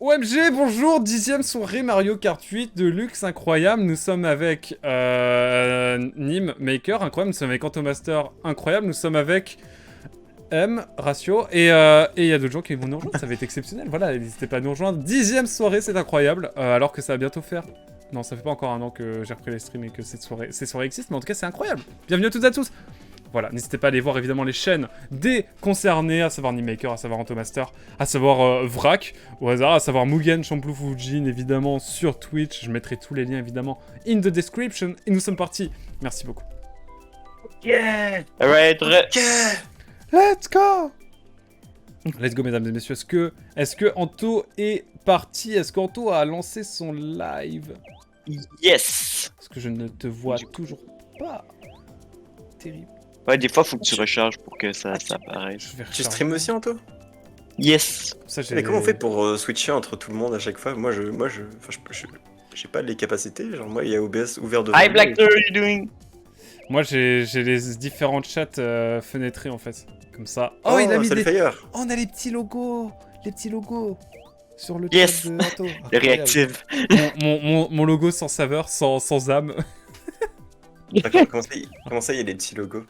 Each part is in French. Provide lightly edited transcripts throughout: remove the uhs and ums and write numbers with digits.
OMG, bonjour, 10ème soirée Mario Kart 8 de luxe incroyable. Nous sommes avec Nîmes Maker, incroyable. Nous sommes avec Antomaster, incroyable. Nous sommes avec M, Ratio. Et il y a d'autres gens qui vont nous rejoindre, ça va être exceptionnel. Voilà, n'hésitez pas à nous rejoindre. 10ème soirée, c'est incroyable. Alors que ça va bientôt faire... Non, ça fait pas encore un an que j'ai repris les streams et que ces soirées existent, mais en tout cas, c'est incroyable. Bienvenue à toutes et à tous. Voilà, n'hésitez pas à aller voir évidemment les chaînes des concernés, à savoir Nimemaker, à savoir Antomaster, à savoir Vrac, au hasard, à savoir Mugen, Champloo, Fujin, évidemment sur Twitch. Je mettrai tous les liens évidemment in the description. Et nous sommes partis. Merci beaucoup. Yeah! Alright, Let's go! Let's go, mesdames et messieurs. Est-ce que Anto est parti? Est-ce qu'Anto a lancé son live? Yes! Parce que je ne te vois toujours pas. Terrible. Ouais, des fois, faut que tu recharges pour que ça apparaisse. Je vais Tu recharger. stream aussi, Anto? Yes! Ça, Mais comment on fait pour switcher entre tout le monde à chaque fois? Moi, j'ai pas les capacités. Genre, moi, il y a OBS ouvert devant Hi, moi Black, et- how are you doing? Moi, j'ai les différents chats fenêtrés en fait. Comme ça. Oh, Oh, il a mis c'est le des. Fire. Oh, on a les petits logos. Les petits logos. Sur le Yes. chat de Anto. Le Incroyable. réactive. Mon logo sans saveur, sans âme. D'accord, comment ça, il y a des petits logos?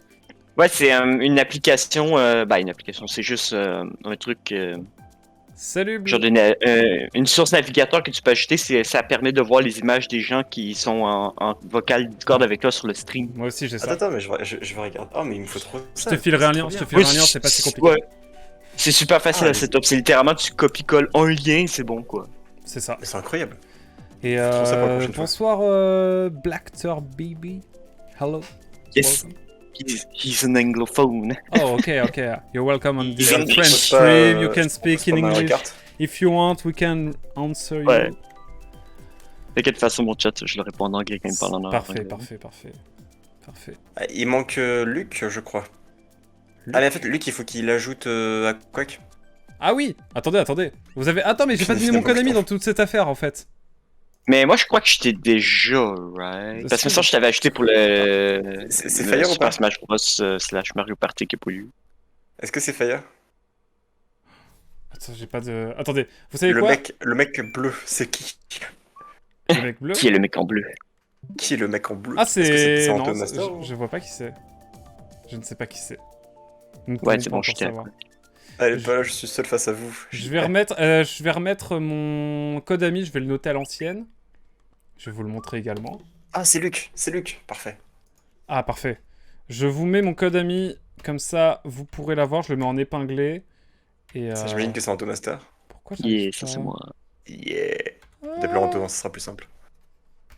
Ouais, c'est une application. Une application, c'est juste un truc. Salut, Blue. Genre une source navigateur que tu peux ajouter. Ça permet de voir les images des gens qui sont en vocal Discord avec toi sur le stream. Moi aussi, j'ai ça. Attends, mais je vais regarder. Oh, mais il me faut trop Je ça. te filerai un c'est lien, trop je te bien. filerai un lien, c'est pas si compliqué. Ouais. C'est super facile Ah, à setup. C'est littéralement, tu copies-colles un lien, c'est bon, quoi. C'est ça. Mais c'est incroyable. Et ferai ça pour la prochaine fois. bonsoir, Blacktor BB. Hello. Yes. Welcome. He's an anglophone. Oh, okay. You're welcome on this Ils ont- French Je pose pas, stream. You je can pose speak pas in Mario English. Kart. If you want, we can answer you. Ouais. De quelle façon, mon chat, je le réponds en anglais quand il me parle en anglais. Parfait. Ah, il manque Luc, je crois. Ah, mais en fait, Luc, il faut qu'il ajoute à Quack. Ah oui. Attendez. Vous avez. Attends, mais j'ai pas donné mon Konami dans toute cette affaire en fait. Mais moi, je crois que j'étais déjà, right? Parce que ça, je t'avais ajouté pour le. C'est le Fire ou Super pas? Smash Bros. Slash Mario Party qui est pas eu. Est-ce que c'est Fire? Attends, j'ai pas de. Attendez. Vous savez Le quoi? mec bleu, c'est qui? Le mec bleu. Qui est le mec en bleu? Qui est le mec en bleu? Ah, Est-ce que c'est. Non, Antomaster ou- je vois pas qui c'est. Je ne sais pas qui c'est. Nous ne Ouais, pouvons c'est pas bon, encore je t'ai savoir. Allez, pas là, je suis seul face à vous. Je vais remettre mon code ami, je vais le noter à l'ancienne. Je vais vous le montrer également. Ah, c'est Luc, parfait. Ah, parfait. Je vous mets mon code ami, comme ça, vous pourrez l'avoir. Je le mets en épinglé. Et Ça, j'imagine que c'est Antomaster. Pourquoi j'arrive Yeah, ça pas c'est moi. Yeah. Ah, D'appeler Anto, ce sera plus simple.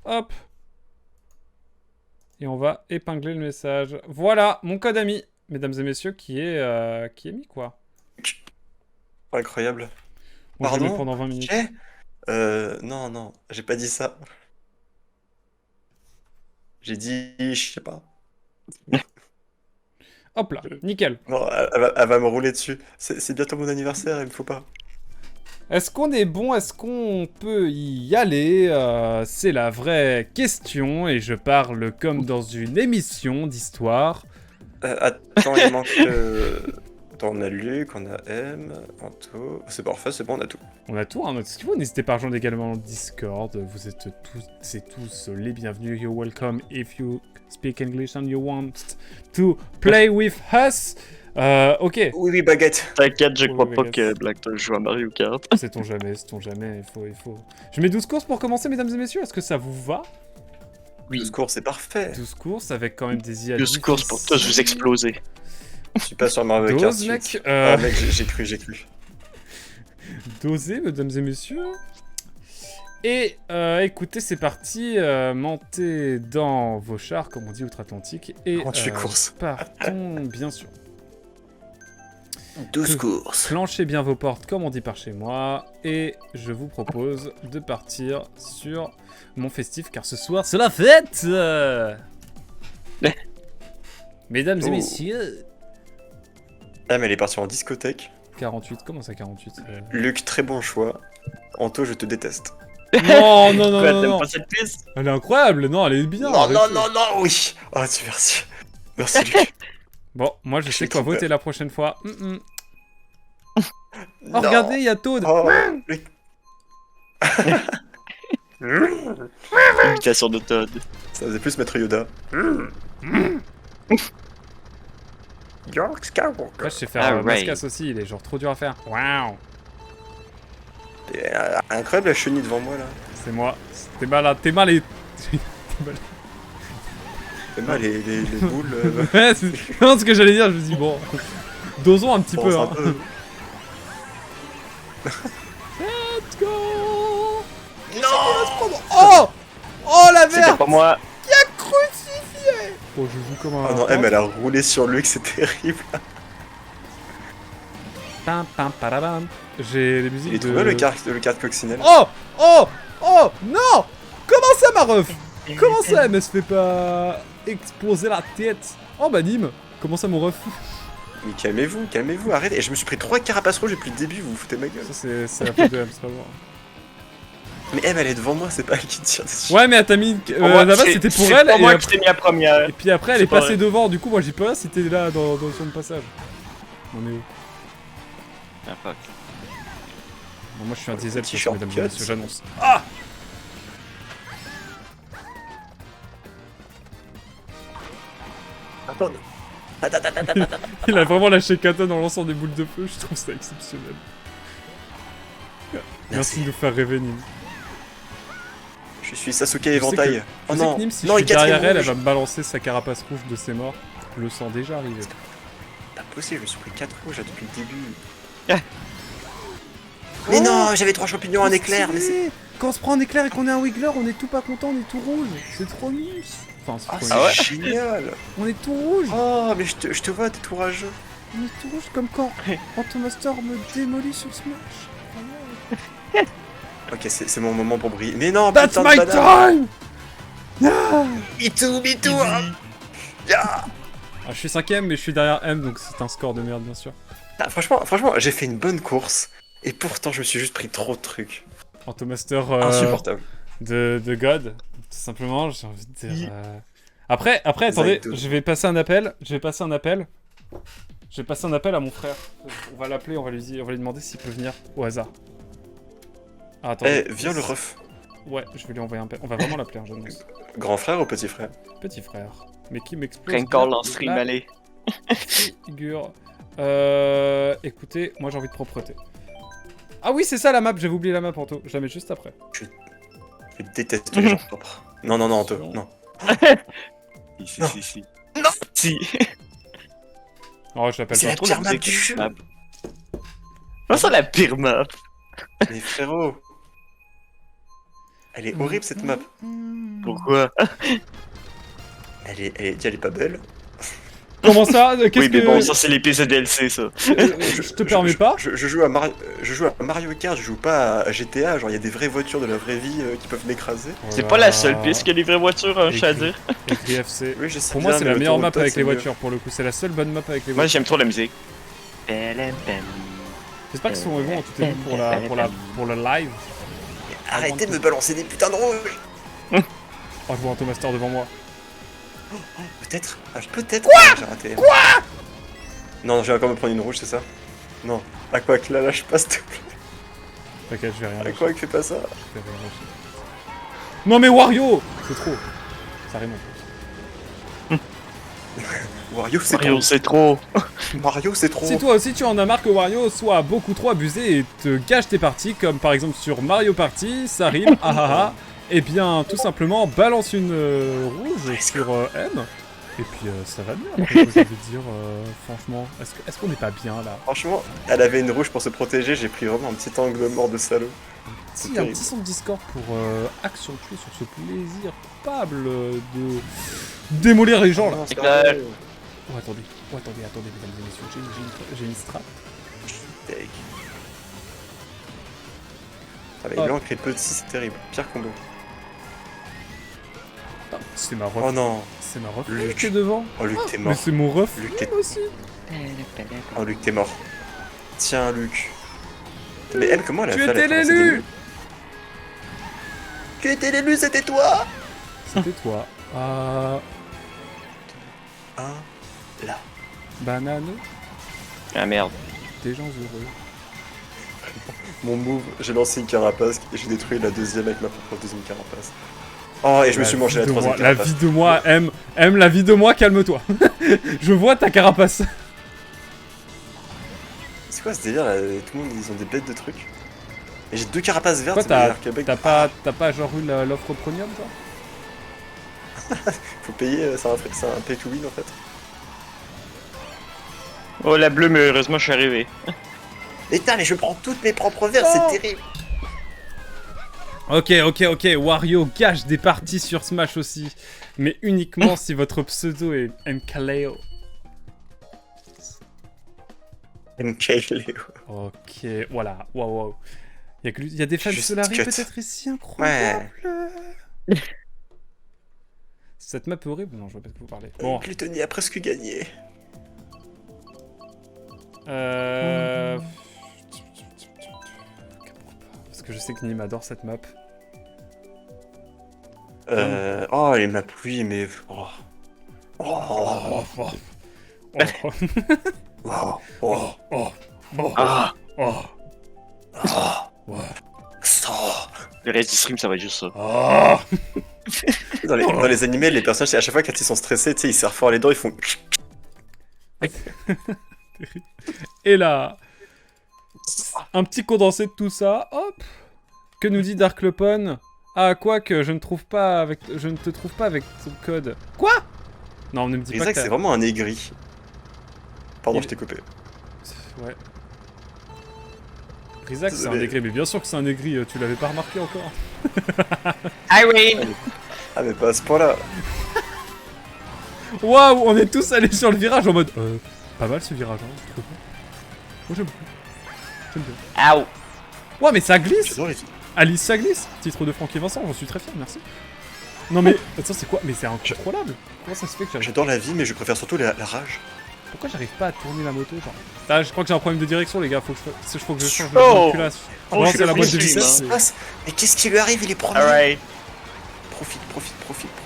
Hop. Et on va épingler le message. Voilà, mon code ami, mesdames et messieurs, qui est mis, quoi. Incroyable. Bon, je le mets Pardon pendant 20 minutes. Non, j'ai pas dit ça. J'ai dit, je sais pas. Hop là, nickel. Non, elle va me rouler dessus. C'est bientôt mon anniversaire, il me faut pas. Est-ce qu'on est bon? Est-ce qu'on peut y aller? C'est la vraie question et je parle comme dans une émission d'histoire. Attends, il manque. Attends, on a Luc, on a M, Anto. C'est parfait, c'est bon, on a tout. On a tout, hein, ce qu'il faut. N'hésitez pas à rejoindre également le Discord. Vous êtes tous les bienvenus. You're welcome if you speak English and you want to play with us. Ok. Oui, baguette. T'inquiète, je Oui, crois oui, pas yes. que Black Toy joue à Mario Kart. Sait-on jamais, il faut. Je mets 12 courses pour commencer, mesdames et messieurs. Est-ce que ça vous va? Le score, c'est parfait. 12 courses avec quand même des IA. 12 courses pour tous vous exploser. Je suis pas sur Mario Kart. Dose, mec. Ah, mec, j'ai cru. Dosez, mesdames et messieurs. Et écoutez, c'est parti. Montez dans vos chars, comme on dit outre-Atlantique. Et Comment tu fais course? partons, bien sûr. 12 courses. Clenchez bien vos portes, comme on dit par chez moi. Et je vous propose de partir sur mon festif, car ce soir, c'est la fête. Mesdames et Oh. messieurs. Ah, mais elle est partie en discothèque. 48, comment ça 48 Luc, très bon choix. Anto, je te déteste. Non, non, non, Quoi, non, t'aimes non. pas cette piste? Elle est incroyable, non, elle est bien. Non, arrêtez. non, oui. Ah, tu merci. Merci, Luc. Bon, moi je Je sais suis quoi trop voter la prochaine fois. Oh, Non. regardez, il y a Toad. Oh, Luc. Imitation de Todd. Ça faisait plus Maître Yoda. York Skywalker. Après, je sais faire Alright. Mascas aussi, il est genre trop dur à faire. Waouh. Et, incroyable la chenille devant moi là. C'est moi. T'es malade, t'es mal et... Fais mal les boules. Ouais, c'est non, ce que j'allais dire, je me dis bon... Dosons un petit pense peu, un hein. peu. Let's go. Non. Oh. Oh, la C'était verte pas moi. crucifié. Oh, je joue comme un... Oh non, M elle a roulé sur Luke, c'est terrible. Pam, pam, parabam. J'ai les musiques Il est de... trouvé le carte coccinelle. Oh. Oh. Oh. Non. Comment ça, ma ref? Comment ça, elle me se fait pas exploser la tête? Oh, bah, Nîmes. Comment ça, mon ref? Mais calmez-vous, arrêtez. Et je me suis pris 3 carapaces rouges depuis le début, vous vous foutez de ma gueule. Ça, c'est la faute de M, c'est pas moi. Mais M elle est devant moi, c'est pas elle qui tire dessus. Ouais, mais t'as mis... Pour moi, là-bas, c'est- c'était pour c'est elle, pas et, moi après... qui t'ai mis la première. et puis après, elle C'est est pas passée vrai. devant. Du coup, moi, j'ai pas si t'es là dans son passage. On est où? Ah, fuck. Bon, moi, je suis un diesel, Petit sur mesdames et shortcut. messieurs, j'annonce. Ah. Attends. Il a vraiment lâché Katon en lançant des boules de feu, je trouve ça exceptionnel. Merci de nous faire rêver, Nîmes. Je suis Sasuke Je sais éventail. Je Oh sais non, que Nîmes, si non, je suis quatrième derrière elle, elle rouge. va me balancer sa carapace rouge de ses morts. Je le sens déjà arriver. Pas possible, je me suis pris 4 rouges là depuis le début. Ah. Mais non, j'avais 3 champignons en éclair, mais c'est. Stylé. Quand on se prend un éclair et qu'on est un Wiggler, on est tout pas content, on est tout rouge. C'est trop nul. Enfin, c'est Ah, trop c'est nul. ouais génial. On est tout rouge. Oh, mais je te vois, t'es tout rageux. On est tout rouge comme quand Antomaster me démolit sur Smash. Ok, c'est mon moment pour briller. Mais non, That's putain de my banane. time. Me too, hein. Yeah. Ah, je suis 5ème, mais je suis derrière M, donc c'est un score de merde, bien sûr. Ah, franchement, j'ai fait une bonne course. Et pourtant, je me suis juste pris trop de trucs. Antomaster Insupportable. de God, tout simplement, j'ai envie de dire... Après, attendez, Zaïdo. je vais passer un appel. Je vais passer un appel à mon frère. On va l'appeler, on va lui demander s'il peut venir au hasard. Ah, attendez. Eh, viens le ref. Ouais, je vais lui envoyer un appel. On va vraiment l'appeler, j'annonce. Grand frère ou petit frère? Petit frère. Mais qui m'explose Prank call bien en stream, la allez. figure. Écoutez, moi j'ai envie de propreté. Ah oui, c'est ça la map, j'avais oublié la map, Anto. Je la mets juste après. Je déteste les gens propres. Non, Anto, Attention. non. Si, Non. si. Non. Si. Oh, je l'appelle C'est pas. la trop pire la map musique, du jeu. map. Comment ça, la pire map? Mais frérot. Elle est horrible cette map. Pourquoi? Elle est pas belle. Comment ça? Qu'est-ce Oui, mais que... bon, ça, c'est l'épisode DLC, ça. je te permets pas. Je joue à Mario Kart, je joue pas à GTA. Genre, il y a des vraies voitures de la vraie vie qui peuvent m'écraser. C'est pas la seule piste que les vraies voitures, Et je à dire. Et KFC. Oui, je sais Pour moi, bien, c'est mais la meilleure map l'autoroute, avec c'est les mieux. voitures, pour le coup. C'est la seule bonne map avec les Moi, voitures. j'aime trop la musique. J'espère qu'ils sont bons en tout début pour le live. Arrêtez de me balancer des putains de rouges. Oh, je vois un Antomaster devant moi. Peut-être. Ah, peut-être. Quoi? J'ai raté. Quoi? Non, je vais encore me prendre une rouge, c'est ça? Non. À quoi que là, lâche pas, s'il te plaît. T'inquiète, je vais rien À lâcher. quoi que fais pas ça? Je vais rien lâcher. Non mais Wario! C'est trop. Ça rime en plus. Wario, c'est Mario, trop. c'est trop. Mario, c'est trop. Si toi aussi tu en as marre que Wario soit beaucoup trop abusé et te gâche tes parties, comme par exemple sur Mario Party, ça rime, ah ah ah, et bien tout simplement balance une rouge sur M, et puis ça va bien, après, j'ai envie de dire, franchement, est-ce qu'on n'est pas bien là? Franchement, elle avait une rouge pour se protéger, j'ai pris vraiment un petit angle mort de salaud. Si, un petit son de Discord pour accentuer sur ce plaisir coupable de démolir les gens là. C'est clair. Oh attendez, mesdames et messieurs, j'ai une strat. Deg. Ah, mais Ah. blanc et petit, c'est terrible. Pire combo. Ah, c'est ma ref. Oh non. C'est ma ref Luc. qui est devant. Oh, Luc, t'es Mais mort. c'est mon ref Luc, t'es- moi aussi. Oh, Luc, t'es mort. Tiens, Luc. Mais elle, comment elle a Tu fait étais elle a commencé l'élu. des nuls. Tu étais l'élu, c'était toi. C'était toi. Un, là. Banane, Ah merde. des gens heureux. Mon move, j'ai lancé une carapace et j'ai détruit la deuxième avec ma propre deuxième carapace. Oh, et je me suis mangé la troisième La carapace. vie de moi, aime la vie de moi, calme-toi. Je vois ta carapace. C'est quoi ce délire là? Tout le monde, ils ont des bêtes de trucs. Et j'ai 2 carapaces vertes, Quoi, ça veut dire que le mec- t'as pas genre eu l'offre premium, toi? Faut payer, c'est un pay to win en fait. Oh, la bleue, mais heureusement, je suis arrivé. Mais putain, mais je prends toutes mes propres verres, Oh. c'est terrible. Ok, Wario gâche des parties sur Smash aussi. Mais uniquement si votre pseudo est MKLeo. MK Léo. Ok, voilà, waouh. Il y a des fans de Juste Solari cut. peut-être ici, incroyable. Ouais. Cette map est horrible? Non, je vois pas de quoi vous parlez. Bon, Gluttony a presque gagné. Parce que je sais que Nîmes adore cette map. Oh, les maps, oui, mais. Oh. Oh. Oh, oh, oh, Oh. Oh. oh, oh, Ah, oh, Oh. Ça. le reste du stream, ça va être juste ça. oh. Dans les animés, les personnages, à chaque fois quand ils sont stressés, tu sais, ils serrent fort les dents, ils font. Et là, un petit condensé de tout ça, hop. Que nous dit Dark Lepon? Ah, quoi que je ne te trouve pas avec ton code. Quoi? Non, ne me dis pas Rizak, que c'est vraiment un aigri. Pardon, Il- je t'ai coupé. Ouais. Rizak, c'est un Désolé. aigri, mais bien sûr que c'est un aigri, tu l'avais pas remarqué encore. Irene! Ah, mais pas à ce point-là. Waouh, on est tous allés sur le virage en mode... pas mal ce virage, hein, je trouve. Moi j'aime beaucoup. J'aime bien. Ow! Ouais, mais ça glisse. J'adore les Alice, ça glisse. Titre de Francky Vincent, j'en suis très fier, merci. Non mais, attends, c'est quoi? Mais c'est incontrôlable. Comment ça se fait que j'arrive... J'adore la vie, mais je préfère surtout la rage. Pourquoi j'arrive pas à tourner la moto, genre? Ah, je crois que j'ai un problème de direction, les gars, faut que je change Oh. de manipulation. Oh, Non, je c'est suis la boîte de le Qu'est-ce qui vitesse. se passe? Mais qu'est-ce qui lui arrive? Il est premier. Alright. Profite.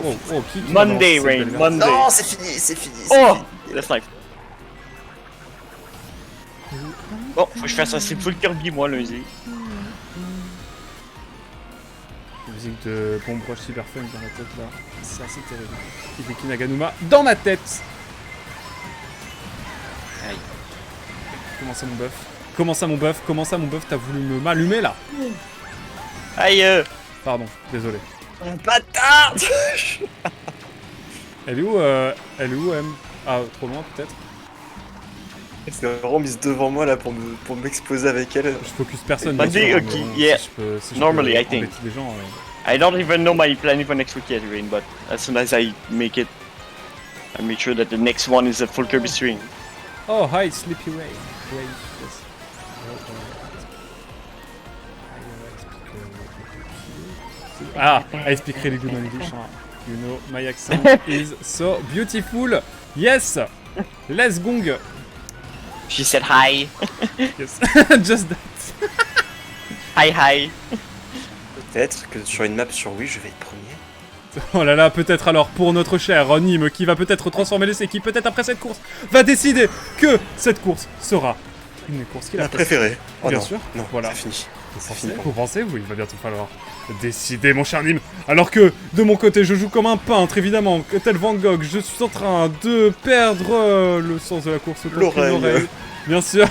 Oh, qui Monday, balance cette Rain, belle version? Monday. Non, c'est fini, c'est fini. Oh! Let's knife. Bon, faut que je fasse un full Kirby, moi, lundi. Musique de bombe rush cyber funk dans la tête là, c'est assez terrible. Hideki Naganuma dans ma tête. Aïe. Comment ça mon bœuf, t'as voulu m'allumer là? Aïe! Pardon, désolé. Bâtard. Elle est où M? Ah, trop loin peut-être? C'est vraiment mise devant moi là pour m'exposer avec elle. Je focus personne. Monday, bien sûr, ok, mais bon, yeah. si je Normally, peux I think. embêter des gens, I don't even know my planning for next week yet, Rain, but as soon as I make it, I make sure that the next one is a full Kirby stream. Oh, hi, Sleepy Ray. Ray, yes. Ah, I speak really good English. Huh? You know, my accent is so beautiful. Yes, let's gong. She said hi. Yes, just that. Hi. Peut-être que sur une map sur Wii, je vais être premier. Oh là là, peut-être alors pour notre cher Nîmes qui va peut-être transformer les équipes, peut-être après cette course, va décider que cette course sera une course qu'il a Ma préférée. Oh Bien non, sûr. non, Voilà. c'est fini. Vous fini. pensez, oui, il va bientôt falloir décider, mon cher Nîmes. Alors que, de mon côté, je joue comme un peintre, évidemment, tel Van Gogh. Je suis en train de perdre le sens de la course. Autant qu'une L'oreille. Bien sûr.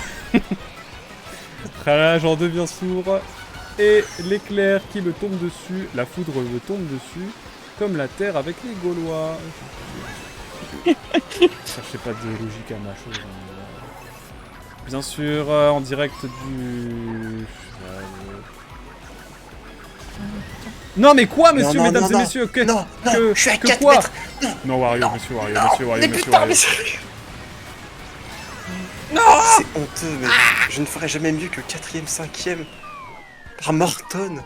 Voilà, j'en deviens sourd. Et l'éclair qui me tombe dessus, la foudre me tombe dessus, comme la terre avec les Gaulois. Ça, je sais pas de logique à ma chose. Bien sûr, en direct du... Non mais quoi, monsieur, Non, mesdames non, et non. messieurs, que... Non, que- je suis à que 4 quoi mètres. Non, Wario, Non, monsieur Wario, non, monsieur Wario, mais monsieur putain, Wario. mais sérieux. C'est honteux, mais je ne ferai jamais mieux que 4ème, 5ème. Par Morton.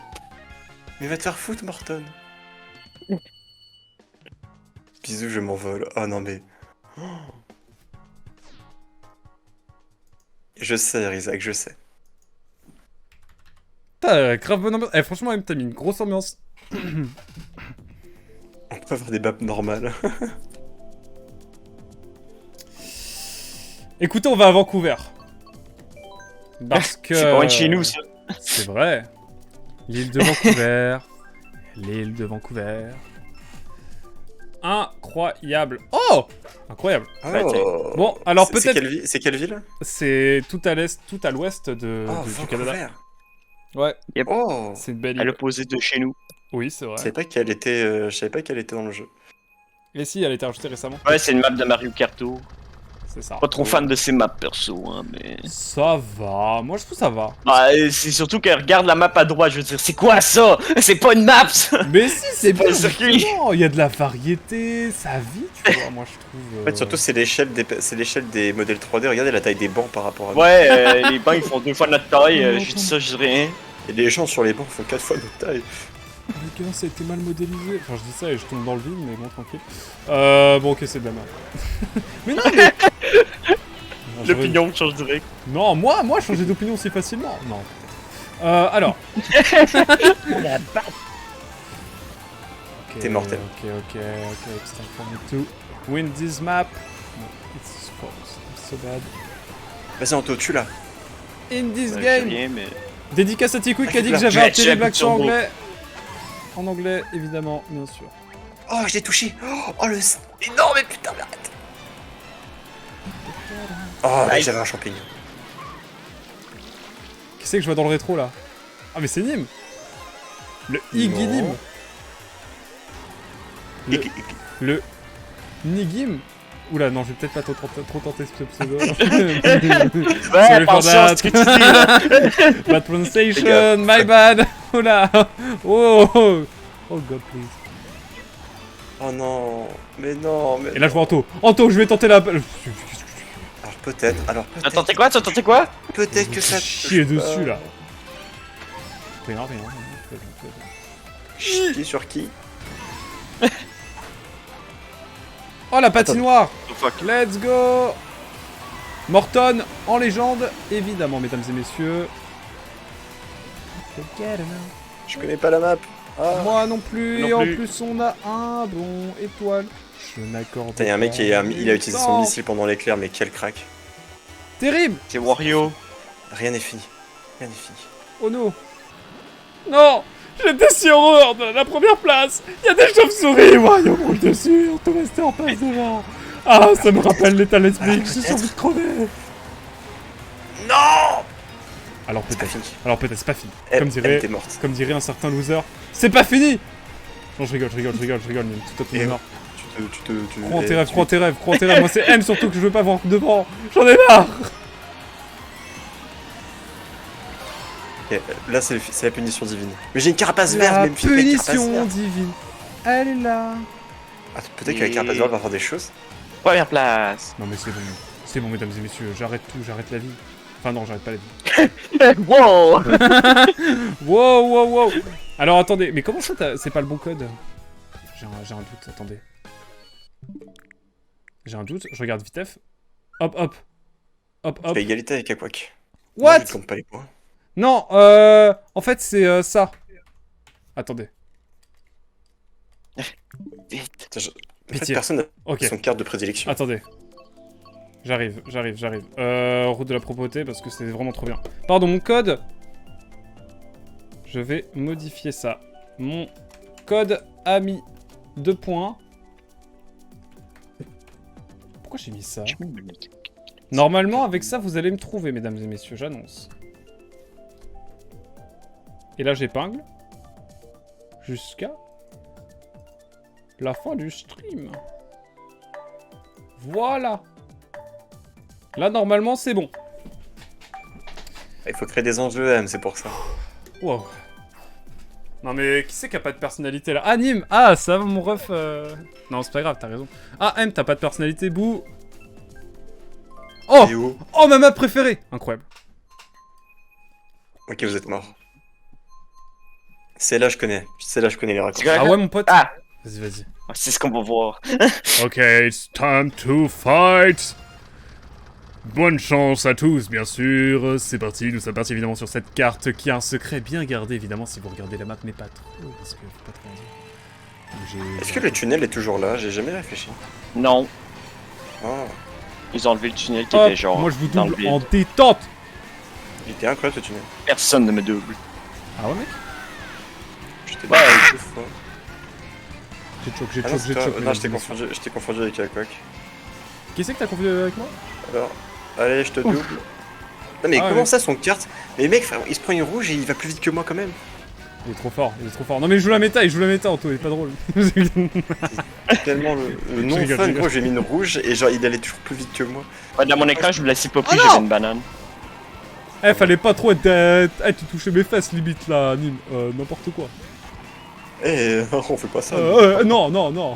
Mais va te faire foutre, Morton. Bisous, je m'envole. Oh non, mais... Oh. Je sais, Rizak, je sais. T'as grave bonne ambiance. Eh, franchement, même, t'as mis une grosse ambiance. On peut avoir des maps normales. Écoutez, on va à Vancouver. Parce que... C'est pas loin de chez nous, ça. C'est vrai. L'île de Vancouver. L'île de Vancouver. Incroyable. Oh! Incroyable. Oh. Bon, alors C'est peut-être... c'est quelle ville? C'est tout à l'est, tout à l'ouest de, Oh, du Canada. Vancouver. Ouais, Oh. c'est une belle À île. l'opposé de chez nous. Oui, c'est Je vrai. savais pas qu'elle était, je savais pas qu'elle était dans le jeu. Et si, elle a été rajoutée récemment. Ouais, c'est une map de Mario Kart Tour. C'est ça. Pas trop fan de ces maps perso, hein, mais. Ça va. Moi, je trouve ça va. Bah, c'est surtout qu'elle regarde la map à droite, je veux dire, c'est quoi ça? C'est pas une map ça! Mais si, c'est pas bien. le circuit. justement. Il y a de la variété. Ça vit, tu vois. Moi, je trouve. En fait, surtout, c'est l'échelle des modèles 3D. Regardez la taille des bancs par rapport à nous. Ouais, les bancs ils font 2 fois notre taille, je dis ça, je dis rien. Et les gens sur les bancs font 4 fois notre taille. Les gars, ça a été mal modélisé. Enfin, je dis ça et je tombe dans le vide, mais bon, tranquille. Bon, ok, c'est de la merde. Mais non, mais. Non, j'aurais- L'opinion change direct. Non, moi, changer d'opinion si facilement. Non. Alors. La batte. Ok, T'es mortel. Ok. It's time for me to win this map. No, it's false. I'm so bad. Vas-y, Anto, tue là. In this Je game. rien, mais. Dédicace à Ticoui qui a dit que J'ai j'avais un appuyé terrible sur accent le anglais. En anglais, évidemment, bien sûr. Oh, je l'ai touché. Oh, le. Mais non, mais putain, mais arrête. Oh, Aïe. j'avais un champignon. Qui c'est que je vois dans le rétro là? Ah, mais c'est Nîmes. Le Iggy Non. Nîmes. Le Nigim. Oula, non, je vais peut-être pas trop tenter ce pseudo. Ouais, Sorry for attention à ce que tu dis là! Bad pronunciation, my bad. Oula. Oh, oh god, please. Oh non. Mais non, mais. Et là, je vois Anto. Anto, je vais tenter la... Alors peut-être. Attends, t'es quoi? Attends, t'es quoi? Peut-être que ça. te chier touche dessus pas. là. Rien. Chier sur qui? Oh, la patinoire. Oh, fuck. Let's go. Morton en légende, évidemment, mesdames et messieurs. Je connais pas la map. Ah. Moi non plus, Non et en plus. plus on a un bon étoile. Je n'accorde Putain, y'a un mec qui a utilisé son missile pendant l'éclair, mais quel crack. Terrible. C'est Wario. Rien n'est fini. Rien n'est fini. Oh non. Non. J'étais si heureux de la première place. Il y a des chauves-souris. Mario roule dessus. On te restait en passe devant. Ah, ça me rappelle l'état d'esprit. Je suis envie de crever. Non. Alors C'est pas peut-être. fini. Alors peut-être, c'est pas fini. Elle était morte. Comme dirait un certain loser, c'est pas fini. Non, je rigole, Nîmes. Tout à fait mort. Tu Crois en tes rêves. Moi, c'est M surtout que je veux pas voir devant. J'en ai marre. Ok, là, c'est la punition divine. Mais j'ai une carapace verte, La mais me file pas une carapace punition verte. divine. Elle est là. Ah, peut-être que la carapace verte va faire des choses. Première place. Non mais c'est bon. C'est bon, mesdames et messieurs. J'arrête tout. J'arrête la vie. Enfin non, j'arrête pas la vie. Wow! Wow. Alors attendez, mais comment ça c'est pas le bon code? J'ai un doute, attendez. J'ai un doute, je regarde vitef. Hop. Fais égalité avec Aquac. What? Je compte pas les points. Non, en fait c'est ça. Attendez. Vite. En fait, Pitié. personne n'a Ok, son carte de prédilection. attendez. J'arrive. Route de la propreté parce que c'est vraiment trop bien. Pardon, mon code. Je vais modifier ça. Mon code ami 2 points. Pourquoi j'ai mis ça? Normalement, avec ça, vous allez me trouver, mesdames et messieurs, j'annonce. Et là, j'épingle. Jusqu'à la fin du stream. Voilà. Là, normalement, c'est bon. Il faut créer des enjeux M, c'est pour ça. Wow. Non, mais qui c'est qui a pas de personnalité, là? Ah, Nîmes. Ah, ça va, mon ref. Non, c'est pas grave, t'as raison. Ah, M, t'as pas de personnalité, bouh. Oh! Et où? Oh, ma map préférée! Incroyable. Ok, vous êtes mort. C'est là je connais les raccourcis. Ah ouais, mon pote? Ah! Vas-y. C'est ce qu'on va voir. Ok, it's time to fight. Bonne chance à tous, bien sûr. C'est parti, nous sommes partis évidemment sur cette carte qui a un secret bien gardé, évidemment, si vous regardez la map, mais pas trop, parce que faut pas trop en dire. Est-ce que le tunnel est toujours là? J'ai jamais réfléchi. Non. Oh. Ils ont enlevé le tunnel qui Hop, était genre. moi je vous dans le double vide. en détente. Il était incroyable ce tunnel. Personne ne me double. Ah ouais, mec? J'étais Ouais. là 2 fois. J'ai choc, j'ai Ah non, choc, c'est j'ai toi. choc. Non, je t'ai confondu avec Aquac. Qui c'est que t'as confondu avec moi? Alors, allez, je te double. Non mais Ah, comment ouais. ça son carte? Mais mec, frère, il se prend une rouge et il va plus vite que moi quand même. Il est trop fort, il est trop fort. Non mais il joue la méta, Anto, il est pas drôle. Tellement le non rigole, je fun, rigole. gros, j'ai mis une rouge et genre il allait toujours plus vite que moi. Ouais, dans mon écran, je me la pas pris, Oh non j'avais une banane. Eh, fallait pas trop être... Eh, tu touchais mes fesses limite là, Nîmes. N'importe quoi. Eh, on fait pas ça. Non, non, non.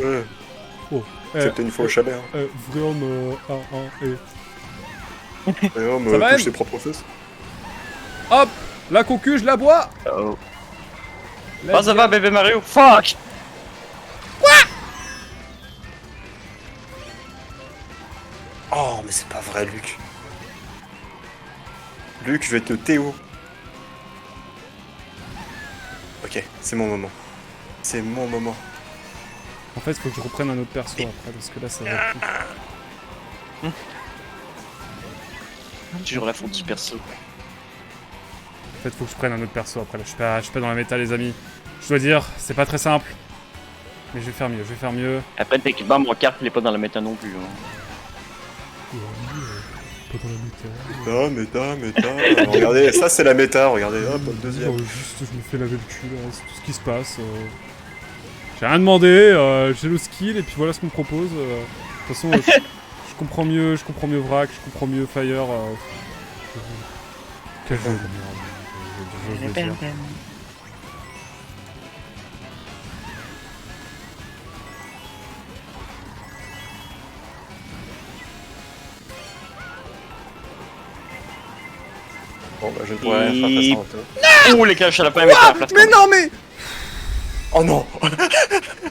Oh. C'est peut-être une fois au chalet. Hein. Vrai homme, Et on Ça va, me touche M ses propres fesses. Hop, la concu, je la bois. Oh. Let's Comment ça go. va, bébé Mario? Fuck! Oh, mais c'est pas vrai, Luc. Luc, je vais te Théo. Ok, c'est mon moment. C'est mon moment. En fait, faut que je reprenne un autre perso après, parce que là, ça va plus. Toujours la faute du perso. En fait, faut que je prenne un autre perso après. Là, je suis pas dans la méta, les amis. Je dois dire, c'est pas très simple. Mais je vais faire mieux, je vais faire mieux. Après, techniquement, mon carte, il est pas dans la méta non plus. Hein. Pas dans la méta. Méta. Alors, regardez, ça c'est la méta, regardez, hop, le deuxième. Juste, je me fais laver le cul, là, c'est tout ce qui se passe. J'ai rien demandé, j'ai le skill, et puis voilà ce qu'on me propose. De toute façon, je comprends mieux Vrac, je comprends mieux Fire. Quel jeu de merde, je veux dire. Bon bah je ne pourrais rien faire face à Anto. Oh, les clashes à la fin, avec la plate. Mais non, mais... Oh non.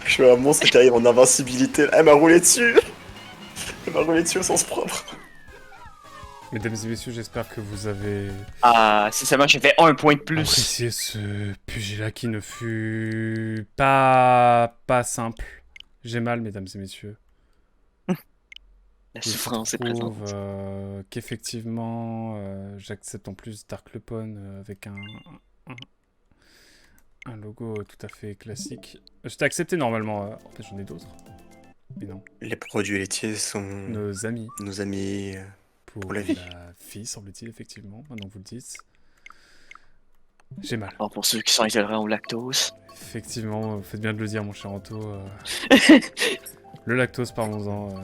Je suis un monstre qui arrive en invincibilité, elle m'a roulé dessus. Elle m'a roulé dessus au sens propre. Mesdames et messieurs, j'espère que vous avez Ah, si seulement j'ai fait un point de plus. apprécié ce pugilat qui ne fut pas simple. J'ai mal, mesdames et messieurs. La Il se souffrance est trouve, présente. qu'effectivement, j'accepte en plus Darklepon avec un logo tout à fait classique. Je t'ai accepté normalement, en fait j'en ai d'autres. Mais non, Les produits laitiers sont nos amis. nos amis. Pour la vie. La fille, semble-t-il, effectivement, maintenant que vous le dites. J'ai mal. Alors, pour ceux qui sont intolérants au lactose. Effectivement, vous faites bien de le dire, mon cher Anto. Le lactose, parlons-en.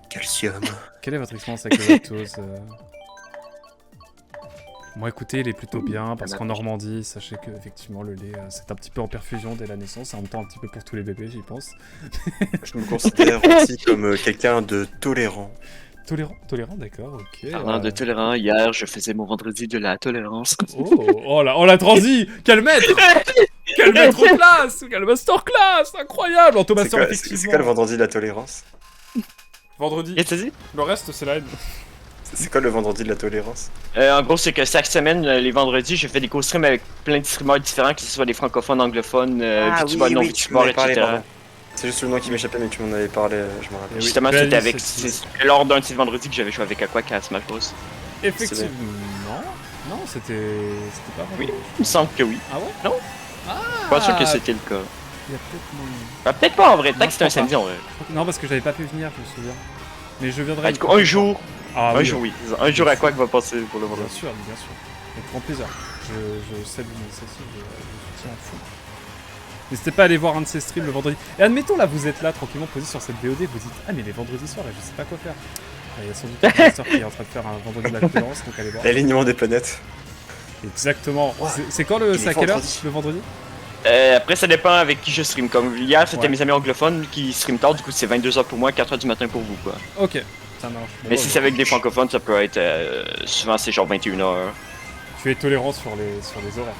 Calcium. Quelle est votre expérience avec le lactose Moi, écoutez, il est plutôt bien, parce qu'en Normandie, sachez que effectivement le lait, c'est un petit peu en perfusion dès la naissance, et en même temps un petit peu pour tous les bébés, j'y pense. Je me considère aussi comme quelqu'un de tolérant. Tolérant, d'accord, ok. Parlant de tolérant, hier, je faisais mon vendredi de la tolérance. Oh la transi. Quel maître Quel maître classe. Quel masterclass. Incroyable. En Thomas, C'est quoi effectivement. le vendredi de la tolérance? Vendredi. Qu'est-ce que t'as dit? Le reste, c'est la haine. C'est quoi le vendredi de la tolérance? En gros, c'est que chaque semaine, les vendredis, je fais des co-streams avec plein de streamers différents, que ce soit des francophones, anglophones, VTubers, non VTubers, etc. C'est juste le nom qui m'échappait, mais tu m'en avais parlé, je me rappelle. oui. Justement, belle c'était avec. initiative. C'est lors d'un de ces vendredis que j'avais joué avec Aquac à Smash Bros. Effectivement. Non, c'était pas Oui, vendredi. il me semble que oui. Ah ouais Non. Ah. Pas sûr que c'était le cas. Il y a peut-être moyen. Ah, peut-être pas en vrai, Non, peut-être que c'était un je crois samedi en vrai. Non, parce que j'avais pas pu venir, je me souviens. Mais je viendrai. Ah, du coup, un jour, Ah, un oui, jour, oui. Un jour, Aquac va passer pour le Bien vendredi. sûr, bien sûr. Avec grand plaisir. Je salue l'initiative, je soutiens à fond. N'hésitez pas à aller voir un de ces streams le vendredi. Et admettons, là, vous êtes là, tranquillement posé sur cette VOD, vous dites « Ah, mais les vendredis soirs, je sais pas quoi faire. » Il y a sans doute un master qui est en train de faire un vendredi de la tolérance, donc allez voir. L'alignement des planètes. Exactement. Ouais. C'est quand le... Il est C'est à quelle heure, vendredi. le vendredi? Après, ça dépend avec qui je stream. Comme hier, c'était Ouais. mes amis anglophones qui stream tard, du coup, c'est 22h pour moi, 4h du matin pour vous, quoi. Ok, ça marche. Mais si c'est avec des francophones, ça peut être. Souvent, c'est genre 21h. Tu es tolérant sur les horaires.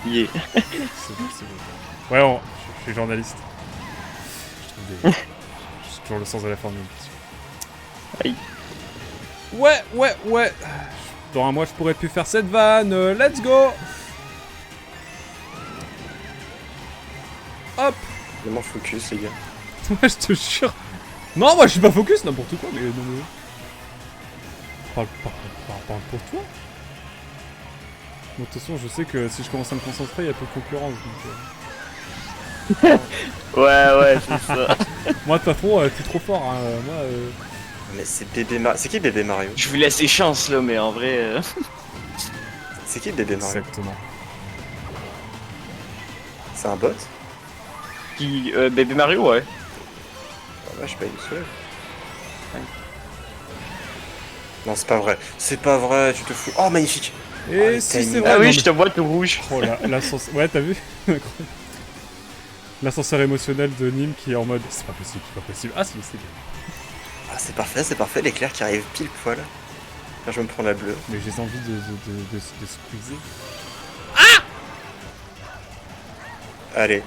Yeah. C'est bon. Ouais, je suis journaliste. Je trouve j'ai toujours le sens de la formule. Aïe. Ouais. Dans un mois, je pourrais plus faire cette vanne. Let's go. Hop. Vraiment focus, les gars. Ouais, je te jure. Non, moi, je suis pas focus, n'importe quoi, mais non, mais... Parle pour toi. Bon, de toute façon, je sais que si je commence à me concentrer, il y a peu de concurrence. Donc, Ouais, c'est ça. moi, t'as trop, t'es trop fort. Hein. Moi, Mais c'est bébé Mario. C'est qui bébé Mario? Je vous laisse les chances là, mais en vrai. C'est qui bébé Mario? exactement. C'est un bot? Qui. Bébé Mario, ouais. Ah ouais, je paye le seul. Non, c'est pas vrai. C'est pas vrai, tu te fous. Oh, magnifique! Et Ah, si t'as c'est une- vrai. Ah non, oui, mais- je te vois tout rouge. Oh là, l'ascenseur. Ouais, t'as vu? L'ascenseur émotionnel de Nîmes qui est en mode c'est pas possible, c'est pas possible. Ah si, c'est bien. Ah, c'est parfait. L'éclair qui arrive pile poil. Là, je vais me prendre la bleue. Mais j'ai envie de squeezer. Allez.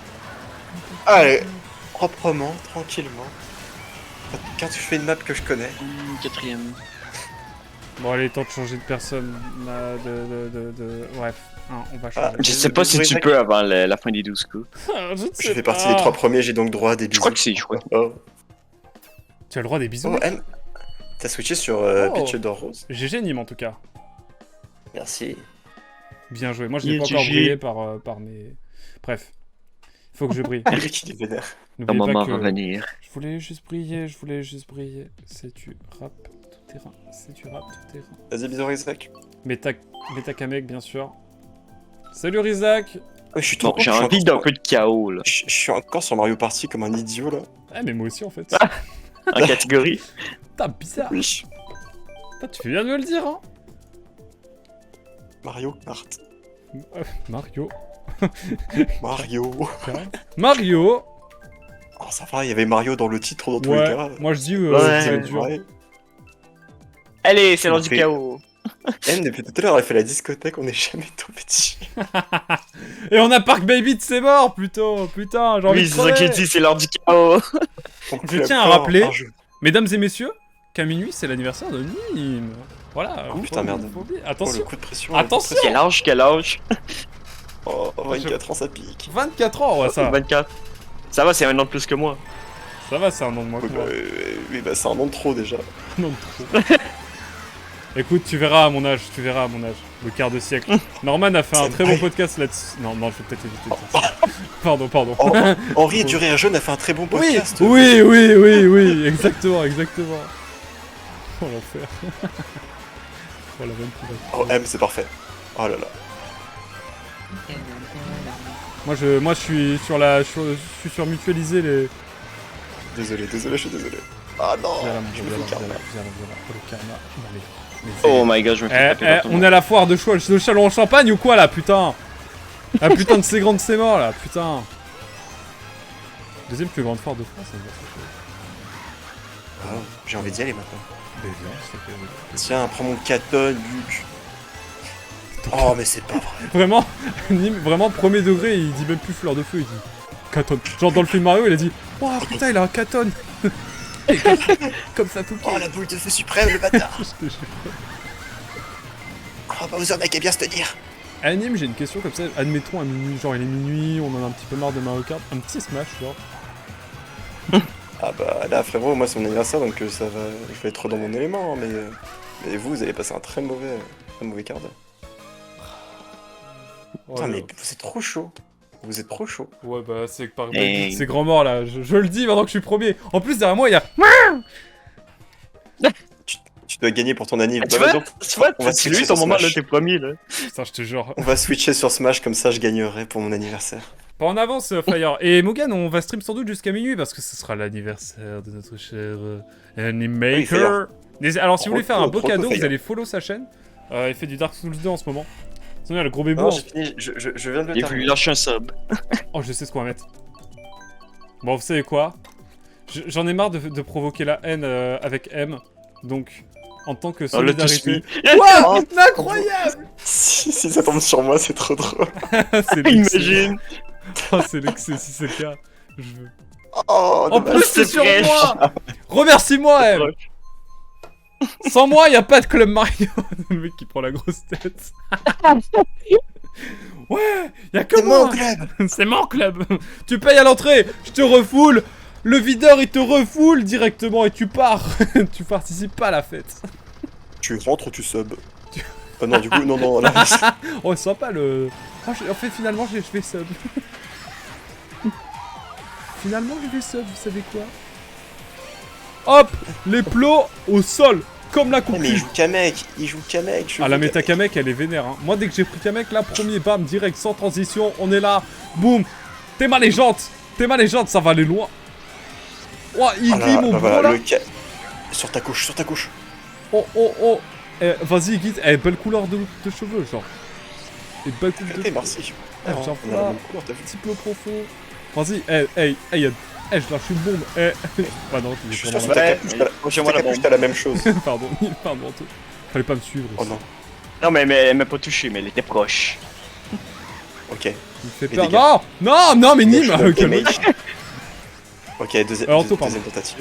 Allez. Proprement, tranquillement. Quand tu fais une map que je connais. Quatrième. Bon, allez, temps de changer de personne. Bref, hein, on va changer. Je sais pas si tu peux avant la fin des 12 coups. Je fais partie des 3 premiers, j'ai donc droit à des bisous. Je crois que c'est chouette. Oh, Tu as le droit des bisous. oh M. T'as switché sur Oh. Peach d'or rose? GG Nîmes en tout cas. Merci. Bien joué. Moi, je n'ai pas GG. encore brillé par mes. Bref. Il faut que je brille. Eric, il est vénère. Ton N'oubliez moment pas va que venir. je voulais juste briller. C'est du rap tout terrain. Vas-y, bisous, Isaac. Metakamek, bien sûr. Salut Rizak. Oh, je suis Bon, trop j'ai envie d'un peu de chaos là. Je suis encore sur Mario Party comme un idiot là. Ah, mais moi aussi en fait. En catégorie. Putain, bizarre. Oui. Putain, tu fais bien de me le dire, hein. Mario Kart. Mario. Mario. Mario. Oh, ça va, il y avait Mario dans le titre dans tous les Ouais, cas. moi je dis Ouais. ça va être dur. Ouais. Allez, c'est l'heure du Ok. chaos. M, depuis tout à l'heure, elle fait la discothèque, on n'est jamais tombé dessus. Et on a Park Baby de ses morts, plutôt. Putain, j'ai envie Oui, de c'est ça que j'ai crever. dit, c'est l'heure du chaos. On Je clappe tiens à fort, rappeler- un jeu. Mesdames et messieurs, qu'à minuit, c'est l'anniversaire de Nîmes. Voilà. Oh, putain, merde. faut oublier. Oh, le Attention. coup de pression. Attention. Quel âge, quel âge? Oh, 24 ans, ça pique. 24 ans, ouais, ça. 24. Ça va, c'est un an de plus que moi. Ça va, c'est un an de moins que Oui, moi. oui, bah, c'est un nom de trop déjà. Non, trop. Écoute, tu verras à mon âge, le quart de siècle. Norman a fait un C'est très vrai. bon podcast là-dessus. Non, je vais peut-être éviter de dire ça. Pardon. Oh, Henri du Rire Jeune a fait un très bon podcast. Oui, exactement. Oh l'enfer. Oh la bonne pilote. Oh, M, c'est parfait. Oh là là. Moi je suis sur mutualiser les. Désolé, je suis désolé. Ah non, je me fais le karma. Oh, le karma. Mais Oh my god, je me fais taper par tout le on monde. est à la foire de Chalon en Champagne ou quoi là, putain? La putain de ces grandes c'est mort là, putain. Deuxième plus grande foire de France, ça veut dire ça. Oh, j'ai envie d'y aller maintenant. Mais viens, s'il te plaît. Tiens, prends mon caton, Luc. Oh, mais c'est pas vrai. Vraiment, Nîmes, vraiment premier degré, il dit même plus fleur de feu, il dit Katon. Genre dans le film Mario, il a dit oh putain, il a un Katon. Comme ça tout Oh, la boule de feu suprême, le bâtard. je te jure. Oh, Bowser n'a qu'à bien se tenir. À Nîmes, j'ai une question comme ça. Admettons à minuit, genre il est minuit, on en a un petit peu marre de Mario Kart, un petit Smash, genre. Ah bah là, frérot, moi c'est mon anniversaire donc ça va. Je vais être dans mon élément, hein, mais vous allez passer un très mauvais quart d'heure. Oh Putain, là. mais vous êtes trop chaud. Vous êtes trop chaud. Ouais, bah c'est par Et- c'est grand mort là, je le dis maintenant que je suis premier. En plus, derrière moi, il y a. Tu dois gagner pour ton anniv. Ah, tu Bah, vois, vas-y, tu vois, on va c'est switcher lui ton sur moment là, Smash. t'es premier là. Putain, je te jure. On va switcher sur Smash comme ça je gagnerai pour mon anniversaire. Pas en avance, Fire. Et Mogan, on va stream sans doute jusqu'à minuit parce que ce sera l'anniversaire de notre cher Animaker. Fire. Alors, si vous voulez faire un beau Trop cadeau, Fire. vous allez follow sa chaîne. Il fait du Dark Souls 2 en ce moment. Sinon, il y a le gros Non, bébour. j'ai fini, je viens de le Il a voulu terminer. lâcher un sub. Oh, je sais ce qu'on va mettre. Bon, vous savez quoi? J'en ai marre de provoquer la haine avec M. Donc, en tant que Oh, le tous solidarité. mis. Waouh, incroyable! Si ça tombe sur moi, c'est trop drôle. C'est Imagine. Oh, c'est l'excès, si c'est le cas. Je veux. Oh, En dommage. plus, c'est c'est sur fraîche. moi! Remercie-moi, M! Sans moi, y a pas de Club Mario! Le mec qui prend la grosse tête. Ouais, y a que C'est moi! mon club. C'est mon club! Tu payes à l'entrée, je te refoule! Le videur, il te refoule directement et tu pars! Tu participes pas à la fête. Tu rentres ou tu sub. Oh non, du coup, non, là, Oh, sympa le... Oh, en fait, finalement, je vais sub. Finalement, je vais sub, vous savez quoi? Hop, les plots au sol, comme la mais il conclusion. joue Kamek, Ah, la méta Kamek, elle est vénère. Hein. Moi, dès que j'ai pris Kamek, là, premier bam, direct, sans transition, on est là. Boum. T'es mal les jantes, ça va aller loin. Oh, il glisse mon bro, là. Sur ta couche. Oh. Vas-y, Guide. Eh, belle couleur de cheveux, genre. Et belle coupe de cheveux. Merci. Eh, genre, On a la là, même couleur, t'as vu? petit peu profond. Vas-y, je lâche une bombe. Bah non, Je suis vraiment sûr que là. Prochain mois, la bombe. t'as la même chose. Pardon, fallait pas me suivre. Oh aussi. non. Non, mais elle m'a pas touché, mais elle était proche. Ok. Il me fait Les peur. dégâts. Non, mais Nîmes, Damage. calme-toi. Ok, deuxième Anto, pardon. deuxième tentative.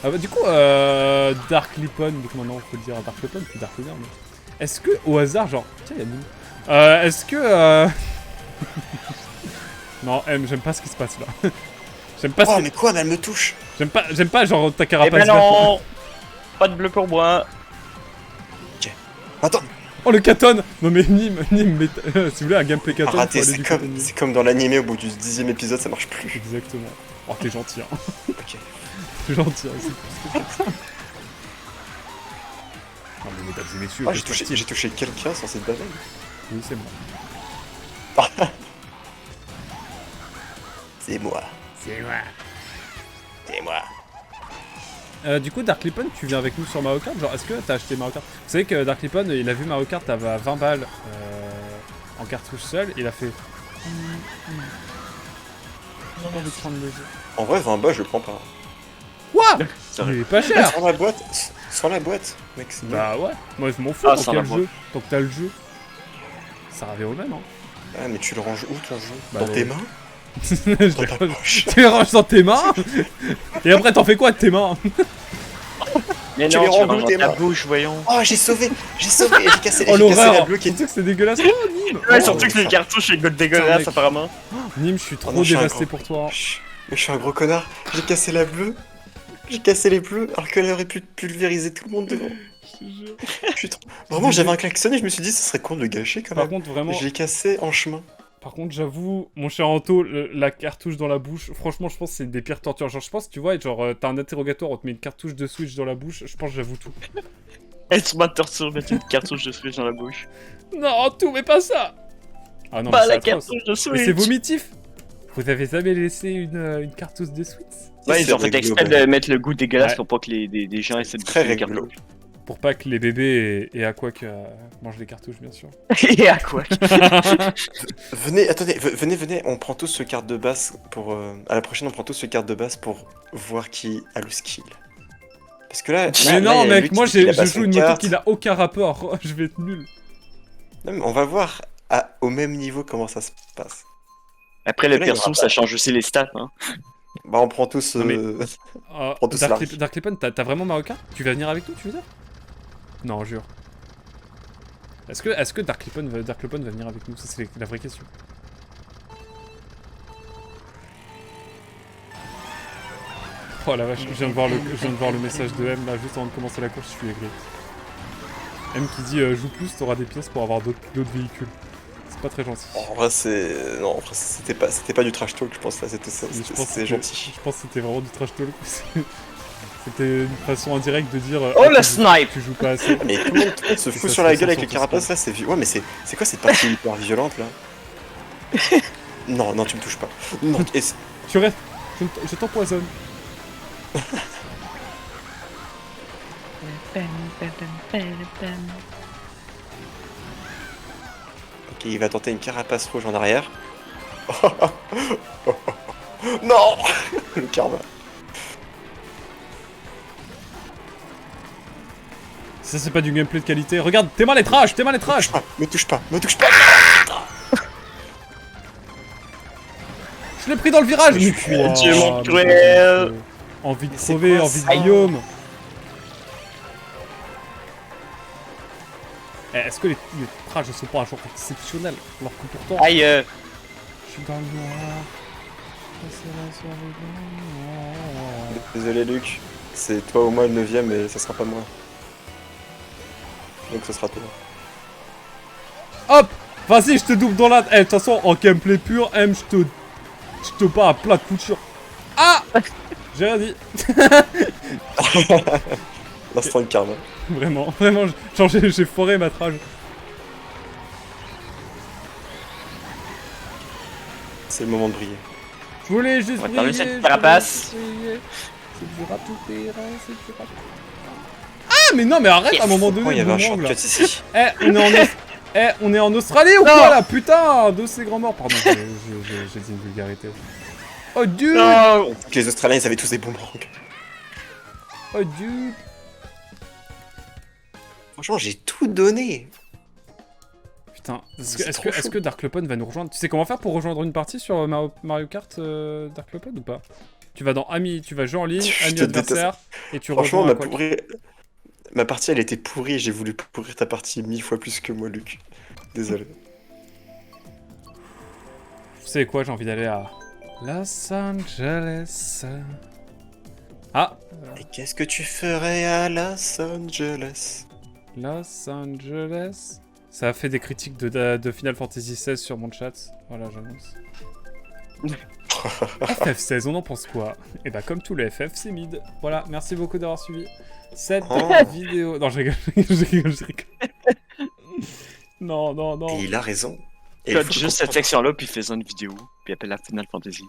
Ah bah du coup, Dark Lipon, donc maintenant faut le dire Dark Lipon, puis Dark Lumière, mais... Est-ce que, au hasard, genre... Tiens, y'a Nîmes. Est-ce que... Non, M, j'aime pas ce qui se passe là. J'aime pas Oh, ce mais quoi, mais elle me touche. J'aime pas, genre, ta Eh carapace ben verte. non. Pas de bleu pour moi. Attends, Oh, le Katon. Non mais Nîmes, mais... si vous voulez un gameplay Katon, raté, faut aller du côté de Nîmes. c'est comme dans l'animé, au bout du 10ème épisode, ça marche plus. Exactement. Oh, t'es gentil, hein. Ok. T'es gentil, hein, c'est plus que ça. Non mais mesdames et messieurs, Ah, que se passe-t-il j'ai touché quelqu'un sans cette bataille. Oui, c'est moi. C'est moi. Du coup, Dark Lipon, tu viens avec nous sur Mario Kart. Genre, est-ce que t'as acheté Mario Kart? Vous savez que Dark Lipon, il a vu Mario Kart à 20 balles en cartouche seul. Il a fait. J'ai envie de prendre le jeu. En vrai, 20 balles, je le prends pas. Quoi? Ça Il est pas cher. Sans la boîte, mec, c'est nul. Bah ouais, moi je m'en fous. Ah, Tant sans qu'il y a la le jeu, tant que t'as le jeu, ça revient au même. Hein. Ah, mais tu le ranges où ton jeu? Bah, Dans ouais. tes mains? Je Dans les ta range- poche? tu les ranges dans tes mains. Et après, t'en fais quoi de tes mains? Mais Tu non, les tu rends ranges où, tes dans ta mains bouche, voyons. Oh, j'ai sauvé, j'ai cassé, Oh j'ai cassé la l'horreur! bleue qui Surtout est... que c'est dégueulasse. Oh, Nîmes! Ouais, Oh, surtout que les cartouches, c'est Putain, dégueulasse, mec. apparemment. Nîmes, je suis trop Oh non, je suis un dévasté grand- pour toi. Mais je suis un gros connard, j'ai cassé la bleue. J'ai cassé les bleus alors qu'elle aurait pu pulvériser tout le monde devant. Je suis trop... Vraiment, j'avais un klaxon et je me suis dit, ce serait con de le gâcher quand Par même. contre, vraiment, Je l'ai cassé en chemin. par contre, j'avoue, mon cher Anto, la cartouche dans la bouche, franchement, je pense que c'est une des pires tortures. Genre, je pense, tu vois, genre, t'as un interrogatoire, on te met une cartouche de Switch dans la bouche, je pense que j'avoue tout. Laisse-moi te torture, mettre une cartouche de Switch dans la bouche. Non, Anto, mais pas ça! Ah non, Pas mais la c'est atroce. cartouche de Switch. Mais c'est vomitif! Vous avez jamais laissé une cartouche de Switch? Ouais, ils ont C'est fait rigolo, exprès quand même. de mettre le goût dégueulasse Ouais. pour pas que des gens essaient de Très bouffer les rigolo. cartouches. Pour pas que les bébés et Aquac mangent les cartouches, bien sûr. Et à quoi? Venez, attendez, venez, on prend tous ce carte de base pour... à la prochaine, on prend tous ce carte de base pour voir qui a le skill. Parce que là... Mais non, il y a lui mec, qui moi dit qu'il a je pas joue son une moto carte. qui n'a aucun rapport. Je vais être nul. Non, mais on va voir au même niveau comment ça se passe. Après, le Là, il y aura perso, pas. ça change aussi les stats, hein. Bah, on prend tous... Non, mais- Prends tout cela. Dark Lipon, t'as vraiment Mario Kart? Tu vas venir avec nous, tu veux dire? Non, jure. Est-ce que Dark Lipon va venir avec nous? Ça, c'est la vraie question. Oh la vache, je viens de voir le message de M là, juste avant de commencer la course, je suis aigri. M qui dit joue plus, t'auras des pièces pour avoir d'autres véhicules. C'est pas très gentil. En vrai, c'est... Non, en vrai, c'était pas du trash talk, je pense, là, c'était ça. Mais je pense C'était que- gentil. Je pense que c'était vraiment du trash talk. C'était une façon indirecte de dire Oh, le tu snipe! joues- Tu joues pas assez. Ah, mais tout le monde se ça fout se sur la ressent gueule avec sur le ton carapace, là, c'est... Ouais, mais c'est quoi cette partie hyper violente, là? Non, non, tu me touches pas. Non, Tu restes. Je t'empoisonne. Ok, il va tenter une carapace rouge en arrière. Non. Le karma. Ça, c'est pas du gameplay de qualité. Regarde, t'es mal les trash, t'es mal les trash. Me touche pas, me touche pas. Je l'ai pris dans le virage. Je suis Mais Dieu, quoi, mon mais cruel. Envie de Mais c'est crever, quoi envie de ça? Guillaume. Eh, est-ce que les trash ne sont pas un genre exceptionnel alors que pourtant Aïe, je suis dans le noir. Désolé Luc, c'est toi ou moi le 9ème et ça sera pas moi. Donc ce sera toi. Hop! Vas-y, je te double dans la... Eh, de toute façon, en gameplay pur, M, je te bats à plat de couture. Ah! J'ai rien dit. L'instant de karma. Vraiment, genre j'ai foiré ma trage. C'est le moment de briller. Je voulais juste On va terminer briller, cette je carapace. voulais briller. C'est du ratou c'est du ratou. Ah, mais non, mais arrête à un moment donné. Oh, il y avait un boomerang, là. shortcut ici. On est en Australie ou quoi là? Putain, de ces grands morts. Pardon, j'ai dit une vulgarité. Oh dude! Non. Les Australiens, ils avaient tous des boomerangs. Oh dude! Franchement, j'ai tout donné. Putain, C'est est-ce trop que, chaud. Dark Lopon va nous rejoindre? Tu sais comment faire pour rejoindre une partie sur Mario Kart Dark Lopon ou pas? Tu vas dans Amis, tu vas jouer en ligne, Je Amis te déteste. adversaires, et tu Franchement, rejoins un quack. ma partie, elle était pourrie. J'ai voulu pourrir ta partie 1000 fois plus que moi, Luc. Désolé. Vous savez quoi, j'ai envie d'aller à Los Angeles. Ah, Et qu'est-ce que tu ferais à Los Angeles? Los Angeles. Ça a fait des critiques de Final Fantasy XVI sur mon chat. Voilà, j'annonce. FF16, on en pense quoi? Et bah comme tous les FF, c'est mid. Voilà, merci beaucoup d'avoir suivi cette vidéo. Non, je rigole, je rigole. Non. Et il a raison. Et Cut il faut juste cette comprendre. section-là, puis fais une vidéo, puis appelle la Final Fantasy.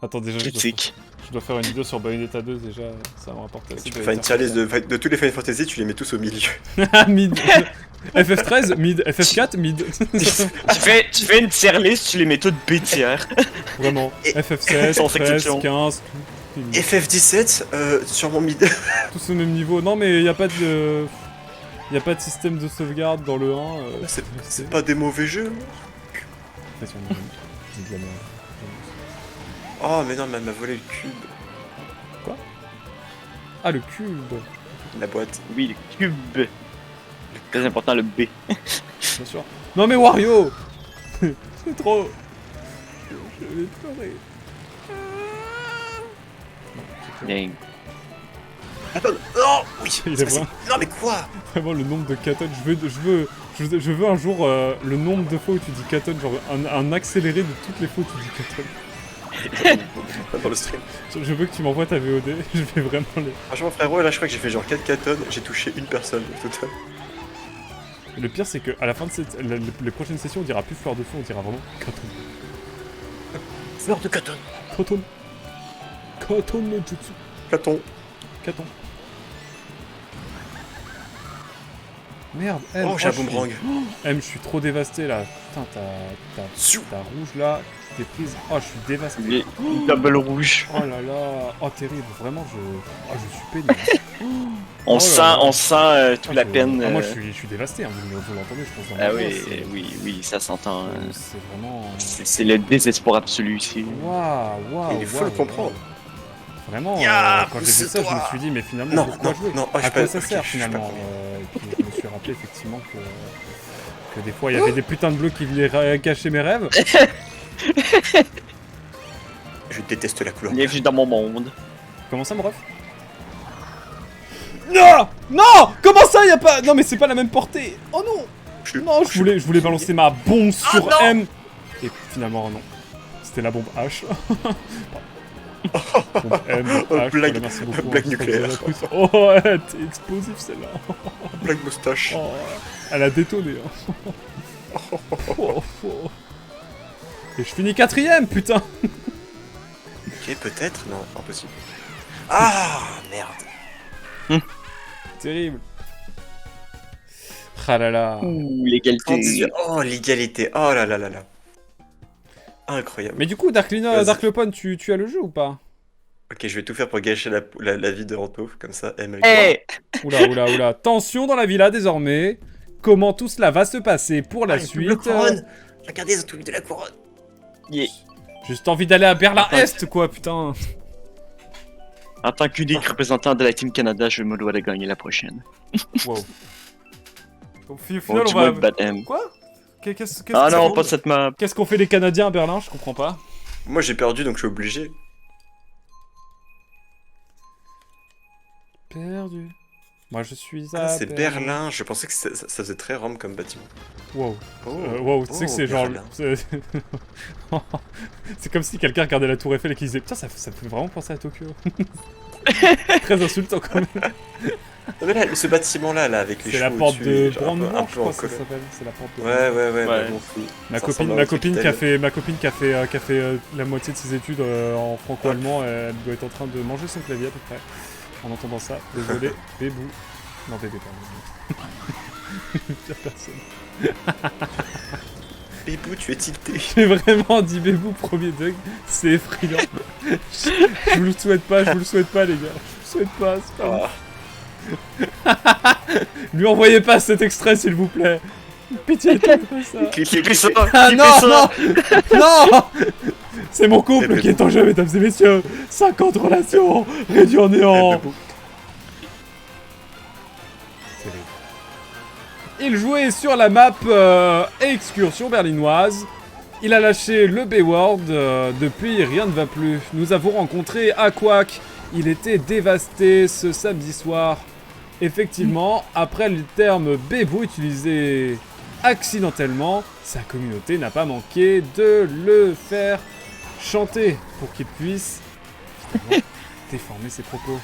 Attends, déjà, Critique. je dois faire une vidéo sur Bayonetta 2 déjà, ça va rapporter assez Tu de peux faire une tier list de tous les Final Fantasy, tu les mets tous au milieu. Mid. FF13, mid. FF4, mid. Tu fais une tier list, tu les mets toutes B tiers. Vraiment. Et- FF16, Sans 13, exception. 15, FF17, sûrement mid. tous au même niveau. Non, mais y a pas de... Y a pas de système de sauvegarde dans le 1. C'est pas des mauvais jeux. J'ai de la merde. Oh, mais non, mais elle m'a volé le cube. Ah, le cube. La boîte. Oui, le cube. Très important, le B. Bien sûr. Non mais Wario. C'est trop... Je vais pleurer. Dang. Attends, non. Oui. Il est c'est passé. vrai. Non, mais quoi? Vraiment le nombre de Katon, je veux un jour le nombre de fois où tu dis Katon, genre un accéléré de toutes les fois où tu dis Katon. Dans le stream. Je veux que tu m'envoies ta VOD, je vais vraiment les... Franchement, frérot, là, je crois que j'ai fait genre 4 catons, j'ai touché une personne au total. Et le pire c'est que à la fin de les prochaines sessions on dira plus fleur de feu, on dira vraiment Katon. Fleur de caton. Katon. Katon no jutsu. Caton. Katon. Merde, Oh, j'ai un je suis- boomerang. M, je suis trop dévasté là. Putain, Siou. ta rouge là, t'es prise. Oh, je suis dévasté. Les double rouge. Oh là là, oh terrible, vraiment je suis pénible. On Oh là sent, là. on sent toute la peine. Ah, moi je suis dévasté, hein, vous l'entendez je pense dans Ah ma oui, voix, c'est- oui, ça s'entend. C'est vraiment... C'est le désespoir absolu ici. Waouh, Il faut le comprendre. Vraiment, Ya, quand j'ai vu ça, je me pousse-toi. suis dit, mais finalement, Non, pourquoi non, jouer non, oh, je à suis quoi pas- ça ok, sert je suis pas finalement convaincu. Et puis je me suis rappelé effectivement que des fois il y avait des putains de bleus qui venaient cacher mes rêves. Je déteste la couleur. Bienvenue dans mon monde. Comment ça, mon ref? Non! Non! Comment ça, y a pas... Non, mais c'est pas la même portée! Oh non! Non, je voulais balancer ma bombe sur non! M! Et finalement, non. C'était la bombe H. Bombe M, Oh, H, blague- voilà, merci beaucoup. blague hein, je crois que nucléaire. j'ai la pousse. Oh, ouais, t'es explosif celle-là. Blague moustache. Oh, elle a détonné. Hein. Oh. Et je finis 4ème, putain! Ok, peut-être. Non, impossible. Ah, merde. Terrible. Ah là là. Ouh, l'égalité. Oh, l'égalité. Oh là là là là. Incroyable. Mais du coup, Dark Lopon, tu as le jeu ou pas? Ok, je vais tout faire pour gâcher la vie de Ranto, comme ça, elle Hey! Oula. Tension dans la villa désormais. Comment tout cela va se passer pour la suite? Regardez, ils ont tout mis de la couronne. Yeah. Juste envie d'aller à Berlin-Est, quoi, putain. En tant qu'unique représentant de la Team Canada, je me dois de gagner la prochaine. Wow. Au final, Bon, tu on vois va... le battre M. Quoi? Qu'est-ce Ah que non, ça pas fait cette map. Qu'est-ce qu'on fait les Canadiens à Berlin? Je comprends pas. Moi j'ai perdu donc je suis obligé. Perdu. Moi je suis à Ah, c'est perdu. Berlin, je pensais que ça faisait très Rome comme bâtiment. Wow. Oh, Wow, tu sais que c'est genre... Berlin. C'est comme si quelqu'un regardait la tour Eiffel et qu'il disait « Putain, ça me fait vraiment penser à Tokyo. » Très insultant quand même. Non, mais là, ce bâtiment-là, là, avec les C'est la chevaux porte au-dessus, de genre, un peu Brandebourg, je crois que ça couleur. s'appelle. C'est la porte de Ouais, Ouais. mais bon, Ma ça copine, ressemble à ma un copine truc qui a italien. fait la moitié de ses études en franco-allemand, elle doit être en train de manger son clavier à peu près. En entendant ça, désolé, bébou. Non, bébé, pardon. Pire personne. Bébou, tu es tilté. J'ai vraiment dit bébou premier degré, c'est effrayant. Je vous le souhaite pas, les gars. Je vous le souhaite pas, c'est pas ouf. Lui envoyez pas cet extrait, s'il vous plaît. Pitié, faites pas ça. Cliquez ça. Ah cliquez non, ça. non, non. C'est mon couple qui est en jeu, mesdames et messieurs. 50 relations réduites en néant. Bébou. Il jouait sur la map excursion berlinoise. Il a lâché le B-Word. Depuis, rien ne va plus. Nous avons rencontré Aquac. Il était dévasté ce samedi soir. Effectivement, après le terme bébou utilisé accidentellement, sa communauté n'a pas manqué de le faire chanter pour qu'il puisse finalement déformer ses propos.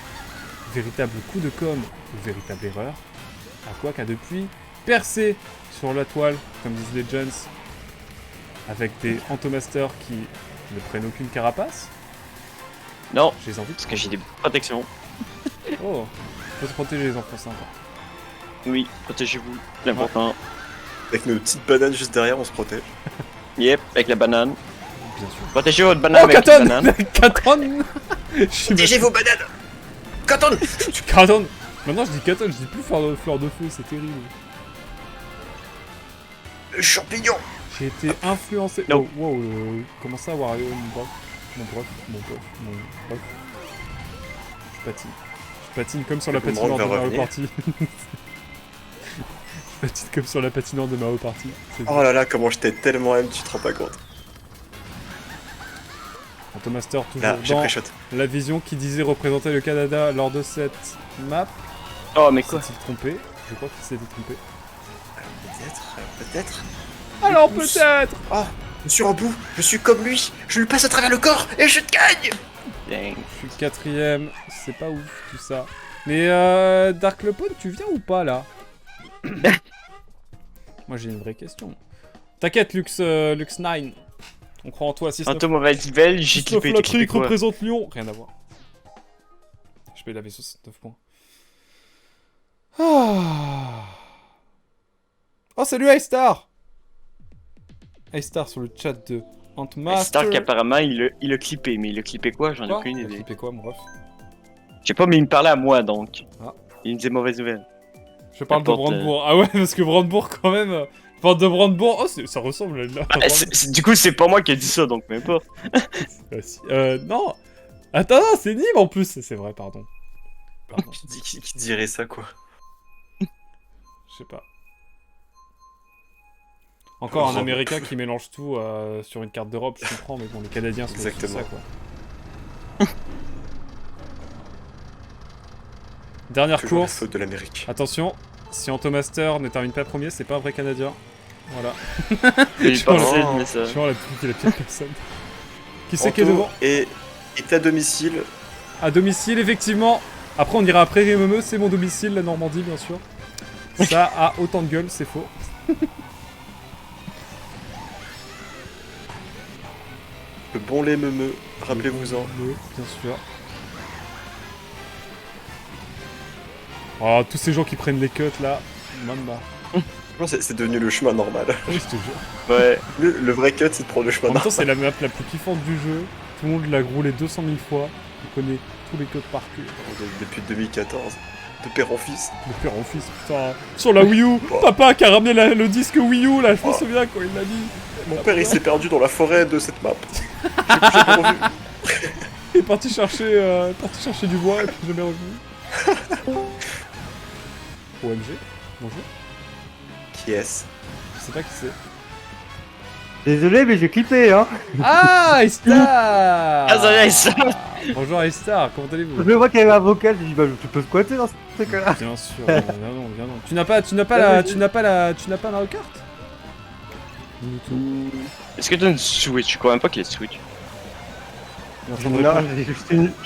Véritable coup de com' ou véritable erreur, Aquac a depuis percé sur la toile, comme disent les gens, avec des Entomasters qui ne prennent aucune carapace. Non, J'ai envie de... parce que j'ai des protections. Oh, faut se protéger les enfants sympas. Oui, protégez-vous, c'est important. Avec nos petites bananes juste derrière, on se protège. Yep, avec la banane. Bien sûr. Protégez votre banane Oh, avec la Katon banane. Katon Je suis Protégez vos bananes. Canton. Katon. Maintenant je dis Katon, je dis plus fleur de feu, c'est terrible. Le champignon. J'ai été influencé... No. Oh, wow, comment ça, Wario, mon prof. Je patine comme sur la Le boomerang patinoire de va Mario revenir. Party. Je patine comme sur la patinoire de Mario Party. C'est Oh là là, comment je t'ai tellement aimé, tu te rends pas compte. Phantomaster toujours Là, j'ai dans pré-shot. la vision qui disait représenter le Canada lors de cette map. Oh, mais quoi? S'est-il trompé? Je crois qu'il s'était trompé. Peut-être. Alors pousse. peut-être! Ah, je suis en bout, je suis comme lui, je lui passe à travers le corps et je gagne. Dang. Je suis quatrième, c'est pas ouf tout ça. Mais Dark Lepone, tu viens ou pas là? Moi j'ai une vraie question. T'inquiète Lux 9, on croit en toi 6-9. Anto mauvaise belle, j'ai 6-9 clippé, la t'as clippé trique quoi? représente Lyon. Rien à voir. Je paye la vaisseau 69 points. Ah. Oh salut iStar! iStar sur le chat de Antmaster. Stark apparemment il a clippé, mais il a clippé quoi? J'en ai Quoi? aucune T'as idée. clippé quoi mon ref? Je sais pas, mais il me parlait à moi donc. Ah. Il me disait mauvaise nouvelle. Je parle de N'importe, Brandebourg. Ah ouais, parce que Brandebourg, quand même. Porte de Brandebourg. Oh, ça ressemble à là. Ah, du coup, c'est pas moi qui ai dit ça, donc même pas. Non. Attends, non, c'est Nîmes en plus. C'est vrai, pardon. Pardon, Qui dirait ça, quoi? je sais pas. Encore un Oh. Américain qui mélange tout sur une carte d'Europe, je comprends, mais bon, les Canadiens sont aussi Exactement. ça, quoi. Dernière Toujours la course. faute de l'Amérique. Attention, si Antomaster ne termine pas premier, c'est pas un vrai Canadien. Voilà. J'ai Je pense- pensé Oh. le Je message. suis la pire personne. Qui c'est qui est devant? Et à domicile. À domicile, effectivement. Après, on ira après Rémemeux, c'est mon domicile, la Normandie, bien sûr. Ça a autant de gueule, c'est faux. Le bon lait meumeux, rappelez-vous-en. Bien sûr. Oh, tous ces gens qui prennent les cuts, là. Mamba. Non, c'est devenu le chemin normal. Oui, je te jure. Ouais. Le vrai cut, c'est de prendre le chemin En même temps, normal. c'est la map la plus kiffante du jeu. Tout le monde l'a roulé 200 000 fois. On connaît tous les codes par cœur. Depuis 2014. De père en fils. Le père en fils, putain. Sur la Wii U, papa qui a ramené le disque Wii U, là, je me souviens quand il l'a dit. Mon père, il s'est perdu dans la forêt de cette map. J'ai jamais revu. Il est parti chercher du bois et puis jamais revenu. OMG, bonjour. Qui est-ce? Je sais pas qui c'est. Désolé, mais j'ai clippé, hein. Ah, Star. Ah, ça y est, ça. Bonjour Star, comment allez-vous? Je vois qu'il y avait un vocal, j'ai dit, bah, tu peux squatter dans ce cas-là. Bien sûr, viens donc, viens donc. Tu n'as pas Mario Kart? Est-ce que t'as une Switch? Je crois même pas qu'il y ait de Switch. Non,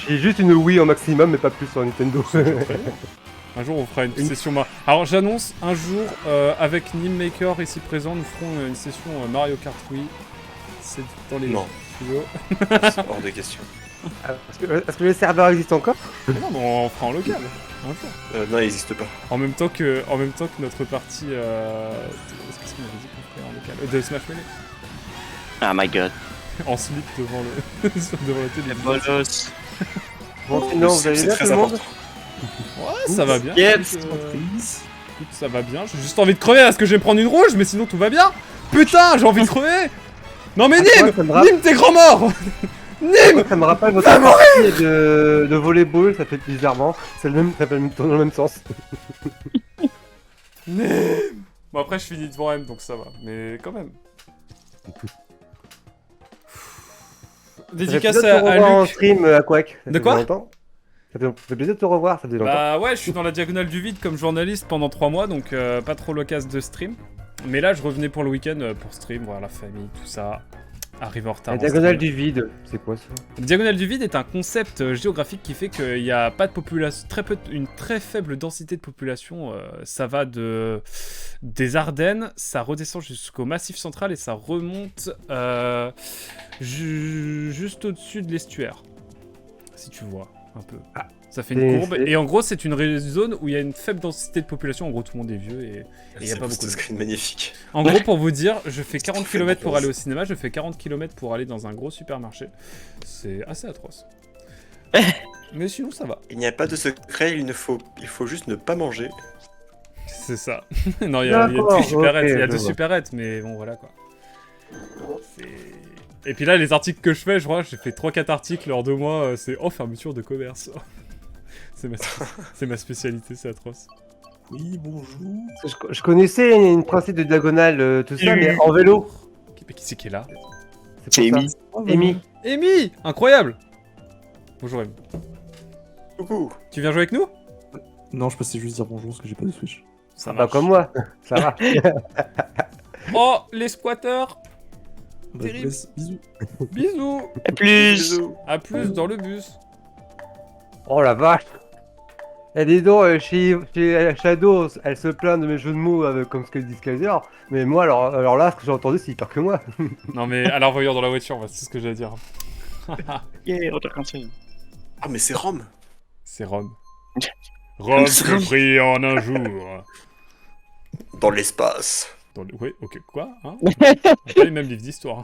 j'ai juste une Wii en maximum, mais pas plus sur Nintendo. Un jour, on fera une session Alors, j'annonce, un jour, avec Nimmaker ici présent, nous ferons une session Mario Kart Wii. C'est dans les Non. tuyaux. C'est hors de question. Est-ce que les serveurs existent encore? Non, mais on fera en local. Un jour. Non, il n'existe pas. En même temps que notre partie. Qu'est-ce qu'on avait dit qu'on ferait en local de Smash Melee. Ah my god. En slip devant devant la télé. Le bolos. Bon, sinon, vous allez C'est bien tout très le monde? important. Ouais, ça va bien. Yes. Écoute, ça va bien. J'ai juste envie de crever parce que je vais me prendre une rouge, mais sinon tout va bien. Putain, j'ai envie de crever. Non mais Ah, Nîmes, ça me rappelle- Nîmes, t'es grand mort. Nîmes. Ça me rappelle votre partie de volleyball, ça fait bizarrement. C'est le même, ça fait dans le même sens. Nîmes. Bon après je finis devant M donc ça va, mais quand même. Dédicace Ça fait plaisir de te revoir en Luc. stream à Quack. Ça De fait quoi longtemps. Ça fait plaisir de te revoir, ça fait longtemps. Bah ouais, je suis dans la diagonale du vide comme journaliste pendant 3 mois, donc pas trop l'occasion de stream. Mais là, je revenais pour le week-end pour stream, voir la famille, tout ça. Arrive en retard. La en diagonale stream. du vide, c'est quoi ça? La diagonale du vide est un concept géographique qui fait qu'il n'y a pas de population, une très faible densité de population. Ça va des Ardennes, ça redescend jusqu'au Massif central et ça remonte juste au-dessus de l'estuaire. Si tu vois un peu. Ça fait une courbe. Et en gros, c'est une zone où il y a une faible densité de population. En gros, tout le monde est vieux et il n'y a pas beaucoup de... C'est magnifique. En gros, pour vous dire, je fais 40 tout fait km pour bon. aller au cinéma, je fais 40 km pour aller dans un gros supermarché. C'est assez atroce. Mais sinon, ça va. Il n'y a pas de secret, il faut juste ne pas manger. C'est ça. Non, il y a D'accord, deux supérettes, ok, il y a je deux vois. supérettes, mais bon, voilà quoi. Et puis là, les articles que je fais, je crois, j'ai fait 3-4 articles lors de mois, c'est oh, fermeture de commerce. C'est ma spécialité, c'est atroce. Oui, bonjour. Je connaissais une principe de diagonale, tout ça, mais en vélo. Mais qui c'est qui est là? C'est pour Amy. ça. Amy. Amy! Incroyable! Bonjour Amy. Coucou. Tu viens jouer avec nous? Non, je passais juste dire bonjour parce que j'ai pas de Switch. Ça Pas comme moi, ça va. Oh, les squatteurs! Bah, je vous Terrible. laisse, bisous. Bisous! Et plus. Bisous. À plus dans le bus. Oh la vache. Et dis donc, chez Shadow, elle se plaint de mes jeux de mots comme ce que dit Skyzer, mais moi, alors là, ce que j'ai entendu, c'est hyper que moi. Non mais alors voyons dans la voiture, c'est ce que j'ai à dire. Yeah, on te conseille. Ah, mais c'est Rome. C'est Rome. Rome se prit en un jour. Dans l'espace. Oui, ok, quoi hein? On a pas les mêmes livres d'histoire.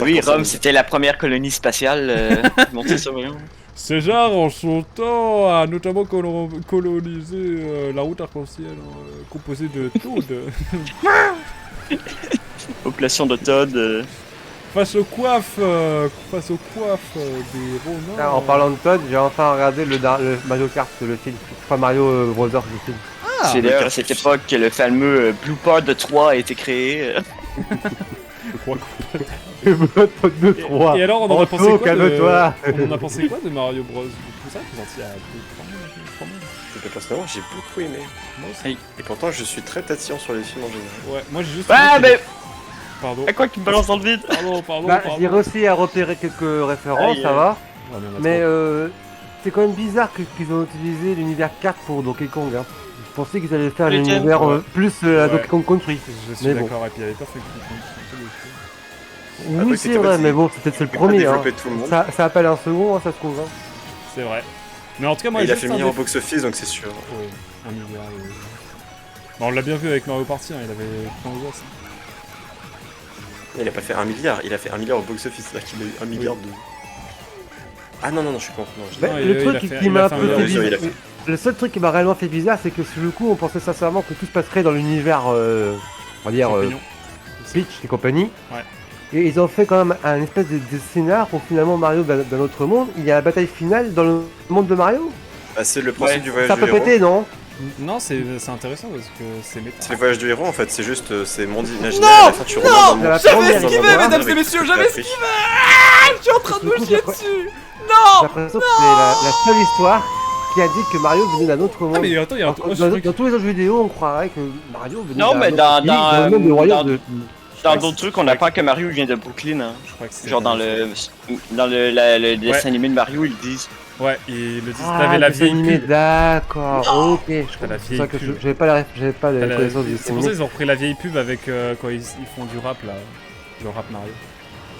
Oui, Rome, c'était la première colonie spatiale montée sur Voyons. César, en son temps, a notamment colonisé la route arc-en-ciel composée de Toad. Population de Todd. Face aux coiffes des Romains. Ah, en parlant de Todd, j'ai enfin regardé le Mario Kart, le film. Enfin, Mario Brothers, le film. C'est d'ailleurs à cette époque que le fameux Blue Part de 3 a été créé. Je crois Todd de 3. Et alors, on en a pensé quoi calme-toi. On en a pensé quoi de Mario Bros? Tout ça, c'est sorti il y a 3 mois. Personnellement, j'ai beaucoup aimé. Moi aussi. Hey. Et pourtant, je suis très tatillon sur les films en général. Ouais, moi j'ai juste... Ah, mais Pardon. à quoi qu'il me balance dans le vide? Pardon. Bah, j'ai réussi à repérer quelques références, Aïe, ça va. Ouais, on a Mais trop. c'est quand même bizarre qu'ils ont utilisé l'univers 4 pour Donkey Kong. Hein. Je pensais qu'ils allaient faire Les l'univers ouais. plus Ouais. Donkey Kong Country. Je suis mais bon. d'accord, et puis il y avait pas fait Oui, c'est vrai, mais bon, c'est peut-être le premier. Hein. Développer tout le monde. Ça appelle un second, hein, ça se trouve. Hein. C'est vrai. Mais en tout cas, moi, Et il a juste fait un meilleur au défaut- box-office, donc c'est sûr. Ouais, 1 milliard. Bon, on l'a bien vu avec Mario Party, hein, il avait plein de gosses. Il a pas fait 1 milliard, il a fait 1 milliard au box-office, c'est-à-dire qu'il a eu 1 milliard de... Ah non, je suis con. Non, j'ai- Bah, Non, le il truc a qui fait- il m'a a un fait peu un fait milliard. il a bizarre. fait. Le seul truc qui m'a réellement fait bizarre, c'est que sur le coup, on pensait sincèrement que tout se passerait dans l'univers, on va dire, Champignon. Peach et compagnie. Ouais. Et ils ont fait quand même un espèce de scénar pour finalement Mario dans notre monde. Il y a la bataille finale dans le monde de Mario. Bah, c'est le principe Ouais. du voyage Ça de peut héros. péter, non? Non, c'est intéressant parce que c'est méta. C'est le voyage du héros en fait, c'est juste c'est monde imaginaire. Non, à la fin, tu remontes dans le monde. J'avais J'avais esquivé, mesdames et messieurs, j'avais esquivé. Je suis en train de me chier dessus. J'ai l'impression que c'est la seule histoire qui indique que Mario venait d'un autre monde. Ah mais attends, il y a un Dans tous les autres jeux vidéo, on croirait que Mario venait Non, d'un mais autre dans- pays, dans- le monde de royaume dans- de... Dans d'autres trucs, on apprend que Mario vient de Brooklyn. Hein. Je crois que c'est Genre dans le dessin animé de Mario, ils le disent. Ouais, ils le disent. Ah, T'avais la dessin vieille animé, pub. d'accord, ok. Je T'as la comprends. C'est ça que vieille pub. j'avais pas la T'as la- connaissance du C'est dessin pour ça animé. qu'ils ont repris la vieille pub avec quand ils font du rap là. Le rap Mario.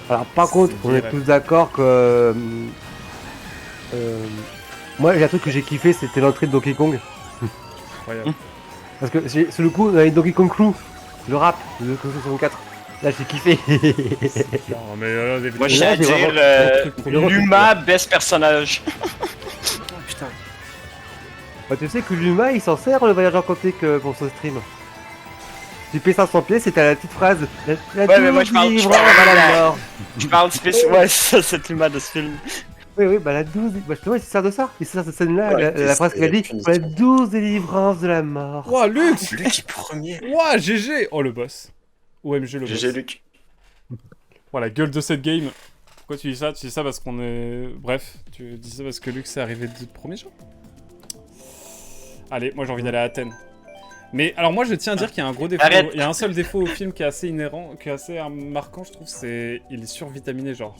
Alors par contre, C'est on est direct. tous d'accord que... moi, il y a un truc que j'ai kiffé, c'était l'entrée de Donkey Kong. Incroyable. Parce que sur le coup, on avait Donkey Kong Crew, le rap, de Donkey Kong 64. Là, j'ai kiffé. Non, mais Moi, je Là, tiens à c'est dire, vraiment- Luma, best personnage. Putain. Bah, tu sais que Luma, il s'en sert le voyageur quantique pour son stream. Tu payes 500 pièces et t'as la petite phrase. La Ouais, mais moi, je parle- livrant à la mort. Je parle spécial. Ouais, ça, c'est Luma de ce film. Oui, bah la 12. Bah, justement, il se sert de ça. Il se sert de cette scène-là. Ouais, la phrase qu'elle dit punition. pour la 12 délivrances de la mort. Ouah, Lux. Luc est premier. Ouah, GG. Oh, le boss. OMG, le boss. GG Luc. Ouah, la gueule de cette game. Pourquoi tu dis ça? Tu dis ça parce qu'on est... Bref, tu dis ça parce que Lux est arrivé de premier jour. Allez, moi j'ai envie d'aller à Athènes. Mais alors moi je tiens à dire qu'il y a un gros défaut. Arrête. Il y a un seul défaut au film qui est assez inhérent, qui est assez marquant, je trouve, c'est il est survitaminé genre.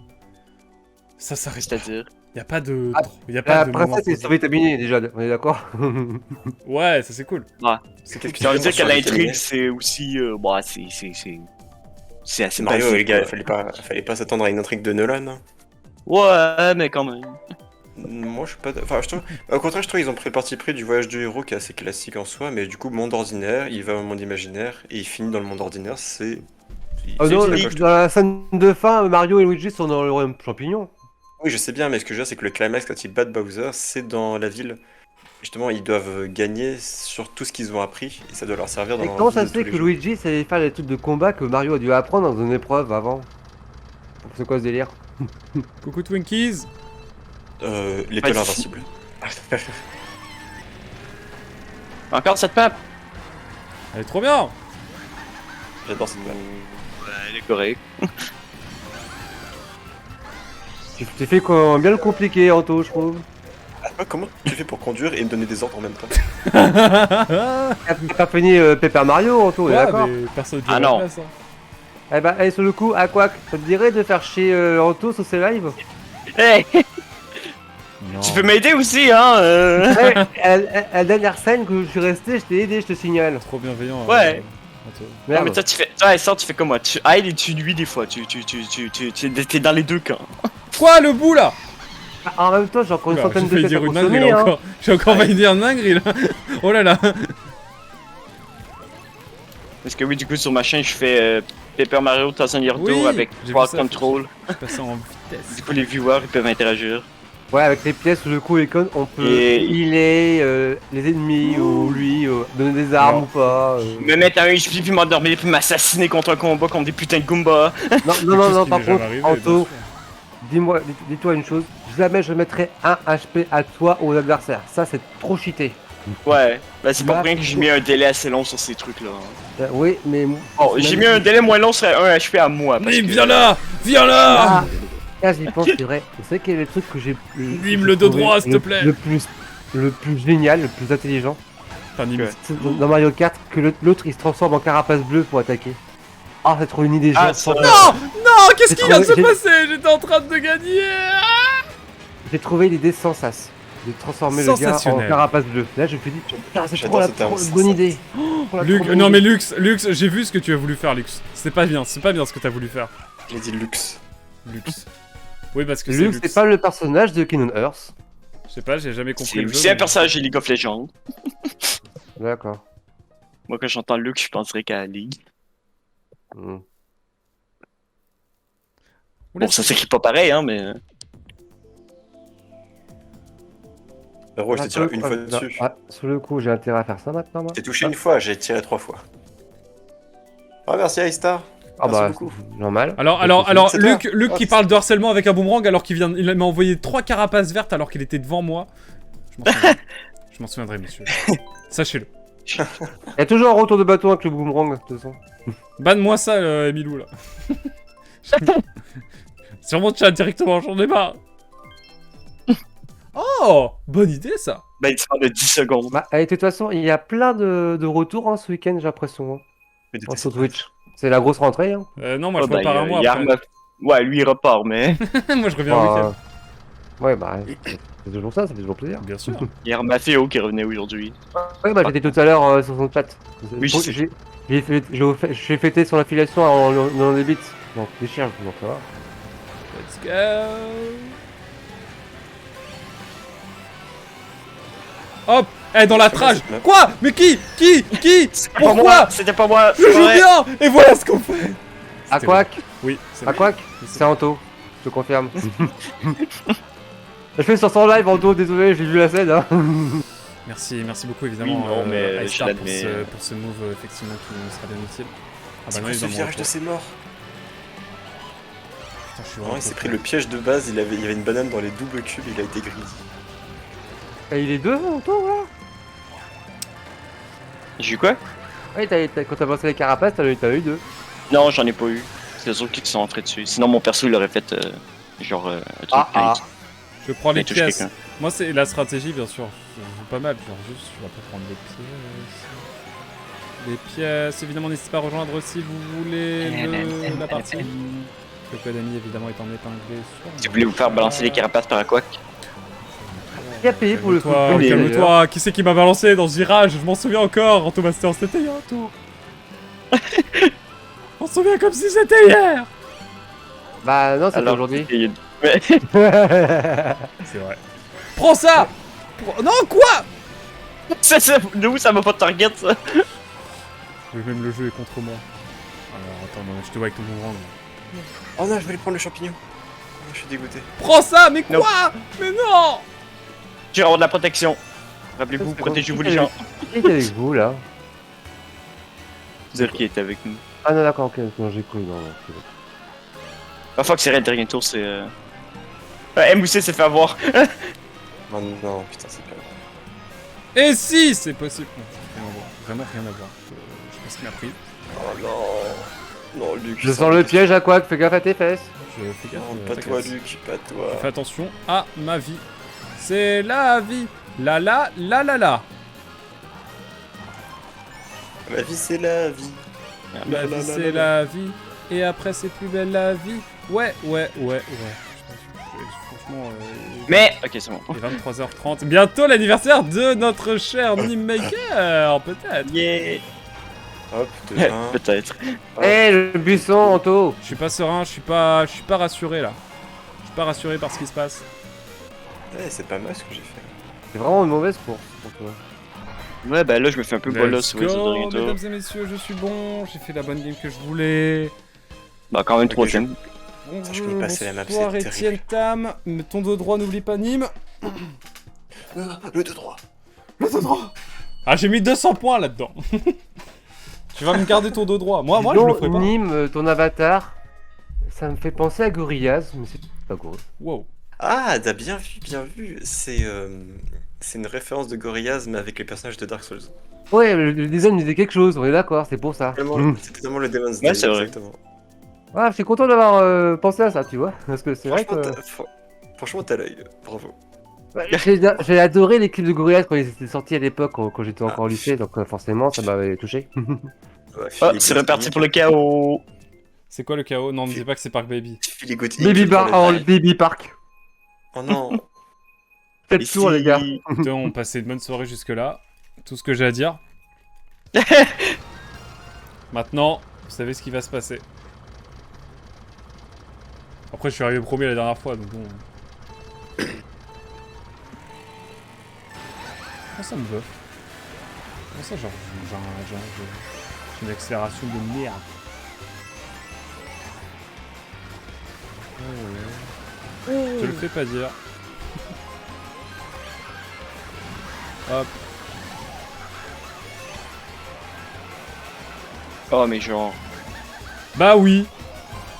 Ça s'arrête pas. C'est-à-dire. Il y a pas de Ah, il y a pas La de moment princesse est positif. survitaminée déjà, on est d'accord? Ouais, ça c'est cool. Ouais. C'est Qu'est-ce cool. que Ça veut tu dire que veux l'intrigue, c'est aussi. Bah, c'est assez Mario, basique, les gars, quoi. fallait pas s'attendre à une intrigue de Nolan. Hein. Ouais, mais quand même. Moi, je suis pas. Enfin, je trouve. Au contraire, je trouve qu'ils ont pris le parti pris du voyage du héros qui est assez classique en soi, mais du coup, monde ordinaire, il va au monde imaginaire et il finit dans le monde ordinaire, c'est. Oh non, c'est- dans la scène de fin, Mario et Luigi sont dans le royaume champignon. Oui, je sais bien, mais ce que je veux dire, c'est que le climax, quand ils battent Bowser, c'est dans la ville. Justement, ils doivent gagner sur tout ce qu'ils ont appris et ça doit leur servir dans Et leur comment vie ça de se tous fait les que jours. Luigi savait faire les trucs de combat que Mario a dû apprendre dans une épreuve avant? C'est quoi ce délire? Coucou Twinkies. L'étoile Ouais, invincible. Encore cette map. Elle est trop bien. J'adore cette map. Ouais, elle est correcte. Tu fais bien le compliqué, Anto, je trouve. Ah, comment tu fais pour conduire et me donner des ordres en même temps? T'as pas fini Paper Mario, Anto, on est Ouais, d'accord? mais personne ne dit Ah la non. place, hein. Eh bah, sur le coup, Aquac, ça te dirait de faire chier Anto sur ses lives? Hey, Non. tu peux m'aider aussi, hein Ouais, la dernière scène que je suis resté, je t'ai aidé, je te signale. Trop bienveillant. Ouais. Anto. Non, mais Merde. toi, tu fais. Ouais, ça, tu fais comme moi. Tu aide et tu nuis des fois. T'es dans les deux camps. Quoi le bout là? En même temps, j'ai encore une Oula, centaine j'ai de failli têtes à dire une dinguerie consommer, là hein. encore. J'ai encore failli dire une dinguerie là. Oh là là. Parce que oui, du coup, sur ma chaîne, je fais Paper Mario Thousand Year Oui, Door avec j'ai vu Crowd ça. Control. Je suis passé en vitesse. Du coup, les viewers, ils peuvent interagir. Ouais, avec les pièces, sur le coup, icône, on peut Et- healer les ennemis ou lui, donner des armes Non. ou pas. Me mettre un HP puis m'endormir puis m'assassiner contre un combat contre des putains de Goombas. Non, Tout non, ce non, qui par m'est jamais contre, arrivé, Anto, bien sûr. dis-toi une chose, jamais je mettrai un HP à toi ou aux adversaires. Ça, c'est trop cheaté. Ouais, bah c'est pas Bah, pour rien que j'ai mis un délai assez long sur ces trucs-là. Oui, mais... Bon, j'ai mis un délai moins long sur un HP à moi. Parce Nîmes, que... viens là. Viens là. Ah, j'y pense, c'est vrai. Vous savez quel est le truc que j'ai... Nîmes, le dos droit, s'il te plaît. Le plus génial, le plus intelligent, Enfin, Nîmes. c'est dans Mario Kart, que l'autre, il se transforme en carapace bleue pour attaquer. Ah, c'est trop une idée Ah, géniale. ça- Non, non, qu'est-ce J'ai qui vient de se trouvé- passer? J'étais en train de gagner. J'ai trouvé l'idée sans sas. De transformer le gars en Sensationnel. carapace bleue. Là, je me suis dit, putain, c'est J'adore trop la ce terme, trop sans bonne sas. idée. Trop la Luc, trop bonne non mais idée. Lux, j'ai vu ce que tu as voulu faire, Lux. C'est pas bien ce que t'as voulu faire, J'ai dit luxe. Lux. Oui, parce que c'est Luke, Lux. c'est pas le personnage de Kingdom Hearts. Je sais pas, j'ai jamais compris C'est le jeu. aussi un mais- personnage de League of Legends. D'accord. Moi, quand j'entends Luke, je penserais qu'à League. Hmm. Oula, Bon, ça s'écrit pas pareil, hein, mais. Héros, je t'ai tiré une fois Ah, dessus. ah, sur le coup, j'ai intérêt à faire ça maintenant, moi. T'es touché une fois, j'ai tiré 3 fois. Ah, merci Aistar. Ah Merci bah, beaucoup. c'est normal. Alors, C'est Luc, bien. Luc Ah, qui c'est parle de harcèlement avec un boomerang alors il m'a envoyé 3 carapaces vertes alors qu'il était devant moi. Je m'en souviens. Je Je m'en souviendrai, monsieur. Sachez-le. Il y a toujours un retour de bâton avec le boomerang, de toute façon. Banne-moi ça, Emilou, là. Sur mon chat, directement, j'en ai marre. Oh, bonne idée, ça. Ben, il te parle de 10 secondes. Bah, et de toute façon, il y a plein de retours hein, ce week-end, j'ai l'impression. Hein, Mais de sur Twitch. C'est la grosse rentrée. Hein. Non, moi, je Oh, ben, repars un mois il y a après. Ouais, lui, il repart, mais... Moi, je reviens le week-end. Ouais, bah, c'est toujours ça fait toujours plaisir. Bien sûr. Il y a Mathéo qui revenait aujourd'hui. Ouais, bah, j'étais tout à l'heure sur son chat. Oui, je sais. J'ai fêté son affiliation en des bits. Donc, des chiens, donc ça va. Let's go. Hop. Eh, dans la trage. Quoi? Mais qui? Pourquoi? C'était pas moi. Je joue bien. Et voilà ce qu'on fait. Aquac. Oui, c'est Aquac. C'est Anto. Je te confirme. Je fais sur son live Anto, désolé, j'ai vu la scène. Hein. Merci beaucoup évidemment Oui, non, mais Ice Star je pour l'admets. pour ce move effectivement qui nous sera bien utile. Ah C'est non, quoi il ce va me virage de retour. ses morts? Putain, je suis Non, vraiment il s'est trop pris le piège de base, il y avait une banane dans les doubles cubes, il a été greedy. Et il est deux Anto là. J'ai eu quoi? Ouais, quand t'as lancé les carapaces, t'as eu deux. Non, j'en ai pas eu. C'est les autres qui se sont entrés dessus. Sinon, mon perso, il aurait fait genre un truc quand Je prends les il touche pièces. quelqu'un. Moi, c'est la stratégie, bien sûr. Je joue pas mal. Genre, juste, je vais pas prendre les pièces. Les pièces, évidemment, n'hésitez pas à rejoindre si vous voulez la partie. Le code ami, évidemment, est en épinglé sur. Si vous voulez vous faire balancer les carapaces par Aquac. Il a payé pour le coup. Calme-toi, calme-toi. Qui c'est qui m'a balancé dans ce virage? Je m'en souviens encore. Anto Master, c'était hier, Anto. On se souvient comme si c'était hier. Bah non, c'est Alors, aujourd'hui. Mais- C'est vrai. Prends ça. Non, quoi? De où ça m'a pas de target, ça? Même le jeu est contre moi. Alors, attends, non, je te vois avec ton boomerang. Oh non, je vais aller prendre le champignon. Oh, je suis dégoûté. Prends ça, mais quoi? Non. Mais non. J'ai avoir de la protection. Rappelez-vous, protégez-vous les gens. Qui est avec vous là? Dire qui était avec nous. Ah non, d'accord, ok, non, j'ai cru, non. C'est bon. La fois que c'est Red dernier tour, c'est. MOC s'est fait avoir. Oh non, putain, c'est pas vrai. Et si, c'est possible. Rien à voir. Vraiment rien à voir. Je sais pas ce qu'il m'a pris. Oh non. Non, Luc. Je sens le piège à quoi? Fais gaffe à tes fesses. Je fais gaffe. Non, pas toi, Luc, pas toi. Fais attention à ma vie. C'est la vie. La. La vie, c'est la vie. La vie, c'est la vie. Et après, c'est plus belle la vie. Ouais. Franchement. Mais. Ok, c'est bon. Il est 23h30. Bientôt l'anniversaire de notre cher Nim Maker, peut-être. Yeah. Hop, de un. Peut-être. Eh, le buisson, Anto. Je suis pas serein, je suis pas rassuré là. Je suis pas rassuré par ce qui se passe. Ouais, c'est pas mal ce que j'ai fait. C'est vraiment une mauvaise course pour toi. Ouais, bah là, je me fais un peu bolos, Let's ouais, ce go, dernier tour. mesdames et messieurs, je suis bon. J'ai fait la bonne game que je voulais. Bah, quand même, Ok, troisième. je connais pas assez la map, c'est Bonsoir terrible. Etienne Tam. Ton dos droit, n'oublie pas Nîmes. Le 2-3. Ah, j'ai mis 200 points là-dedans. Tu vas me garder ton dos droit. Moi, je Dis le donc, ferai pas. Nîmes, ton avatar, ça me fait penser à Gorillaz, mais c'est pas gros. Wow. Ah, t'as bien vu. C'est une référence de Gorillaz, mais avec les personnages de Dark Souls. Ouais, le design me disait quelque chose, on est d'accord, c'est pour ça. C'est totalement le Demon's Ouais, Day, c'est vrai. exactement. Ah, je suis content d'avoir pensé à ça, tu vois. Parce que c'est vrai que. Franchement, t'as l'œil. Bravo. Ouais, j'ai adoré les clips de Gorillaz quand ils étaient sortis à l'époque, quand j'étais encore au lycée, donc forcément ça m'avait touché. Ouais, Oh, c'est reparti pour le chaos. C'est quoi le chaos? Non, me dis pas que c'est Park Baby. Philly Gothic. Baby pour Bar, oh, le le Baby Park. Oh non. Faites le tour, les gars. Écoutez, on passait une bonne soirée jusque-là. Tout ce que j'ai à dire. Maintenant, vous savez ce qui va se passer. Après, je suis arrivé premier la dernière fois, donc bon. Comment ça me veut? Comment ça, genre, j'ai une accélération de merde. Je te le fais pas dire. Hop. Oh, mais genre. Bah oui.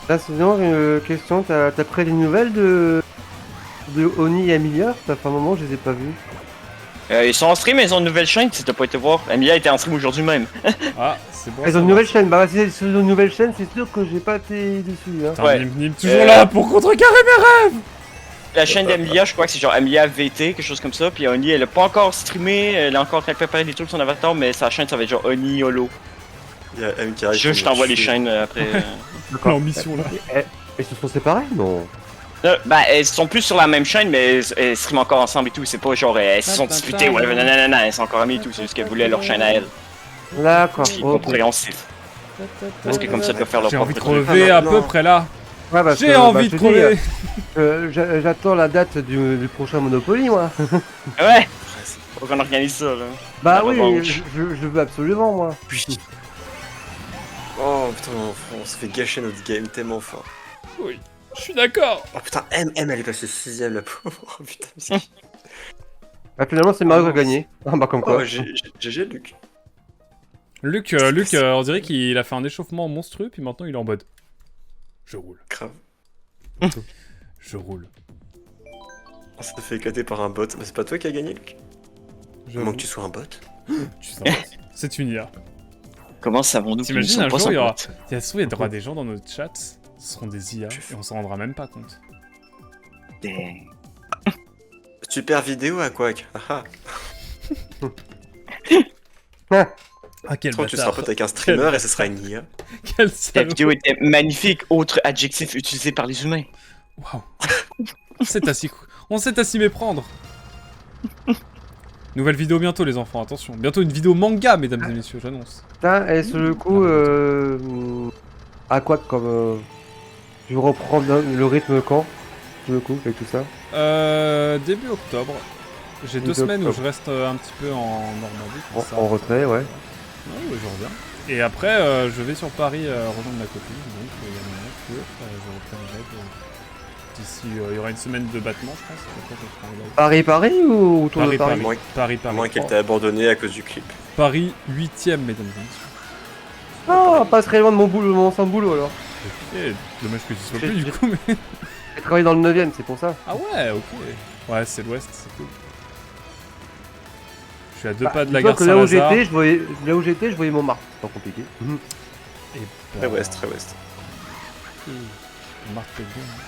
Là, sinon, question, t'as pris des nouvelles de Oni et Amelia? Ça fait un moment, je les ai pas vus. Ils sont en stream, mais ils ont une nouvelle chaîne si t'as pas été voir. Emilia était en stream aujourd'hui même. Ah, c'est bon. Ils ont une nouvelle chaîne. Bah, si c'est sur une nouvelle chaîne, c'est sûr que j'ai pas été dessus. Hein. Putain, Ouais. Nîmes toujours là pour contrecarrer mes rêves. La chaîne d'Emilia, je crois que c'est genre Emilia VT, quelque chose comme ça. Puis Oni, elle a pas encore streamé, elle a encore en train de préparer des trucs sur son avatar, mais sa chaîne ça va être genre Oni Yolo. Il y a M qui arrive. Je t'envoie les chaînes après. En mission là. Ils se sont séparés? Non. Bah, elles sont plus sur la même chaîne, mais elles streament encore ensemble et tout. C'est pas genre elles se sont disputées, ouais, non, elles sont encore amies et tout. C'est juste qu'elles voulaient leur chaîne à elles. D'accord. Qui est Ok. compréhensif. Parce que comme ça, elles peuvent faire leur J'ai envie de propre truc. crever à non. peu près là. Ouais, parce J'ai que, envie je de te dis, crever. j'attends la date du prochain Monopoly, moi. Ouais! Faut qu'on organise ça, là. Bah La oui, revanche. je veux absolument, moi. Oh putain, on se fait gâcher notre game tellement fort. Oui, je suis d'accord. Oh putain, M, elle est passée 6ème la pauvre. Oh putain, miskin. Bah finalement, c'est Mario qui a gagné. Ah bah comme quoi. Oh, GG Luc. Luc, on dirait qu'il a fait un échauffement monstrueux, puis maintenant il est en mode. Je roule. Grave. Je roule. On s'est fait éclater par un bot. Mais c'est pas toi qui as gagné, Luc? Je Comment que tu sois un bot? Tu sais, c'est une IA. Comment savons-nous qu'ils ne T'imagines sont un pas jour, il y aura. sans Il y a souvent, il y aura des gens dans notre chat, ce seront des IA, et on s'en rendra même pas compte. Dang. Super vidéo à Quack. Ah Ah, quel toi, tu seras bâtard. pote avec un streamer et ce sera une IA. Quel La salaud. vidéo était magnifique, autre adjectif utilisé par les humains. Waouh. On s'est à s'y méprendre. Nouvelle vidéo bientôt, les enfants, attention. Bientôt une vidéo manga, mesdames et messieurs, j'annonce. Putain, et sur le coup, à quoi comme tu reprends bien le rythme quand? Sur le coup, avec tout ça. Début octobre. J'ai 2 Début semaine où octobre. je reste un petit peu en Normandie. comme ça. En retrait, ouais. Ouais, je reviens. Et après, je vais sur Paris rejoindre ma copine. Donc, il y a moyen que je reprenne les d'ici. Il y aura une semaine de battement, je pense. Après, je reprends les Paris ou autour de Paris? Moins, Paris. à moins qu'elle t'ait abandonné à cause du clip. Paris 8ème, mesdames et messieurs. Ah, pas très loin de mon boulot, mon ancien boulot alors. Et dommage que tu sois plus du coup, mais. J'ai travaillé dans le 9ème, c'est pour ça. Ah ouais, ok. Ouais, c'est l'ouest, c'est cool. Je suis à 2 pas de la Dis-toi gare que là où Saint-Lazare. j'étais, je voyais Montmartre. C'est pas compliqué. Et Très ouest, très ouest. Montmartre, c'est bien. Hein.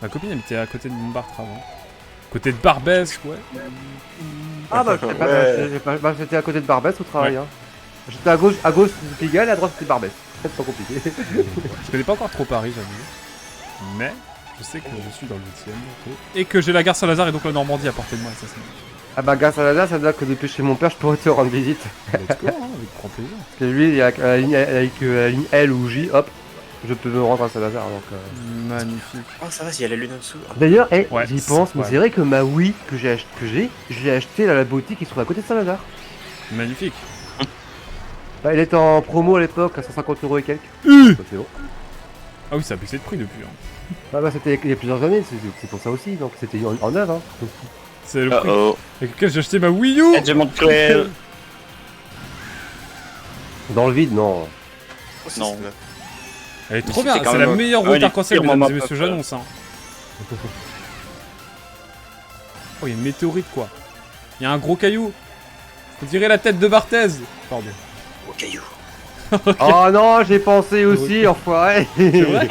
Ma copine, elle était à côté de Montmartre avant. Côté de Barbès, ouais. Ah bah, Ouais. j'étais à côté de Barbès au travail. Ouais. Hein. J'étais à gauche de Pigalle et à droite c'était Barbès. C'est pas compliqué. Je connais pas encore trop Paris, j'avoue. Mais je sais que je suis dans le 8ème bientôt. Et que j'ai la gare Saint-Lazare et donc la Normandie à portée de moi, et ça c'est Ah bah grâce à la ça veut dire que depuis chez mon père je pourrais te rendre visite. Let's go, hein, avec grand plaisir. Parce que lui, avec la ligne L ou J, hop, je peux me rendre à Saint-Lazare. Donc, Magnifique. Oh, ça va, il y a la lune en dessous. Ah, D'ailleurs, Ouais, j'y c'est pense, mais vrai. c'est vrai que ma Wii que je l'ai acheté à la boutique qui se trouve à côté de Saint-Lazare. Magnifique. Bah, elle était en promo à l'époque à 150 € et quelques. Bah, c'est bon. Ah oui, ça a baissé de prix depuis. Hein. Bah, c'était il y a plusieurs années, c'est pour ça aussi, donc c'était en œuvre. Hein. C'est le prix Oh avec lequel j'ai acheté ma Wii U. oh. Du monde cruel. Dans le vide, non. oh, c'est Non. là. Elle est trop Mais bien, c'était quand c'est même la meilleure un route des arc-en-ciel, pires mesdames moments et messieurs, pop, j'annonce. Hein. Oh, il y a une météorite quoi. Il y a un gros caillou. On dirait la tête de Barthez. Pardon. Oh, caillou. Oh non, j'ai pensé aussi, enfoiré. C'est vrai.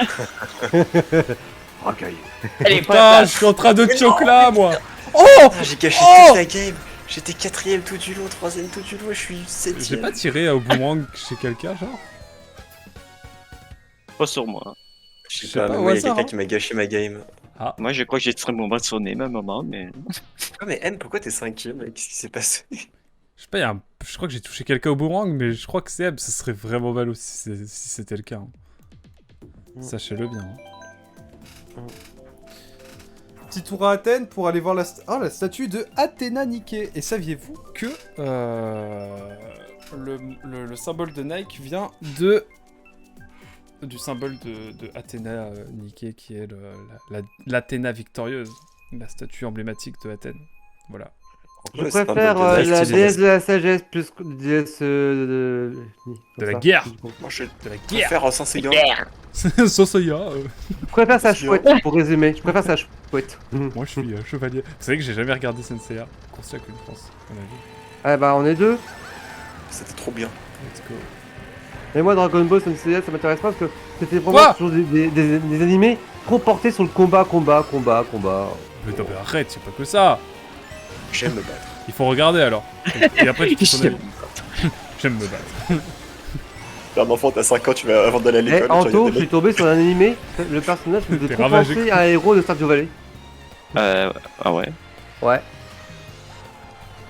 Oh, caillou. Elle est Putain, pas je suis en train de Mais choc non. là, moi. Oh, Ah, j'ai gâché toute la game. J'étais 4ème tout du long, 3ème tout du long, et je suis 7ème. j'ai pas tiré au boomerang chez quelqu'un, genre. pas sur moi. Je Je sais sais pas, pas, mais au moi, il y a hasard, quelqu'un hein. qui m'a gâché ma game. Moi, je crois que j'ai tiré mon mode sur le nez à un moment, mais. Ah, mais M, pourquoi t'es 5ème? Qu'est-ce qui s'est passé? Je sais pas, je crois que j'ai touché quelqu'un au boomerang, mais je crois que c'est Eb, ce serait vraiment mal aussi si c'était le cas. Hein. Sachez-le bien. Hein. Petit tour à Athènes pour aller voir la statue de Athéna Nike. Et saviez-vous que le symbole de Nike vient du symbole de Athéna Nike, qui est l'Athéna victorieuse, la statue emblématique de Athènes. Voilà. Je Ouais, c'est un préfère bug de la drive, déesse de la sagesse plus que la déesse De la guerre. Moi, je De la guerre. préfère Saint-Seiya. Sanseiya. Je préfère sa Bien. chouette, pour résumer. Je préfère sa chouette. Moi, je suis chevalier. Vous savez que j'ai jamais regardé Senseiya. Course qu'une France, on a vu. Ah bah on est deux. C'était trop bien. Let's go. Mais moi Dragon Ball Sensei ça m'intéresse pas parce que c'était Quoi vraiment toujours des animés trop portés sur le combat. Mais non, mais arrête, c'est pas que ça. J'aime me battre. Il faut regarder alors. Et après, tu fais ton avis. J'aime me battre. T'es un enfant, t'as 5 ans, tu vas avant d'aller à Eh l'école. tu Anto, regardes je des suis tombé sur un animé, le personnage me faisait T'es trop ravagé. penser à un héros de Stardew Valley. Ah ouais. Ouais.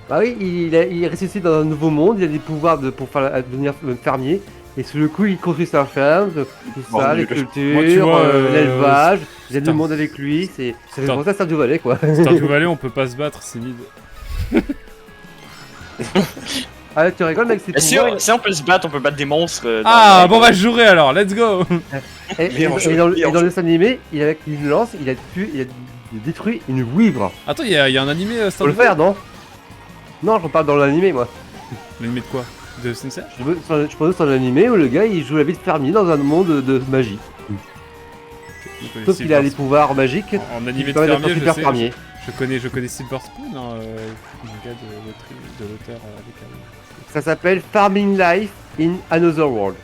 Bah oui, il ressuscite dans un nouveau monde, il a des pouvoirs pour devenir fermier. Et sur le coup, il construit sa ferme, tout Oh, ça, les nul. cultures, Moi, tu vois, l'élevage, il aide putain. le monde avec lui, c'est Putain. pour ça Stardew Valley quoi. Stardew Valley, on peut pas se battre, c'est mid. Ah tu rigoles mec, c'est Si on peut se battre, on peut battre des monstres. Ah, bon, bah, je jouerai alors, let's go. Et, Meilleur jeu, et dans le meilleur jeu. dessin animé, avec une lance, il a détruit une vouivre. Attends, il y a un animé Faut le Stardew Valley. faire, non? Non, je parle dans l'animé, moi. L'animé de quoi? De Senseiya? Je pense sur l'animé où le gars il joue la vie de fermier dans un monde de magie. Sauf qu'il a les pouvoirs magiques. En qui animé de permettent d'être un fermier, je super sais. fermier. Je connais Silver Spoon, hein, manga de l'auteur avec un... Ça s'appelle Farming Life in Another World.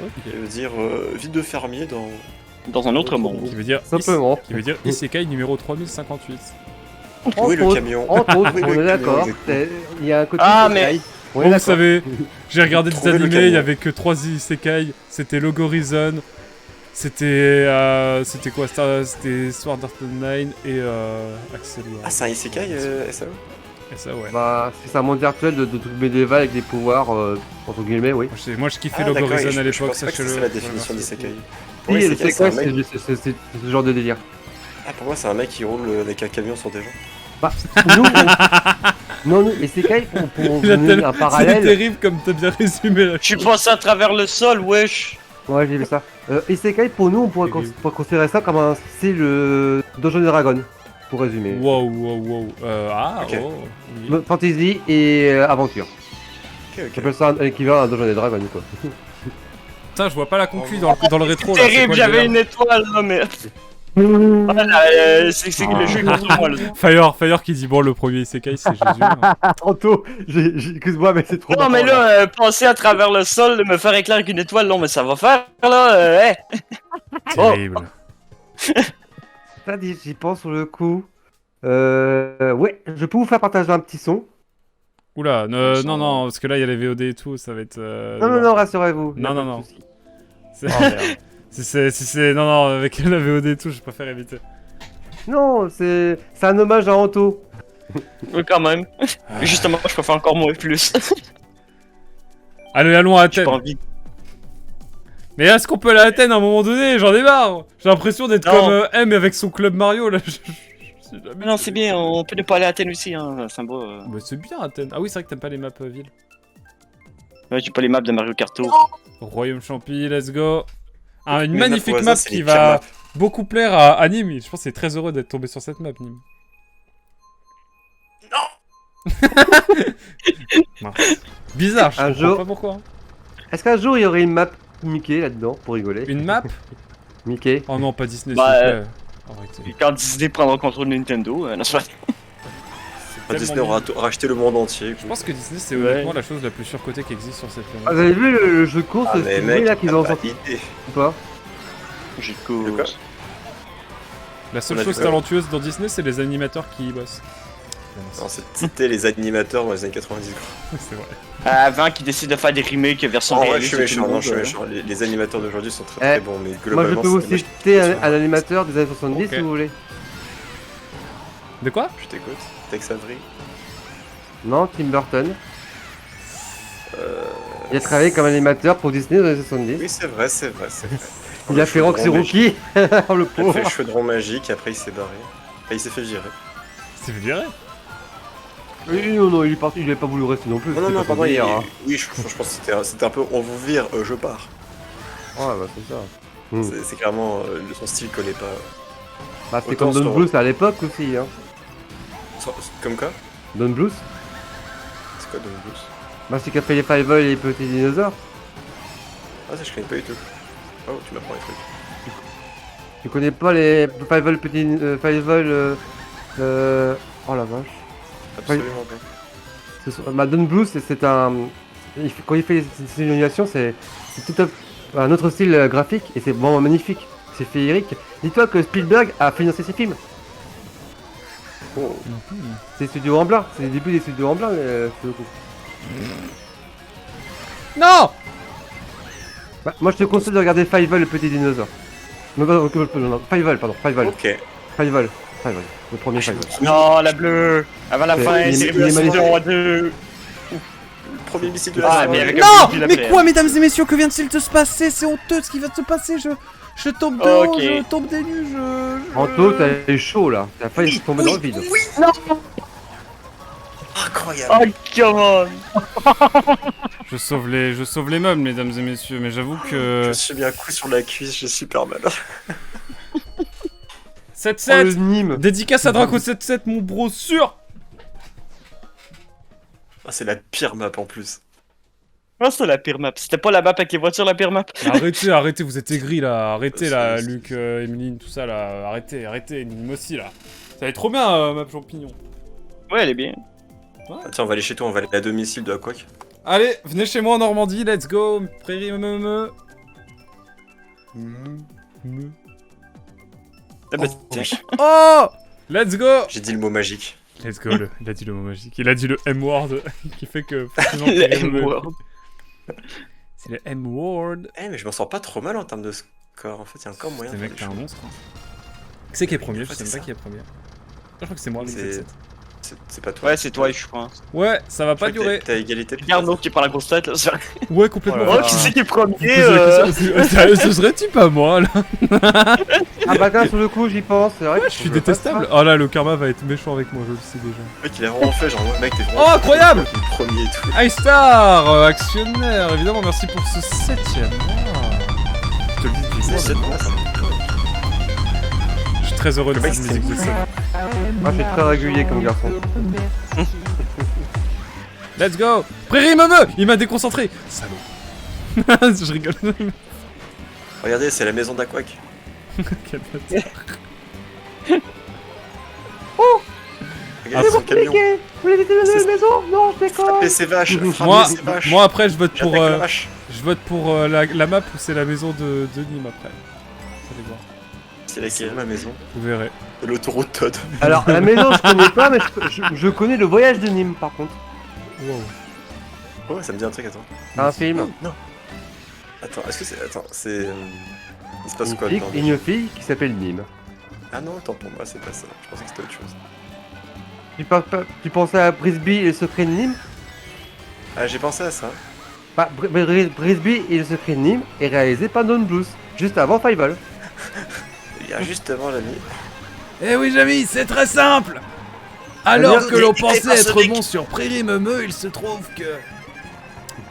Ok. Ça veut dire vie de fermier dans. Dans un autre monde. Qui veut dire... Simplement. Qui veut dire Isekai numéro 3058. Oui, le Entre autres- camion. Entre autres, Oui, on le est d'accord. camion, Il y a un côté. Ah, isekai. mais- On est Bon, vous d'accord. savez, j'ai regardé des Trouver le animés, il y camion. avait que 3 Isekai. C'était Logorizon, c'était quoi C'était Sword Art Online et Axel. Ah, c'est un Isekai, SAO Et ça, ouais. Bah, c'est un monde virtuel de trucs médiéval avec des pouvoirs, entre guillemets, oui. Moi, je kiffais Ah, d'accord, Logorizon je à l'époque, pense pas que sachez-le. c'est la définition d'Isekai. Si, Pour moi, le Isekai, c'est sequel, un mec- c'est ce genre de délire. Ah, pour moi, c'est un mec qui roule avec un camion sur des gens. Bah, nous, non, nous, Isekai, pour Il a donner un C'est parallèle. terrible comme t'as bien résumé la Je suis passé à travers le sol, wesh. Ouais, j'ai vu ça. Isekai, pour nous, on pourrait considérer ça comme un style Dungeons & Dragons, pour résumer. Wow. Ok. Oh. Oui. Fantasy et aventure. Ok, J'appelle ça un équivalent à Dungeons & Dragons, quoi. Putain, je vois pas la concu dans le rétro là. c'est Terrible, quoi le j'avais délire une étoile là, mais. Voilà, c'est que le jeu est contre moi là. Fire qui dit bon, le premier Isekai c'est Jésus. hein. Tantôt, excuse-moi, mais c'est trop Non, mais marrant, là, passer à travers le sol, me faire éclairer avec une étoile, non, mais ça va faire là, Terrible. Ça dit, j'y pense sur le coup. Ouais, je peux vous faire partager un petit son. Oula, non, parce que là il y a les VOD et tout, ça va être. Non, rassurez-vous. y a Non, pas non, de non. souci. C'est- Oh, merde. Si c'est. Non, avec la VOD et tout, je préfère éviter. Non, c'est un hommage à Anto. Oui, quand même. Justement, je peux faire encore moins plus. Allez, allons à J'ai Athènes. pas envie. Mais est-ce qu'on peut aller à Athènes à un moment donné? J'en ai marre. J'ai l'impression d'être Non. comme M avec son club Mario là. Je sais jamais. Non, c'est bien, on peut ne pas aller à Athènes aussi, hein, c'est beau. Bah, c'est bien Athènes. Ah oui, c'est vrai que t'aimes pas les maps ville. Ouais, j'ai pas les maps de Mario Kart Tour. Royaume Champi, let's go. Ah, une Les maps magnifique au map hasard, c'est qui les pires va maps. beaucoup plaire à Nîmes. Je pense que c'est très heureux d'être tombé sur cette map, Nîmes. Non. Bizarre, je Un comprends jour- pas pourquoi. Est-ce qu'un jour il y aurait une map Mickey là-dedans pour rigoler? Une map? Mickey. Oh non, pas Disney, Bah, s'il vous plaît. Arrêtez. Quand Disney prendra le contrôle de Nintendo, non, c'est pas. Tellement Disney aura racheté le monde entier. Je pense que Disney, c'est Ouais. honnêtement la chose la plus surcotée qui existe sur cette Ah, planète. vous avez vu le jeu de course Ah, mais ce mec, là qu'ils ont t'as sorti pas d'idée. ou pas? J'ai De quoi course. La seule On a chose vu quoi talentueuse dans Disney, c'est les animateurs qui y bossent. Non, c'était les animateurs dans les années 90. quoi. C'est vrai. Avant qu'ils décident de faire des remakes version En vrai, je réaliste suis et tout le méchant, non, monde, je suis méchant. Les animateurs d'aujourd'hui sont très Eh, très bons, mais Moi je globalement, peux vous c'est- moi, citer je- un animateur des années 70 Ok. si vous voulez. De quoi? Je t'écoute. Tex Avery. Non, Tim Burton. Euh, Il a travaillé comme animateur pour Disney dans les années 70. Oui, c'est vrai, c'est vrai, c'est vrai. Il a fait Roxy Rookie. Oh le Il a fait pauvre. le chaudron magique, après il s'est barré. Enfin, il s'est fait virer. C'est viré. Oui, non, il est parti, il avait pas voulu rester non plus. Non, non, c'était non, pas son pardon, délire, hein. oui, je pense que c'était un peu on vous vire, je pars. Ouais, bah c'est ça. Hmm. C'est clairement son style collait pas. Bah c'était Autant comme Don sur- Bluth à l'époque aussi, hein. Comme quoi Don Blues. C'est quoi Don Blues? Bah, c'est qui a fait les Five-Vol et les petits dinosaures. Ah, ça je connais pas du tout. Oh, tu m'apprends les trucs. Tu connais pas les Five-Vol petits. Five-Vol. Oh la vache. Absolument pas. Bah, Don Blues, c'est un. Quand il fait ses animations, c'est tout un autre style graphique et c'est vraiment magnifique. C'est féerique. Dis-toi que Spielberg a financé ses films. Oh. C'est les studios en blanc. C'est les débuts des studios en blanc. Pour le coup. Non! Bah, moi, je te conseille de regarder Five-Vol, le petit dinosaure. Non, Five-Vol, pardon. Five-Vol. Ok. Five-Vol. Five-Vol. Le premier Five-Vol. Non, la bleue. Avant la C'est- fin, il est c'est magnifique. saison 2. Le premier missile de la Ah, soirée. mais avec un Non! véhicule Mais après. quoi, mesdames et messieurs, que vient-il de se passer? C'est honteux ce qui vient de se passer, je tombe de haut, Ok. je tombe des nues, Anto, t'as eu chaud là. T'as failli tomber dans le vide. Incroyable. Oh, come on. Je sauve les meubles, mesdames et messieurs, mais j'avoue Je que... me suis mis un coup sur la cuisse, j'ai super mal. 7-7, Oh, le Nîmes. dédicace à Draco 7-7, mon bro sûr. Ah, c'est la pire map en plus. Oh, c'est la pire map. C'était pas la map avec les voitures, la pire map. Arrêtez, vous êtes aigris là, arrêtez là, C'est- Luc, Emeline, tout ça là, arrêtez, Nîmes aussi là. Ça va être trop bien, ma champignon. Ouais, elle est bien. Ah, tiens, on va aller chez toi, on va aller à domicile de Aquac. Allez, venez chez moi en Normandie, let's go, prairie me. Ah bah, Oh, tiens. Oh! Let's go! J'ai dit le mot magique. Let's go, il a dit le mot magique, il a dit le M-word, qui fait que... forcément, Le Prairie me- M-word. C'est le M-word. Eh, mais je m'en sors pas trop mal en termes de score. En fait, il y a encore moyen C'est de mec, faire t'es des un choses. monstre. Hein. Qui c'est qui est premier? Je Ouais, sais même c'est pas ça. qui est premier. Je crois que c'est moi avec C'est- 7-7. C'est pas toi. Ouais, c'est toi, je pense. Ouais, ça va Je crois pas que durer. T'as égalité. Regarde l'autre qui prend la grosse tête là. Ouais, complètement. Oh là Oh, là. qui c'est qui est premier Vous posez la question, sérieux, ce serait-tu pas moi là? Ah bah quand sur le coup j'y pense, c'est vrai. Ouais, je suis détestable. Oh là, le karma va être méchant avec moi, je le sais déjà. Le mec, il a vraiment fait genre, ouais, mec, t'es vraiment. Oh, incroyable! Le premier et tout. iStar, actionnaire, évidemment, merci pour ce 7ème mois. Je te le dis, C'est moi, sept mois, ça. je suis très heureux de Le mec, cette musique de ça. Moi je suis très régulier comme garçon. Let's go! Prairie Meumeu! Il m'a déconcentré! Salaud! Je rigole. Regardez, c'est la maison d'Aquac. Quel bâtard. Regardez son camion. Vous voulez visiter C'est- la maison? Non, je déconne. Frappez ses vaches. Moi, Frappez ses vaches. moi après, je vote pour, J'attaque la vache. la map où c'est la maison de Nîmes après. Vous allez voir. C'est laquelle ma maison? Vous verrez. L'autoroute Todd. Alors la maison je connais pas, mais je connais le voyage de Nîmes par contre. Wow. Oh, ça me dit un truc, attends. C'est un film. Non. Attends, est-ce que c'est. Attends, c'est. Il se passe Une quoi fille, dedans une fille qui s'appelle Nîmes. Ah non, attends, pour moi, c'est pas ça. Je pensais que c'était autre chose. Tu pensais à Brisby et le secret de Nîmes? Ah, j'ai pensé à ça. Bah, Brisby et le secret de Nîmes est réalisé par Don Blues, juste avant Five-Vol. Il y a justement l'ami. Eh oui, Jamy, c'est très simple! Alors Bien, que l'on il est pensait pas être sonique. bon sur Prairie Meumeu, il se trouve que...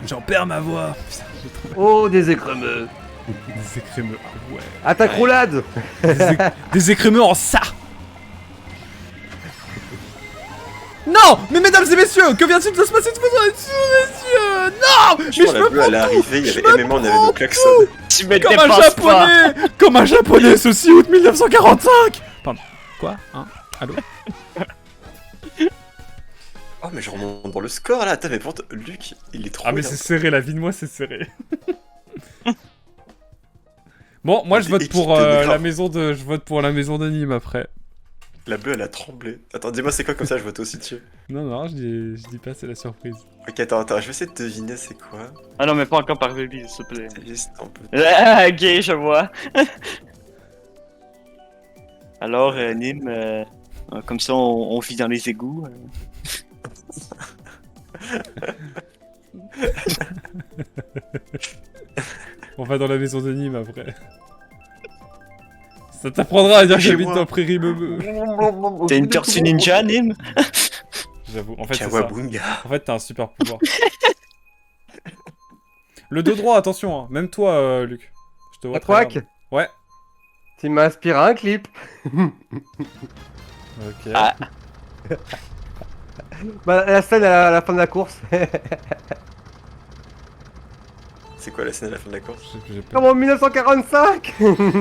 J'en perds ma voix. Putain, j'ai trop Oh, des écremeux. des écrémeux. Ah ouais. Attaque roulade. Des écrémeux en ça! Non! Mais mesdames et messieurs, que vient-il de se passer de façon, messieurs? Non! Mais Je je crois la me bleue, elle est prends arrivée, il y je avait me MMA, on avait prends nos klaxons. Tu me comme un dépasses pas. japonais! Comme un japonais ce 6 août 1945! Pardon. Quoi? Hein? Allô? Oh, mais je remonte dans le score là. Attends, mais pourtant, Luc, il est trop Ah mais bien. c'est serré, la vie de moi c'est serré. Bon, moi je vote Équipe pour de la maison de... Je vote pour la maison de Nîmes après. La bleue, elle a tremblé. Attends, dis-moi c'est quoi comme ça, je vote aussi dessus. Non, non, je dis pas, c'est la surprise. Ok, attends, je vais essayer de deviner c'est quoi. Ah non, mais pas encore par baby, s'il te plaît. C'est juste un peu. Ah, ok, je vois. Alors, Nîmes, comme ça, on vit dans les égouts. On va dans la maison de Nîmes après. Ça t'apprendra à dire que Chez j'habite moi. dans Prairie Meumeu. T'es une tortue ninja, Nîmes? J'avoue, en fait c'est ça. Kawabunga. En fait t'as un super pouvoir. Le dos droit, attention, hein. Même toi Luc. Je te vois très Aquac, bien. Ouais. tu m'inspires à un clip. Ok. Ah. Bah, la scène à la fin de la course. C'est quoi la scène à la fin de la course? J'ai pas- Comme en 1945.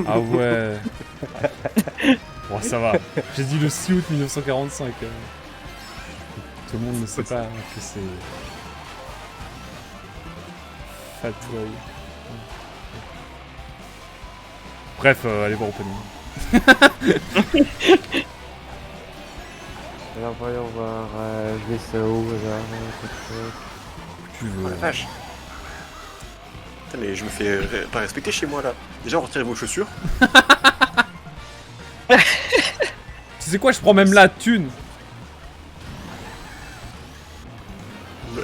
Ah ouais. Bon, ça va. J'ai dit le 6 août 1945. Tout le monde ne sait pas que c'est... Fat Boy. Bref, allez voir Opening. Alors voyons voir, je mets ça où là, Tu Oh veux. la vache. Putain, mais je me fais pas respecter chez moi là. Déjà, retirez vos chaussures. Tu sais quoi, je prends même la thune.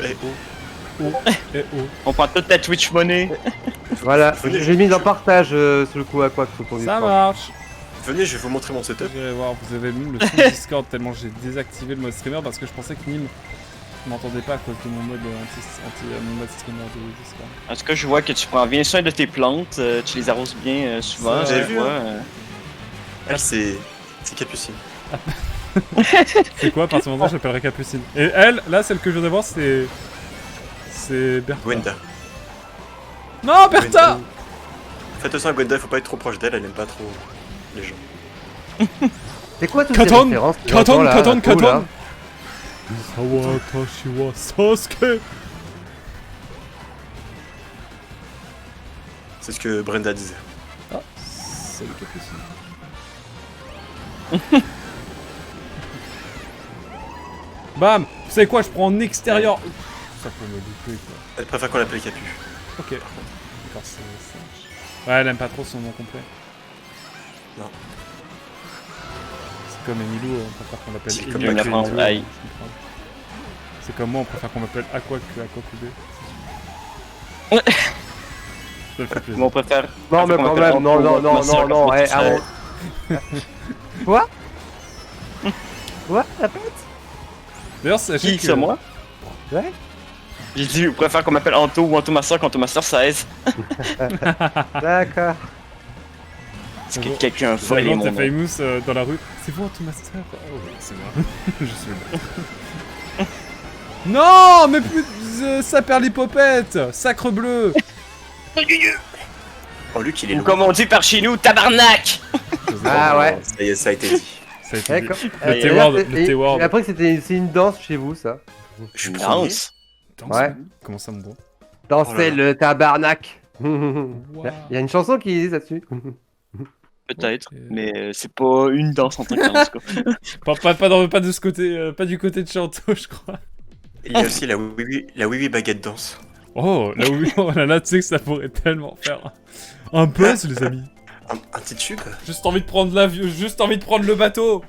Eh, oh. Eh oh. On prend toute ta Twitch money. Voilà, Venez, j'ai mis en partage sur le coup à quoi sur ton Ça Discord. marche. Venez, je vais vous montrer mon setup. Je vais voir, vous avez mis le son Discord tellement j'ai désactivé le mode streamer parce que je pensais que Nîmes m'entendait pas à cause de mon mode mon mode streamer de Discord. En tout cas, je vois que tu prends bien soin de tes plantes, tu les arroses bien souvent. Ça, j'ai je vu, vois, Elle, c'est Capucine. C'est quoi, à partir du moment où j'appellerai Capucine. Et elle, là, celle que je viens d'avoir, c'est Bertha. Gwenda. Non, Bertha. Faites attention à Gwenda, faut pas être trop proche d'elle, elle aime pas trop les gens. C'est quoi toutes ces Katon, références que Katon, j'entends, là, Katon, là-haut, là Katon. Sawatashi wa Sasuke. C'est ce que Brenda disait. Ah, salut Capucine. Bam. Vous savez quoi, je prends en extérieur. Ça peut me louper quoi. Elle préfère qu'on l'appelle Capu. Ok. D'accord, c'est... Ouais, elle aime pas trop son nom complet. Non. C'est comme Emilou, on préfère qu'on l'appelle C'est Emilou comme Une que référence, Emilou, aïe. je comprends. C'est comme moi, on préfère qu'on m'appelle Aqua que Aquacoubé. Ouais. Ça me fait plaisir. Moi, on préfère. Non mais quand même, non, non, non, non, non, eh, ah bon. Quoi? Quoi? La pète? D'ailleurs, sachez Qui, que... ça, moi? Ouais? J'ai dit, je préfère qu'on m'appelle Anto ou Anto Master quand Anto Master 16. D'accord. Est-ce que Bon. quelqu'un a volé Vraiment, mon t'es nom? famous dans la rue. C'est vous, Automaster? Oh oui, c'est moi. Je suis là. Non, mais plus... ça perd l'hypopète. Sacre bleu. Oh, Luc, il est Ou loin. comme on dit par chez nous, tabarnak! Ah ouais. Ça y est, ça a été dit. Ça a été dit. D'accord. Le T-word, le T-word. J'ai appris que c'est une danse chez vous, ça. Je suis Une premier. danse? Danse, Ouais. Comment ça, mon gros? Danser Oh là là. le tabarnak. Il Wow. y a une chanson qui dit là-dessus. Peut-être, Ok. mais c'est pas une danse en tant que danse, quoi. Pas de ce côté, pas du côté de Chanto, je crois. Il y a aussi la oui baguette danse. Oh, là oui, oh là là, tu sais que ça pourrait tellement faire un buzz, les amis. Un petit tube. Juste envie de prendre l'avion, juste envie de prendre le bateau.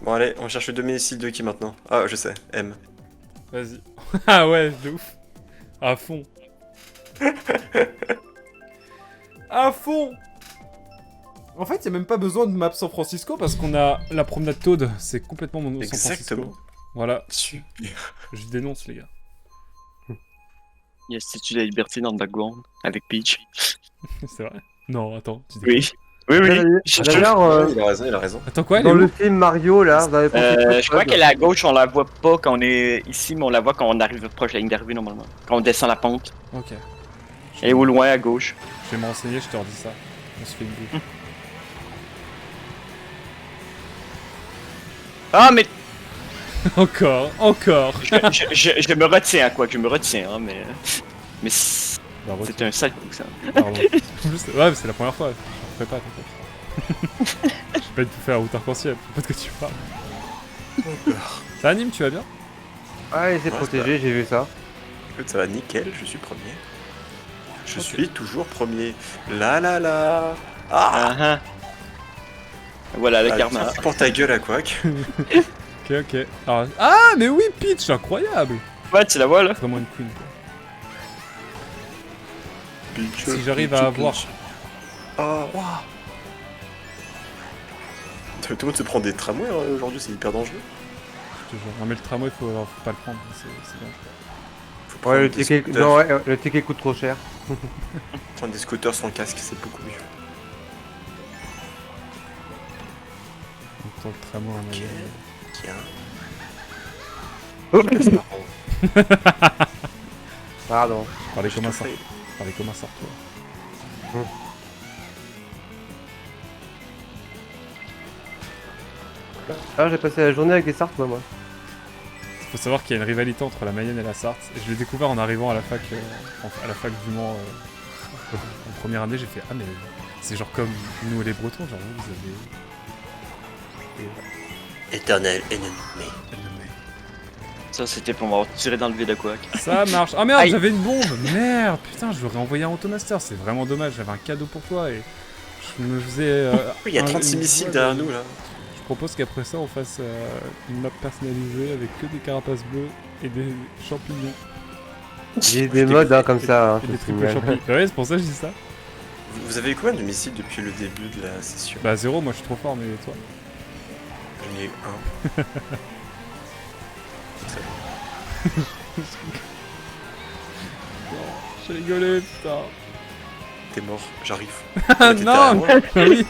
Bon, allez, on cherche le domicile de qui maintenant? Ah, je sais, M. Vas-y. Ah ouais, de ouf. À fond. À fond. En fait, y a même pas besoin de map San Francisco parce qu'on a la promenade Toad. C'est complètement mon San Exactement. Francisco. Voilà, Super. je dénonce les gars. Il y a Statue de la Liberté dans le background, avec Peach. C'est vrai? Non, attends. Tu Oui. Oui, oui. D'ailleurs, Il a raison, il a raison. Attends quoi, elle dans est le où? film Mario, là, vous avez pensé quoi de Je crois Toad? qu'elle est à gauche, on la voit pas quand on est ici, mais on la voit quand on arrive proche de la ligne d'arrivée normalement. Quand on descend la pente. Ok. Elle est au loin à gauche. Je vais me renseigner, je te redis ça. On se fait une bouffe. Ah, mais Encore, encore. je me retiens, quoi, je me retiens, hein, mais. Mais c'est Bah, c'est un sale coup, ça. pardon. En plus, ouais, mais c'est la première fois. Je ne ferai pas, t'inquiète. Je vais pas tout faire à haute arc-en-ciel. Je sais pas de quoi tu parles. Ça anime, tu vas bien? Ah, il s'est Ouais, protégé, j'ai vu ça. Écoute, ça va nickel, je suis premier. Je suis toujours premier. La la la. Ah, Ah ah. Voilà, le Ah, karma. pour ta gueule à Quack. Ok, ok. Alors... Ah, mais oui, Peach, incroyable. Ouais, tu la vois là. Vraiment une queen, quoi. Si j'arrive à avoir... Oh, Waouh. tout le monde se prend des tramways hein, aujourd'hui, c'est hyper dangereux. Je te jure. Non, mais le tramway, faut pas le prendre. C'est bien. Faut prendre, Ouais, le des ticket, scooters. non, ouais, le ticket coûte trop cher. Prendre des scooters sans casque, c'est beaucoup mieux. Autant le tramway en Ok. avion. Tiens. Pardon. Parlez comme un Je te sort. fail. Parlez comme un sortoir. Ah, j'ai passé la journée avec des sartes, moi. Faut savoir qu'il y a une rivalité entre la Mayenne et la Sarthe. Et je l'ai découvert en arrivant à la fac, à la fac du Mans en première année. J'ai fait ah mais c'est genre comme nous les Bretons, genre vous avez. Éternel ennemi. Ça, c'était pour m'avoir tiré dans le vide à quoi. Ça marche. Ah merde, Aïe. j'avais une bombe. Merde, putain, je l'aurais envoyé un Automaster. C'est vraiment dommage. J'avais un cadeau pour toi et je me faisais. Oui, il y a un- 36 une missiles voie derrière de- nous là. Je propose qu'après ça, on fasse une map personnalisée avec que des carapaces bleues et des champignons. J'ai des modes hein, comme ça. Hein, Et je des te triples signale. champignons. Ouais, c'est pour ça que je dis ça. Vous avez eu combien de missiles depuis le début de la session? Bah, zéro, moi je suis trop fort, mais toi. J'en ai eu un. Très bien. J'ai rigolé, putain. T'es mort, j'arrive. Ah T'es non, derrière moi. oui.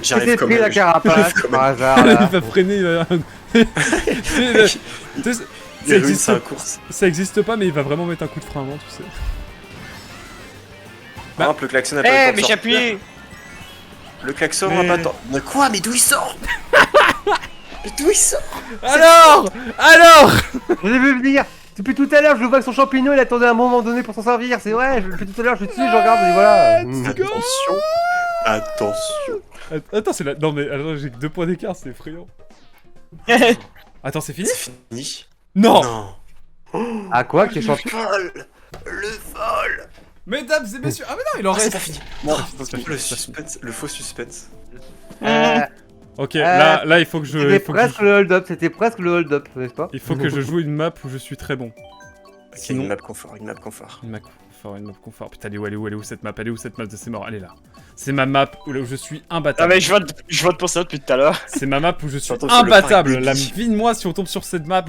J'arrive J'ai quand pris même. la carapace quand par même. hasard. Il Là. va freiner. Il va... Tu sais, le- tu sais, Il ruine existe- sa course. ça existe pas, mais il va vraiment mettre un coup de frein avant, tu sais. Par exemple, le klaxon n'a Eh, pas eu le temps de mais j'ai sortir. appuyé. Le klaxon n'a Mais- pas le temps. Mais quoi? Mais d'où il sort? Mais d'où il sort? Alors, Je l'ai vu venir. Depuis tout à l'heure, je le vois avec son champignon, il attendait un moment donné pour s'en servir. C'est vrai, depuis tout à l'heure, je suis dessus, je regarde, et voilà. Attention. Attention. Attends, c'est la... Non mais attends, j'ai que 2 points d'écart, c'est effrayant. Attends, c'est fini? C'est fini. Non, Non. À quoi qui est champion? Vol. Le vol. Mesdames et messieurs... Ah mais non, il en Oh, c'est reste... pas fini. Non, Le suspense, le faux suspense. Ok, là, il faut que je... C'était Il faut que presque je... le hold-up, c'était presque le hold-up, n'est-ce pas? il faut que je joue une map où je suis très bon. Ok, Sinon- une map confort, une map confort. Une map confort. Putain, elle est où cette map? Elle est où cette map de c'est mort? Elle est là. C'est ma map où je suis Ah, imbattable. mais je vote pour ça depuis tout à l'heure. C'est ma map où je suis Surtout sur le imbattable. parc La Baby. vie de moi, si on tombe sur cette map,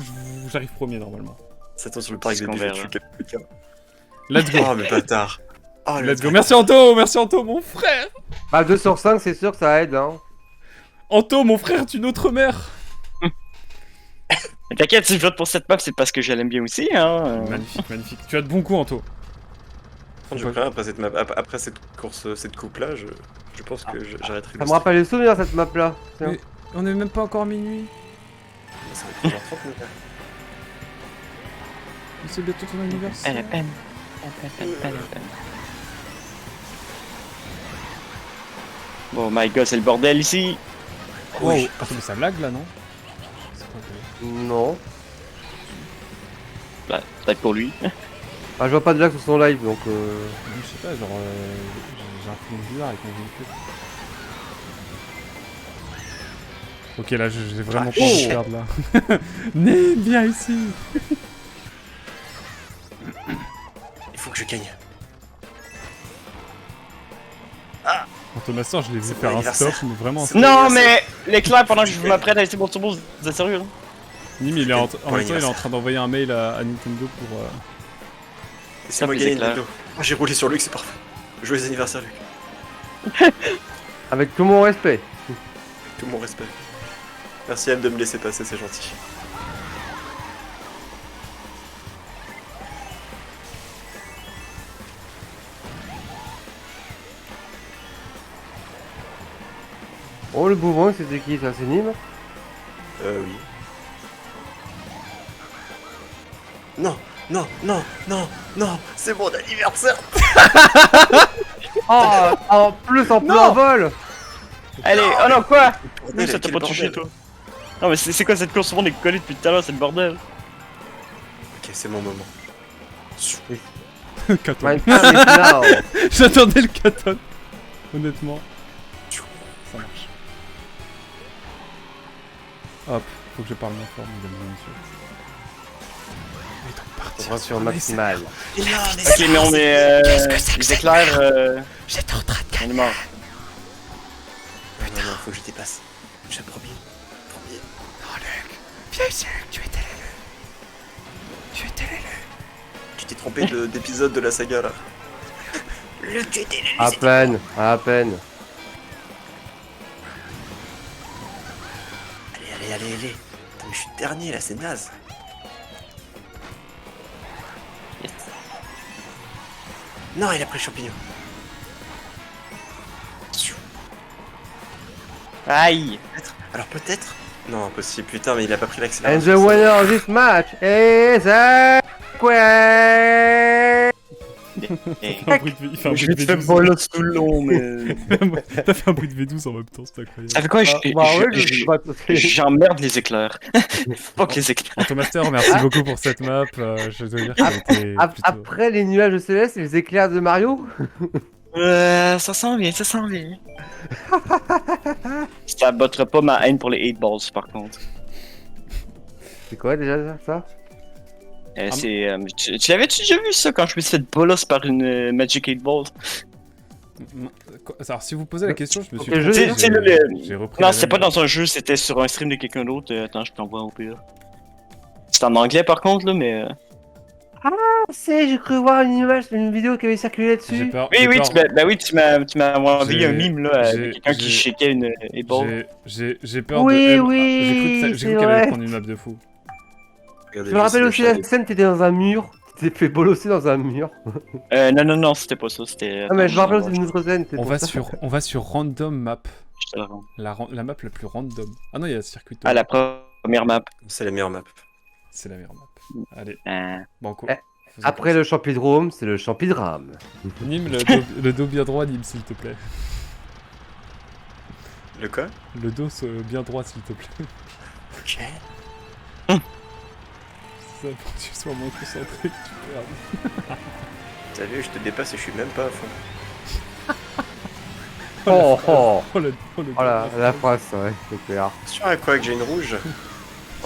j'arrive premier normalement. Ça tombe sur le parc des Scandale, bijoux. hein. Let's go. Oh, le bâtard. Oh, le Let's go. bâtard. Merci Anto, mon frère. Bah 2 sur 5, c'est sûr que ça aide, hein. Anto, mon frère, est une autre mère. Mais t'inquiète, si je vote pour cette map, c'est parce que je l'aime bien aussi, hein. Magnifique, magnifique. Tu as de bons coups, Anto. Je crois après cette map, après cette course, cette coupe là, je pense que j'arrêterai. Ça me rappelle les souvenirs cette map là. Tiens. Mais on est même pas encore minuit. Ça va être 30 minutes. C'est bientôt ton anniversaire. Bon, my god, c'est le bordel ici. Wow. Oui. Attends, mais ça lag là, non? C'est pas vrai. Non. Bah, peut-être pour lui. Ah, je vois pas de lag sur son live donc. Je sais pas, genre j'ai un feeling bizarre avec mon véhicule. Ok, là j'ai vraiment pas envie de perdre là. Né, viens ici. Il faut que je gagne. Automaster, je l'ai vu C'est faire mon un stop, anniversaire. mais vraiment un C'est stop. Non, mais l'éclair pendant que je m'apprête à laisser mon turbo, vous êtes sérieux, là? Nim, il est en même temps, il est en l'anniversaire. train d'envoyer un mail à Nintendo pour. Laissez-moi Ça, gagner c'est clair. Nintendo. Oh, j'ai roulé sur Luc, c'est parfait. Joyeux anniversaire, Luc. Avec tout mon respect. Tout mon respect. Merci M de me laisser passer, c'est gentil. Oh le boomerang c'était qui ça? C'est Nîmes? Oui. Non, non, non, non, non, c'est mon anniversaire. Oh, en plus en plein Non. vol. Allez, oh non, quoi? Bordel, Oui, ça t'a quel pas touché, bordel. toi. Non, mais c'est quoi cette course? Tout le monde est collé depuis tout à l'heure, c'est le bordel. Ok, c'est mon moment. Katon. My time is now. J'attendais le Katon. Honnêtement. Ça marche. Hop, faut que je parle moins fort, mesdames et messieurs. Il est temps de partir Tension maximale. Ok, mais on est. Les éclairs. J'étais en train de On est mort. Non, non, faut que je dépasse. J'ai promis. Promis. Oh Luc, viens ici Luc, tu étais l'élu. Tu étais l'élu. Tu t'es trompé d'épisode de la saga là. Luc, tu étais l'élu. À peine, à peine. Allez. Putain, mais je suis dernier là, c'est naze. Non, il a pris le champignon. Aïe! Alors peut-être. Non, impossible. Putain, mais il a pas pris And l'accélération. the winner of this match is Aqua. Eh, Il fait un Je bruit vais de te V12. bolos tout le long, mais. T'as fait un bruit de V12 en même temps, c'est incroyable. Ça fait quoi? J'emmerde les éclairs. Fuck les éclairs. Antomaster, merci beaucoup pour cette map. Je dois dire qu'elle était plutôt... Après les nuages de céleste et les éclairs de Mario. Ça sent bien, ça sent bien. Ça bottera pas ma haine pour les 8 balls, par contre. C'est quoi déjà ça? C'est. Tu l'avais-tu déjà vu ça quand je me suis fait bolos par une Magic 8 Ball? Alors, si vous posez la question, je me suis Ok, trompé, je- j'ai repris Non, la c'était pas même. dans un jeu, c'était sur un stream de quelqu'un d'autre. Attends, je t'envoie au pire. C'est en anglais par contre, là, mais. J'ai cru voir une image, une vidéo qui avait circulé J'ai là-dessus. peur. Oui, j'ai oui, peur- tu m'as envoyé un J'ai- mime là, j'ai- avec quelqu'un qui j'ai- shakeait une 8 ball. J'ai peur Oui, de... oui, J'ai cru c'est qu'elle allait vrai. prendre une map de fou. Regardez Je me rappelle juste aussi le chat la scène, t'étais dans un mur. Tu t'es fait bolosser dans un mur. Non, c'était pas ça, c'était. Ah mais je me rappelle Attends, aussi d'une autre scène. c'est On pour va ça. sur random map. je te la rends. La map la plus random. Ah non, il y a circuit. Ah, la première map. C'est la meilleure map. C'est la meilleure map. Allez, Euh, banco. Eh, Faisons Après le champidrome, c'est le champidrame. comme ça. Nîmes, le dos bien droit, Nîmes, s'il te plaît. Le quoi? Le dos bien droit, s'il te plaît. Ok. C'est ça, pour que tu sois moins concentré, que tu perds. T'as vu, je te dépasse et je suis même pas à fond. Oh oh. Oh, le Oh la phrase, ouais, c'est clair. Sur à quoi que j'ai une rouge?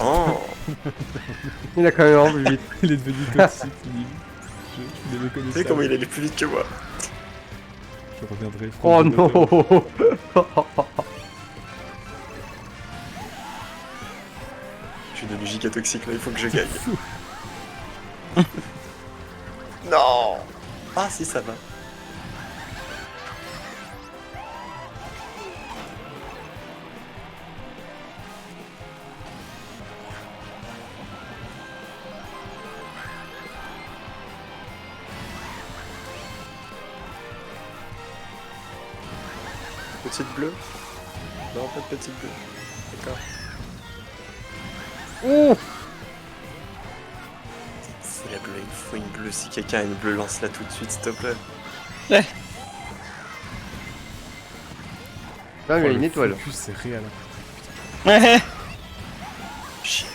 Oh. Il a quand même envie vite. Il est devenu toxique, Nîmes. Je l'ai Tu méconnu. sais comment il allait plus vite que moi? Je reviendrai. Oh Franck, non. Je suis devenu giga toxique là, il faut que je gagne. Non. Ah si, ça va. Petite bleue? Non, pas de petite bleue. D'accord. Oh. C'est la bleue, il faut une bleue. Si quelqu'un a une bleue, lance-la tout de suite, s'il te plaît. Non, il y a le une étoile. focus, c'est réel. Chier.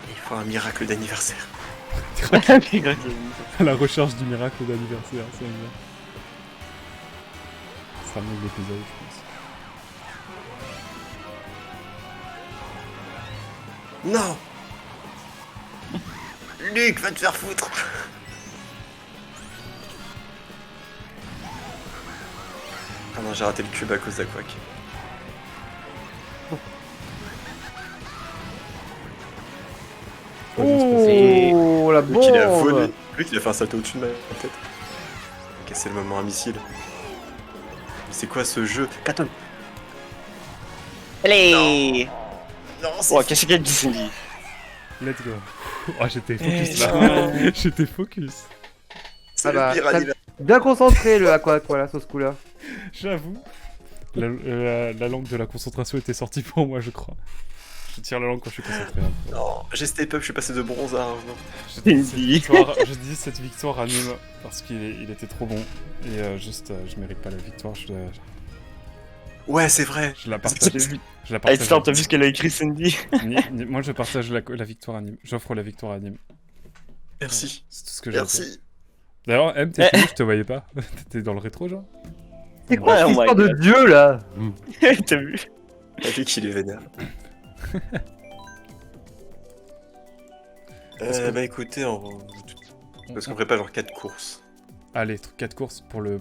Il faut un miracle d'anniversaire. À la recherche du miracle d'anniversaire, c'est bien. Ce sera le nom de l'épisode, je pense. Non. Luc, va te faire foutre. Ah non, j'ai raté le cube à cause d'Aquac. Oh la Luc, il a bombe. volé. Luc, il a fait un salto au-dessus de ma tête. Ok, c'est le moment à missile. C'est quoi ce jeu? Caton. Allez! Non, c'est Oh, qu'est-ce qu'elle dit, Cindy? Let's go. Oh, j'étais focus là. J'étais focus. c'est Ah bah, le pire ça- anniversaire. Bien concentré le aqua voilà sur ce coup là. J'avoue. La langue de la concentration était sortie pour moi, je crois. Je tire la langue quand je suis concentré. Hein. Non, j'ai step up, je suis passé de bronze à argent. Je dis cette victoire à Nîmes parce qu'il était trop bon. Et je mérite pas la victoire. Ouais, c'est vrai. Je la partage. Je la Hey, partage. t'as vu ce qu'elle a écrit, Cindy? Moi, je partage la victoire à Nîmes. J'offre la victoire à Nîmes. Merci. C'est tout ce que j'ai à dire. Merci. D'ailleurs, M, t'es fini, je te voyais pas. T'étais dans le rétro, genre. C'est quoi Ouais, cette oh histoire my de God. dieu là? T'as vu? T'as vu qu'il est vénère. Bah écoutez, parce qu'on prépare genre 4 courses. Allez, 4 courses pour la.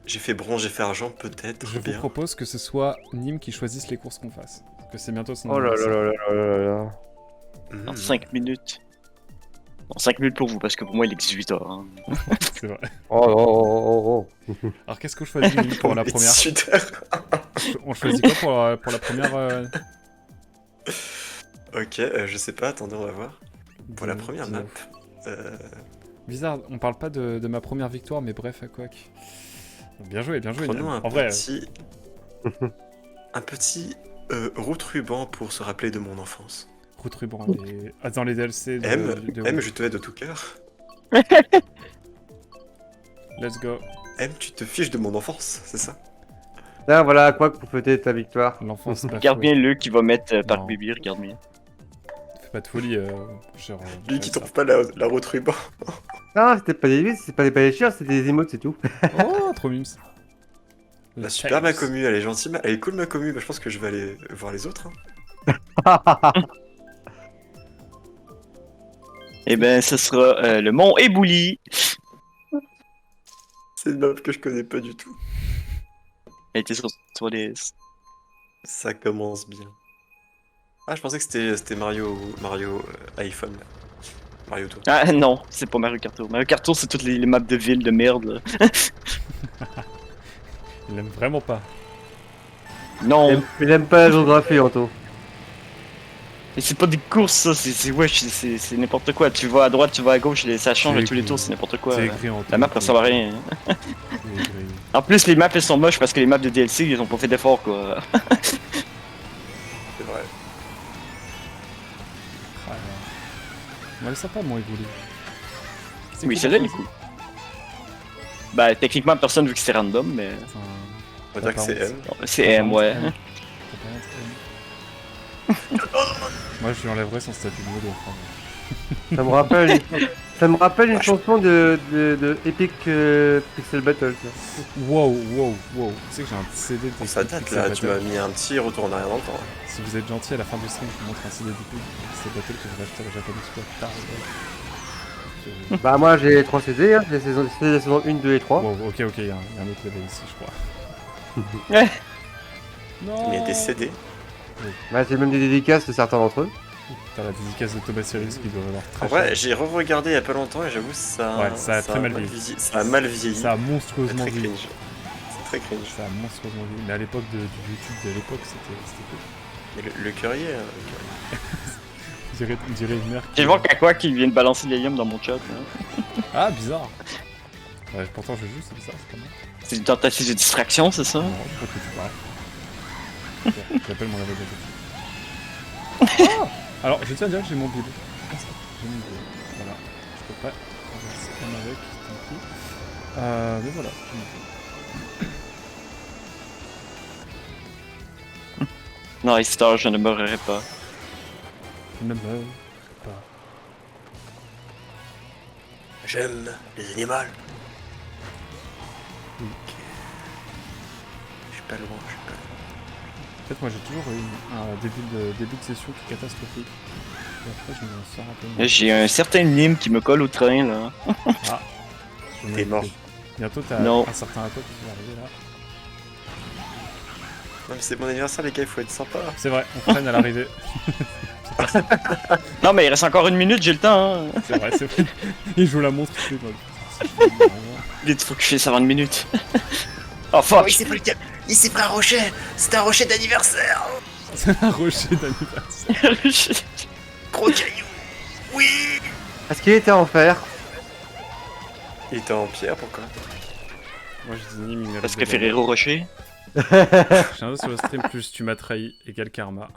J'ai fait bronze, j'ai fait argent, peut-être. Je vous bien. propose que ce soit Nîmes qui choisisse les courses qu'on fasse. Parce que c'est bientôt son Oh là là anniversaire. là là là là là. Dans Mhm. 5 minutes. Dans 5 minutes pour vous, parce que pour moi, il est 18h. Hein. C'est vrai. Oh oh oh oh oh. Alors, qu'est-ce qu'on choisit Nîmes, pour la Les première 18 heures. On choisit quoi pour la première Ok, je sais pas, attendez, on va voir. Pour la première map. Bizarre, on parle pas de ma première victoire, mais bref, à quoi que. Bien joué, Prenons Niam. un En vrai, petit. un petit route ruban pour se rappeler de mon enfance. route ruban, dans les DLC de, M, je te hais de tout cœur. Let's go. M, tu te fiches de mon enfance, c'est ça? Là, voilà à quoi pour fêter ta victoire. L'enfance bafouée. Regarde bien le qui va mettre par Non. Bibi, regarde bien. Fais pas de folie, cher. Lui qui trouve pas la route ruban. Non, c'était pas des vis, c'est pas des chers, c'était des émotes, c'est tout. Oh, trop mimes. Bah, super ma commu, elle est gentille, elle est cool ma commu, bah, je pense que je vais aller voir les autres. Hein. Eh ben, ce sera le mont Ebouli. C'est une map que je connais pas du tout. Elle était sur 3DS. Ça commence bien. Ah, je pensais que c'était Mario iPhone. Là. Mario Tour. Ah non, c'est pas Mario Kart Tour. Mario Kart Tour, c'est toutes les maps de ville de merde. Là. Il l'aime vraiment pas. Non, Il aime pas la géographie, Anto. mais c'est pas des courses, ça. C'est wesh, c'est n'importe quoi. Tu vas à droite, tu vas à gauche, ça change à tous les tours, c'est n'importe quoi. C'est écrit en La map ressemble à rien. C'est écrit. En plus, les maps elles sont moches parce que les maps de DLC ils ont pas fait d'effort quoi. C'est vrai. Ah, là. On va sympa, mon évolué. Oui, celle-là elle est cool. Bah, techniquement, personne vu que c'est random, mais. On va dire que c'est M. C'est M, ouais. Moi, je lui enlèverais son statut de mode. Ça me rappelle une chanson de Epic Pixel Battle. ça. Wow. Tu sais que j'ai un CD de Bon, ça date là, tu m'as mis un petit retour en arrière dans le temps. hein. Si vous êtes gentil, à la fin du stream, je vous montre un CD du c'est Battle que j'ai acheté à la Japanese Sport. Tard, ouais. Bah, moi j'ai 3 CD, hein, c'est la saison 1, 2 et 3. Wow, ok, il y a un autre level ici, je crois. Ouais. Non. Il y a des CD. Bah, c'est même des dédicaces de certains d'entre eux. T'as la dédicace de Thomas Series qui doit avoir très En vrai, cher. j'ai re-regardé il y a pas longtemps et j'avoue, ça, Ouais, ça a très mal vieilli. Ça a mal vieilli. Ça a C'est monstrueusement très vieilli. cringe. C'est très cringe. Ça a monstrueusement vieilli. Mais à l'époque du YouTube de l'époque, c'était cool. Et le currier, On dirait une mère. Je vois qu'à quoi qui vient de balancer l'hélium dans mon chat. Là. Ah, bizarre. Ouais, pourtant, je joue, c'est bizarre, c'est pas mal. C'est une tentative de distraction, c'est ça? Non, je crois que tu parles. Bon, j'appelle mon avocat. Ah, alors, je tiens à dire que j'ai mon build. J'ai mon build. Voilà. Je peux pas renverser M avec, tant pis. Mais voilà. j'ai mon build. Non, Star, je ne mourrai pas. Je ne meurs pas. J'aime les animaux. Oui. Je suis pas loin, je suis pas loin. En fait, moi, j'ai toujours eu un début de session qui est catastrophique. Et après, je me sors un peu. J'ai un certain Nîmes qui me colle au train là. Ah. J'en ai T'es mort. pris. Bientôt, t'as Non. un certain Atok qui va arriver là. Non mais c'est mon anniversaire les gars, il faut être sympa. C'est vrai, on freine à l'arrivée. Non, mais il reste encore une minute, j'ai le temps. Hein. C'est vrai, c'est vrai. Il joue la montre, tu sais, Vite, faut que je fasse avant une minute. Oh fuck! il s'est pris un rocher. C'était un rocher d'anniversaire. C'est un rocher d'anniversaire. Gros caillou. Oui. Est-ce qu'il était en fer? Il était en pierre, pourquoi? Moi, je dis Nîmes, il mérite Parce que de Ferrero Rocher. J'ai un sur le stream, plus tu m'as trahi, égale karma.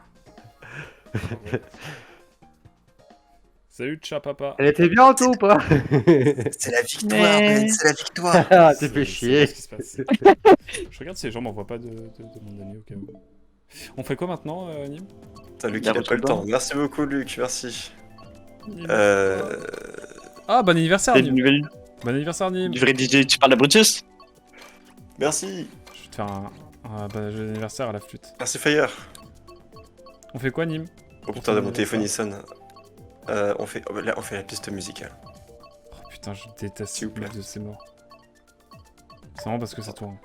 Salut, tcha papa. Elle était bien, Anto, ou pas? C'est la victoire, Ben, c'est la victoire. Ah, C'est- t'es fait c'est chier. pas ce qui se passe. Je regarde si les gens m'envoient pas de mon ami au cas où. On fait quoi maintenant, Nîmes? Putain, Luc, La il a pas le route temps. Merci beaucoup, Luc, merci. Nîmes. Euh... Ah, bon anniversaire, C'est Nîmes. une nouvelle. Bon anniversaire, Nîmes. Du vrai DJ, tu parles de Brutus? Merci. Je vais te faire un bon anniversaire à la flûte. Merci Fire. On fait quoi, Nîmes? Oh putain, de mon téléphone il sonne. On fait la piste musicale. Oh putain, je déteste S'il vous plaît. de ces morts. C'est vraiment parce que c'est toi. hein.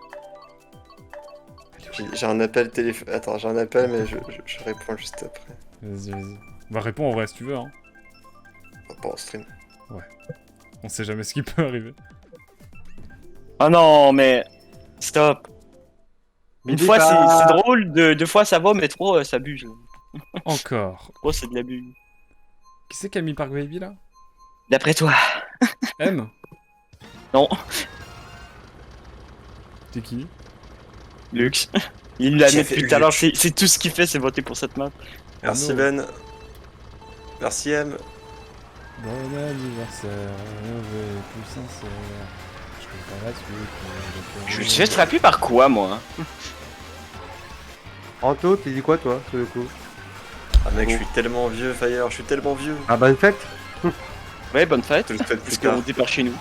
J'ai un appel téléphone. Attends, j'ai un appel, mais je réponds juste après. Vas-y. Bah, réponds en vrai si tu veux, hein. Pas en stream. On sait jamais ce qui peut arriver. Oh non, mais. Stop. Une Bébé fois pas. c'est drôle, deux fois ça va, mais trois ça buse. Là. Encore. Oh, c'est de l'abus. Qui c'est qui a mis Park Baby là? D'après toi. M? Non, C'est qui? Lux. Il l'a Qui mis a fait depuis tout à l'heure, Lux? c'est tout ce qu'il fait, c'est voter pour cette map. Merci non. Ben. Merci M. Bon anniversaire, heureux, plus sincère. Je peux pas la suite. Je me suis fait frapper par quoi, moi? Anto, tu dis quoi toi, sur le coup? Ah mec, je suis tellement vieux, Fire, je suis tellement vieux. Ah bonne fête. Ouais, bonne fête. Je te le souhaite plus Parce tard. qu'on départ chez nous.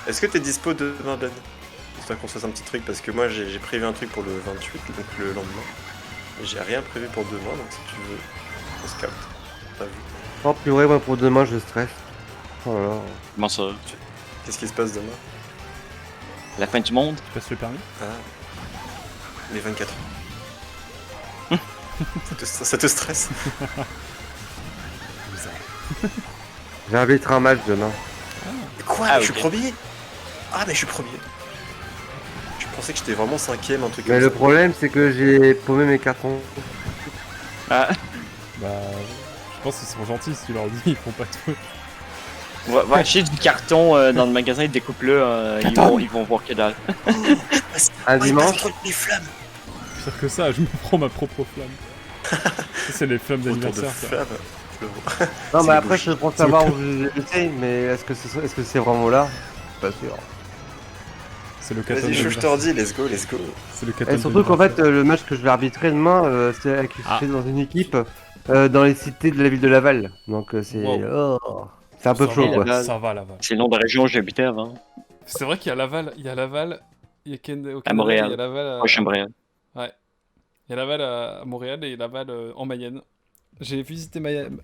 Est-ce que t'es dispo demain, Ben? Histoire qu'on se fasse un petit truc, parce que moi j'ai prévu un truc pour le 28, donc le lendemain. Et j'ai rien prévu pour demain, donc si tu veux, on se capte. T'as vu? Oh purée, moi pour demain je stresse. Oh là là. Comment ça? Qu'est-ce qui se passe demain? La fin du monde? Tu passes le permis? Ah. Les 24 ans. Ça te stresse? Bizarre. J'inviterai un match demain. Quoi? Ah, Je suis ok. premier? Ah mais je suis premier. Je pensais que j'étais vraiment cinquième, un truc Mais comme le ça. problème c'est que j'ai paumé mes cartons. Ah, Bah, je pense qu'ils sont gentils si tu leur dis, ils font pas tout. va acheter du carton dans le magasin et découpe-le, ils vont voir que dalle. Un Oh, il dimanche. passe entre les flammes. Pire que ça, je me prends ma propre flamme. Ça, c'est les flammes Autour de d'anniversaire, ça. flammes. Je le vois. Non C'est mais après louche. je pense savoir où j'étais, mais est-ce que c'est vraiment là? Pas sûr. C'est le 14 Vas-y, je te redis, let's go, let's go. C'est le 14 Et surtout qu'en fait le match que je vais arbitrer demain, c'est avec Ah. dans une équipe dans les cités de la ville de Laval. Donc c'est Wow. c'est un peu Ça chaud va, quoi. Laval. Ça va, Laval. C'est le nom de la région où j'habitais avant. C'est vrai qu'il y a Laval, il y a Laval, il y a au Canada, Montréal. il y a Laval Moi, je suis à Montréal. il y a Laval à Montréal et Laval en Mayenne. J'ai visité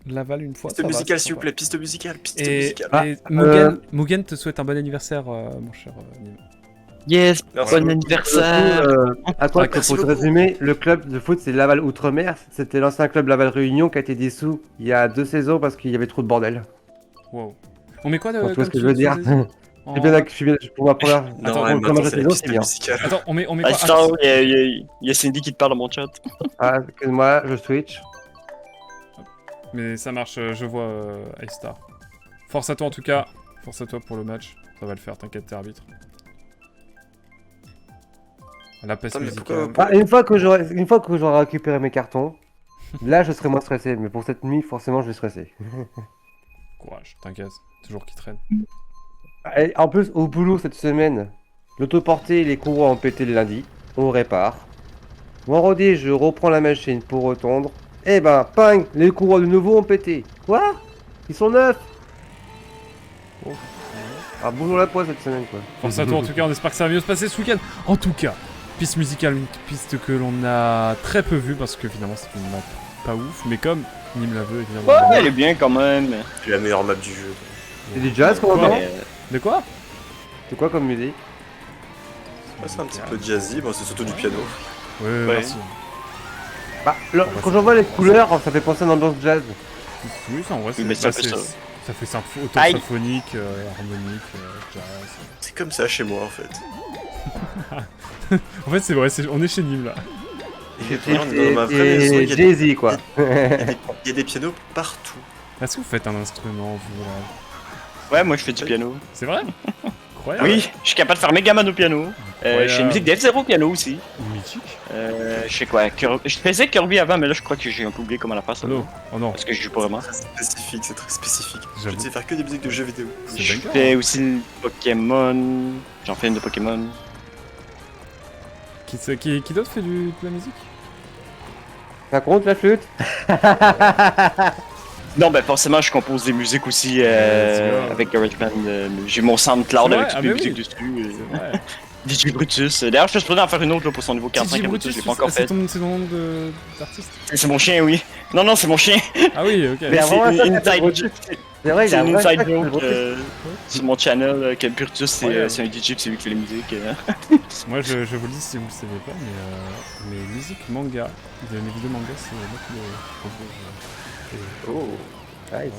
Laval une fois. Piste ça va, musicale, c'est s'il vous sympa. plaît, piste musicale, piste Et, musicale. et Mugen te souhaite un bon anniversaire, mon cher Nîmes. Yes, Merci bon beaucoup. anniversaire! À toi, Merci pour te beaucoup. résumer, le club de foot c'est Laval Outre-mer. C'était l'ancien club Laval Réunion qui a été dissous il y a 2 saisons parce qu'il y avait trop de bordel. Wow. On met quoi de Tu vois comme ce que je veux dire? en- Je suis bien pour ma première. Non, Attends, ouais, mais comment attends, je c'est la saison, piste c'est bien. musicale. Attends, on met Ah, quoi? attends, il y a Cindy qui te parle dans mon chat. Ah, excuse-moi, je switch. Mais ça marche, je vois Ice Star. Force à toi en tout cas. Force à toi pour le match. Ça va le faire, t'inquiète, t'es arbitre. La peste Attends, mais musicale. pourquoi- Ah, une fois que j'aurai récupéré mes cartons, là je serai moins stressé. Mais pour cette nuit, forcément, je vais stresser. Courage, t'inquiète. Toujours qui traîne. Et en plus, au boulot cette semaine, l'autoporté et les courroies ont pété le lundi. On répare. Vendredi, je reprends la machine pour retondre. Eh ben, ping, les courroies de nouveau ont pété. Quoi? Ils sont neufs. Oh. Ah, bonjour la poisse cette semaine, quoi. Force à toi en tout cas, on espère que ça va mieux se passer ce week-end. En tout cas, piste musicale, une piste que l'on a très peu vue parce que finalement c'est une map pas ouf, mais comme Nîmes la veut évidemment. Ouais, elle est bien quand même. C'est la meilleure map du jeu. C'est du jazz qu'on Quoi entend? Mais, De quoi? C'est quoi comme musique? Ouais, c'est un petit peu jazzy, bon, c'est surtout du piano. Ouais, Ouais. merci. Bah, quand j'en vois les couleurs, ça fait penser à une ambiance jazz. Oui, ça en vrai, mais c'est un peu ça. ça fait Aïe. auto-symphonique, harmonique, jazz. C'est comme ça chez moi en fait. En fait, c'est vrai, on est chez Nîmes là. Et regarde, dans ma vraie maison, il y a des- Jay-Z, quoi. il y a des pianos partout. Est-ce que vous faites un instrument, vous là? ouais, moi je fais du piano. C'est vrai? Incroyable. Oui, je suis capable de faire Megaman au piano. Incroyable. Je fais une musique d'F0 au piano aussi. Mythique. Je sais quoi, je faisais Kirby avant, mais là je crois que j'ai un peu oublié comment la faire ça. Oh non, oh non. Parce que je joue pas vraiment. C'est spécifique, c'est très spécifique. Je J'avoue. ne sais faire que des musiques de jeux vidéo. C'est Je banger, fais hein. aussi le Pokémon. J'en fais une de Pokémon. Qui d'autre fait de la musique? Ça compte la flûte? Non, ben forcément, je compose des musiques aussi bien. avec GarageBand. J'ai mon SoundCloud C'est avec vrai? Ah, toutes mes mais musiques oui. dessus. C'est vrai. DJ Brutus. D'ailleurs, je suis supposé en faire une autre là, pour son niveau 45 DJ à Brutus, Brutus, je l'ai pas encore fait. c'est ton nom d'artiste? C'est mon chien, oui. Non, c'est mon chien. Ah oui, ok. Mais vraiment c'est ça, une ça fait inside Brutus. C'est vrai, il C'est a une un vrai inside sac, joke Brutus. sur mon channel que Brutus, c'est Ouais. c'est un DJ, puis c'est lui qui fait les musiques. Moi, je vous le dis si vous le savez pas, mais mes musiques manga, mes vidéos manga, c'est moi qui les compose. Oh. Nice.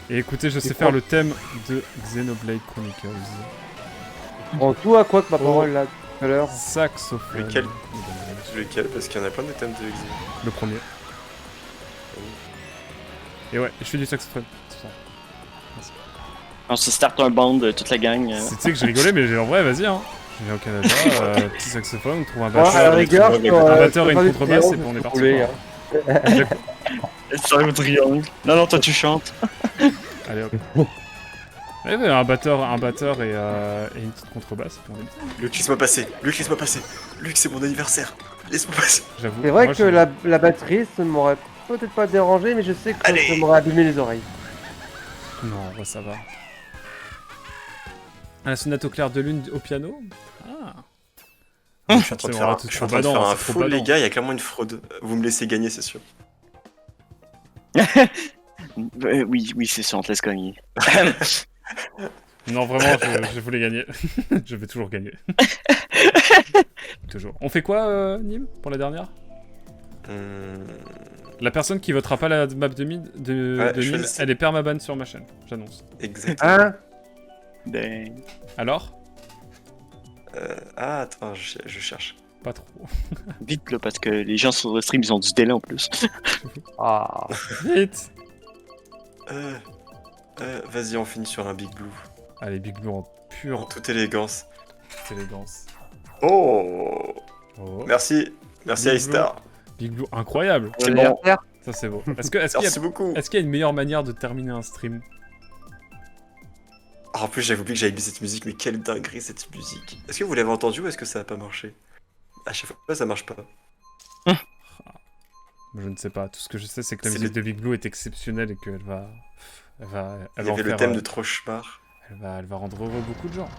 Et écoutez, je sais Et faire quoi le thème de Xenoblade Chronicles. En tout à quoi que ma parole là tout à l'heure? Saxophone. Lequel? Lequel? Parce qu'il y en a plein de thèmes de Exil. Le premier. Et ouais, je fais du saxophone. C'est ça. On se start un band, toute la gang. Tu sais que je rigolais, mais en vrai, vas-y, hein. Je viens au Canada, petit saxophone, on trouve un Bon, à la batteur, rigueur, un batteur et une contrebasse, et puis on est parti. Hein. Ça au triangle. Non, toi tu chantes. Allez hop. Ouais, ouais, un batteur et une petite contrebasse, et puis on est bien. Luc, laisse-moi passer. Luc, laisse-moi passer. Luc, c'est mon anniversaire. Laisse-moi passer. J'avoue. C'est vrai moi, que la batterie, ça m'aurait peut-être pas dérangé, mais je sais que Allez. ça m'aurait abîmé les oreilles. Non, ouais, ça va. La sonate au clair de lune au piano. Ah. Je suis en train de C'est faire, vrai, je c'est suis en trop train de faire badant, un c'est trop faux, les badant. gars. Il y a clairement une fraude. Vous me laissez gagner, c'est sûr. Oui, c'est ça, on te laisse gagner. Non, vraiment, je voulais gagner. Je vais toujours gagner. Toujours. On fait quoi, Nîmes, pour la dernière? La personne qui votera pas la map de Nîmes, Ouais, je Nîmes, choisis. elle est permaban sur ma chaîne, j'annonce. Exactement. Hein? Ben... Alors? Attends, je cherche. Pas trop. Vite, là, parce que les gens sur le stream, ils ont du délai en plus. Ah. Vite! Vas-y, on finit sur un Big Blue. Allez, Big Blue en En pure toute élégance. élégance. Oh, Oh. Merci. Merci, Big Aistar. Big Blue, incroyable! C'est bon. Ça, c'est beau. Est-ce qu'il y, Merci beaucoup. est qu'il y a une meilleure manière de terminer un stream? Ah, en plus, j'avais oublié que j'avais mis cette musique, mais quelle dinguerie cette musique. Est-ce que vous l'avez entendu ou est-ce que ça a pas marché? À chaque fois, ça marche pas. Je ne sais pas. Tout ce que je sais, c'est que la C'est musique de Big Blue est exceptionnelle et qu'elle va... Elle Il va y en avait le faire, thème de Trochmar. elle va rendre heureux beaucoup de gens.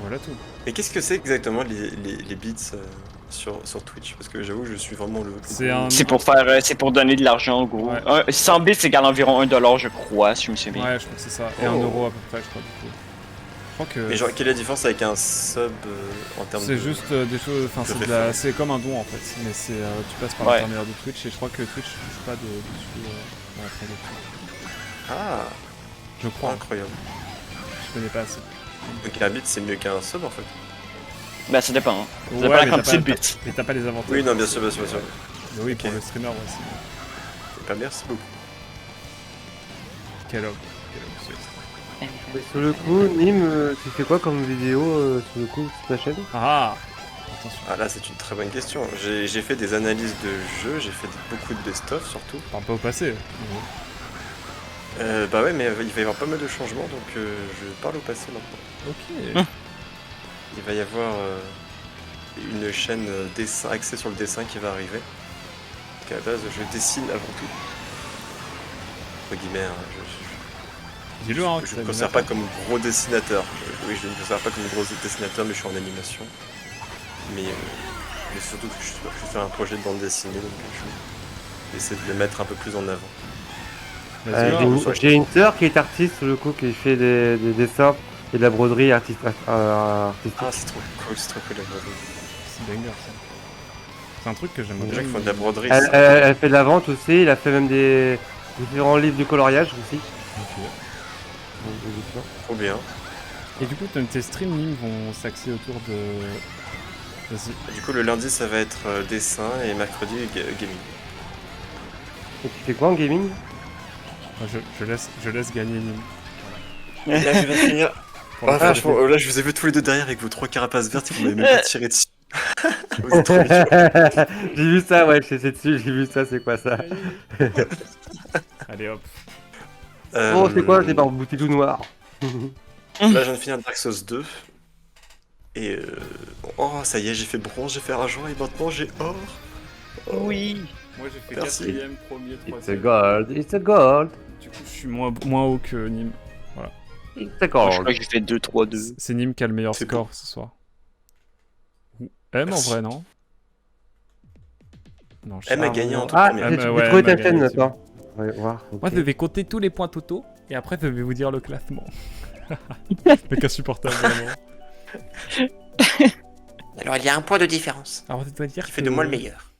Voilà tout. Mais qu'est-ce que c'est exactement les beats sur Twitch? Parce que j'avoue, je suis vraiment le. C'est un... C'est pour faire... c'est pour donner de l'argent, en gros. Ouais. 100 bits égale environ 1$, je crois, si je me souviens bien. Ouais, je crois que c'est ça. Et Oh. 1 euro à peu près, je crois, du coup. Je crois que... Mais genre, quelle est la différence avec un sub en termes de. C'est juste des choses... Enfin, de c'est comme un don, en fait. Mais c'est... tu passes par Ouais. l'intermédiaire de Twitch et je crois que Twitch touche pas dessus dans la traduction. Ah, Je crois. incroyable. Je connais pas assez. Donc un beat, c'est mieux qu'un sub en fait. Ben, ça dépend. Hein. Ça Ouais, dépend mais la quantité de bits. mais t'as pas les avantages. Oui, non, bien sûr, bien sûr, bien sûr. Mais oui, Ok. pour le streamer, ouais, c'est... Bah, merci beaucoup. Quel homme. Quel homme, c'est extra. Mais sur le coup, Nîmes, tu fais quoi comme vidéo sur le coup sur ta chaîne? Ah! Attention. Ah là, c'est une très bonne question. J'ai fait des analyses de jeux, j'ai fait beaucoup de best-of surtout. Parle pas au passé. Bah ouais, mais il va y avoir pas mal de changements, donc je parle au passé maintenant. Ok. Il va y avoir une chaîne dessin, axée sur le dessin qui va arriver. Parce qu'à la base, je dessine avant tout. Entre guillemets, hein, Dis-le, hein. je ne me considère pas comme gros dessinateur. Oui, je ne me considère pas comme gros dessinateur, mais je suis en animation. Mais surtout que je suis sur un projet de bande dessinée, donc je vais essayer de le mettre un peu plus en avant. Vas-y, Euh, hein. J'ai une sœur qui est artiste sur le coup, qui fait des dessins et de la broderie artistique. Ah, c'est trop cool la broderie. C'est banger, ça. C'est un truc que j'aime Les bien. gens qui font de la broderie, Elle fait de la vente aussi, elle a fait même des différents livres de coloriage aussi. Ok. Donc, trop bien. Et du coup, tes streams, Nîmes, vont s'axer autour de... Vas-y. Du coup, le lundi, ça va être dessin et mercredi, gaming. Et tu fais quoi en gaming? Moi, je laisse gagner Nîmes. Là, je vais finir. Pour la Ah, fin, franchement, là, je vous ai vu tous les deux derrière avec vos 3 carapaces vertes et vous m'avez même pas tiré dessus. Vous êtes trop habitués. J'ai vu ça, ouais, je sais dessus, j'ai vu ça, c'est quoi ça? Allez hop. Oh, c'est quoi? C'est par boutique tout noir. Là, je viens de finir Dark Souls 2. Et oh, ça y est, j'ai fait bronze, j'ai fait argent et maintenant j'ai or. Oh. Oui. Moi, j'ai fait Merci. 4ème, premier, It's a 3ème. gold, it's a gold, Du coup, je suis moins haut que Nîmes. it's a Je gold. crois que j'ai fait 2-3-2. C'est Nîmes qui a le meilleur C'est score ce soir. Ou M en Merci. vrai, non? Non, je sais M a pas. gagné en tout Ah, premier. Ah, j'ai bah j'ai ouais, trouvé elle m'a ta chaîne, gagné, c'est attends. Ouais, voir. ok. Moi, je vais compter tous les points totaux et après, je vais vous dire le classement. Mec insupportable, vraiment. Alors il y a un point de différence Alors, tu dois dire Qui fait de moi le meilleur.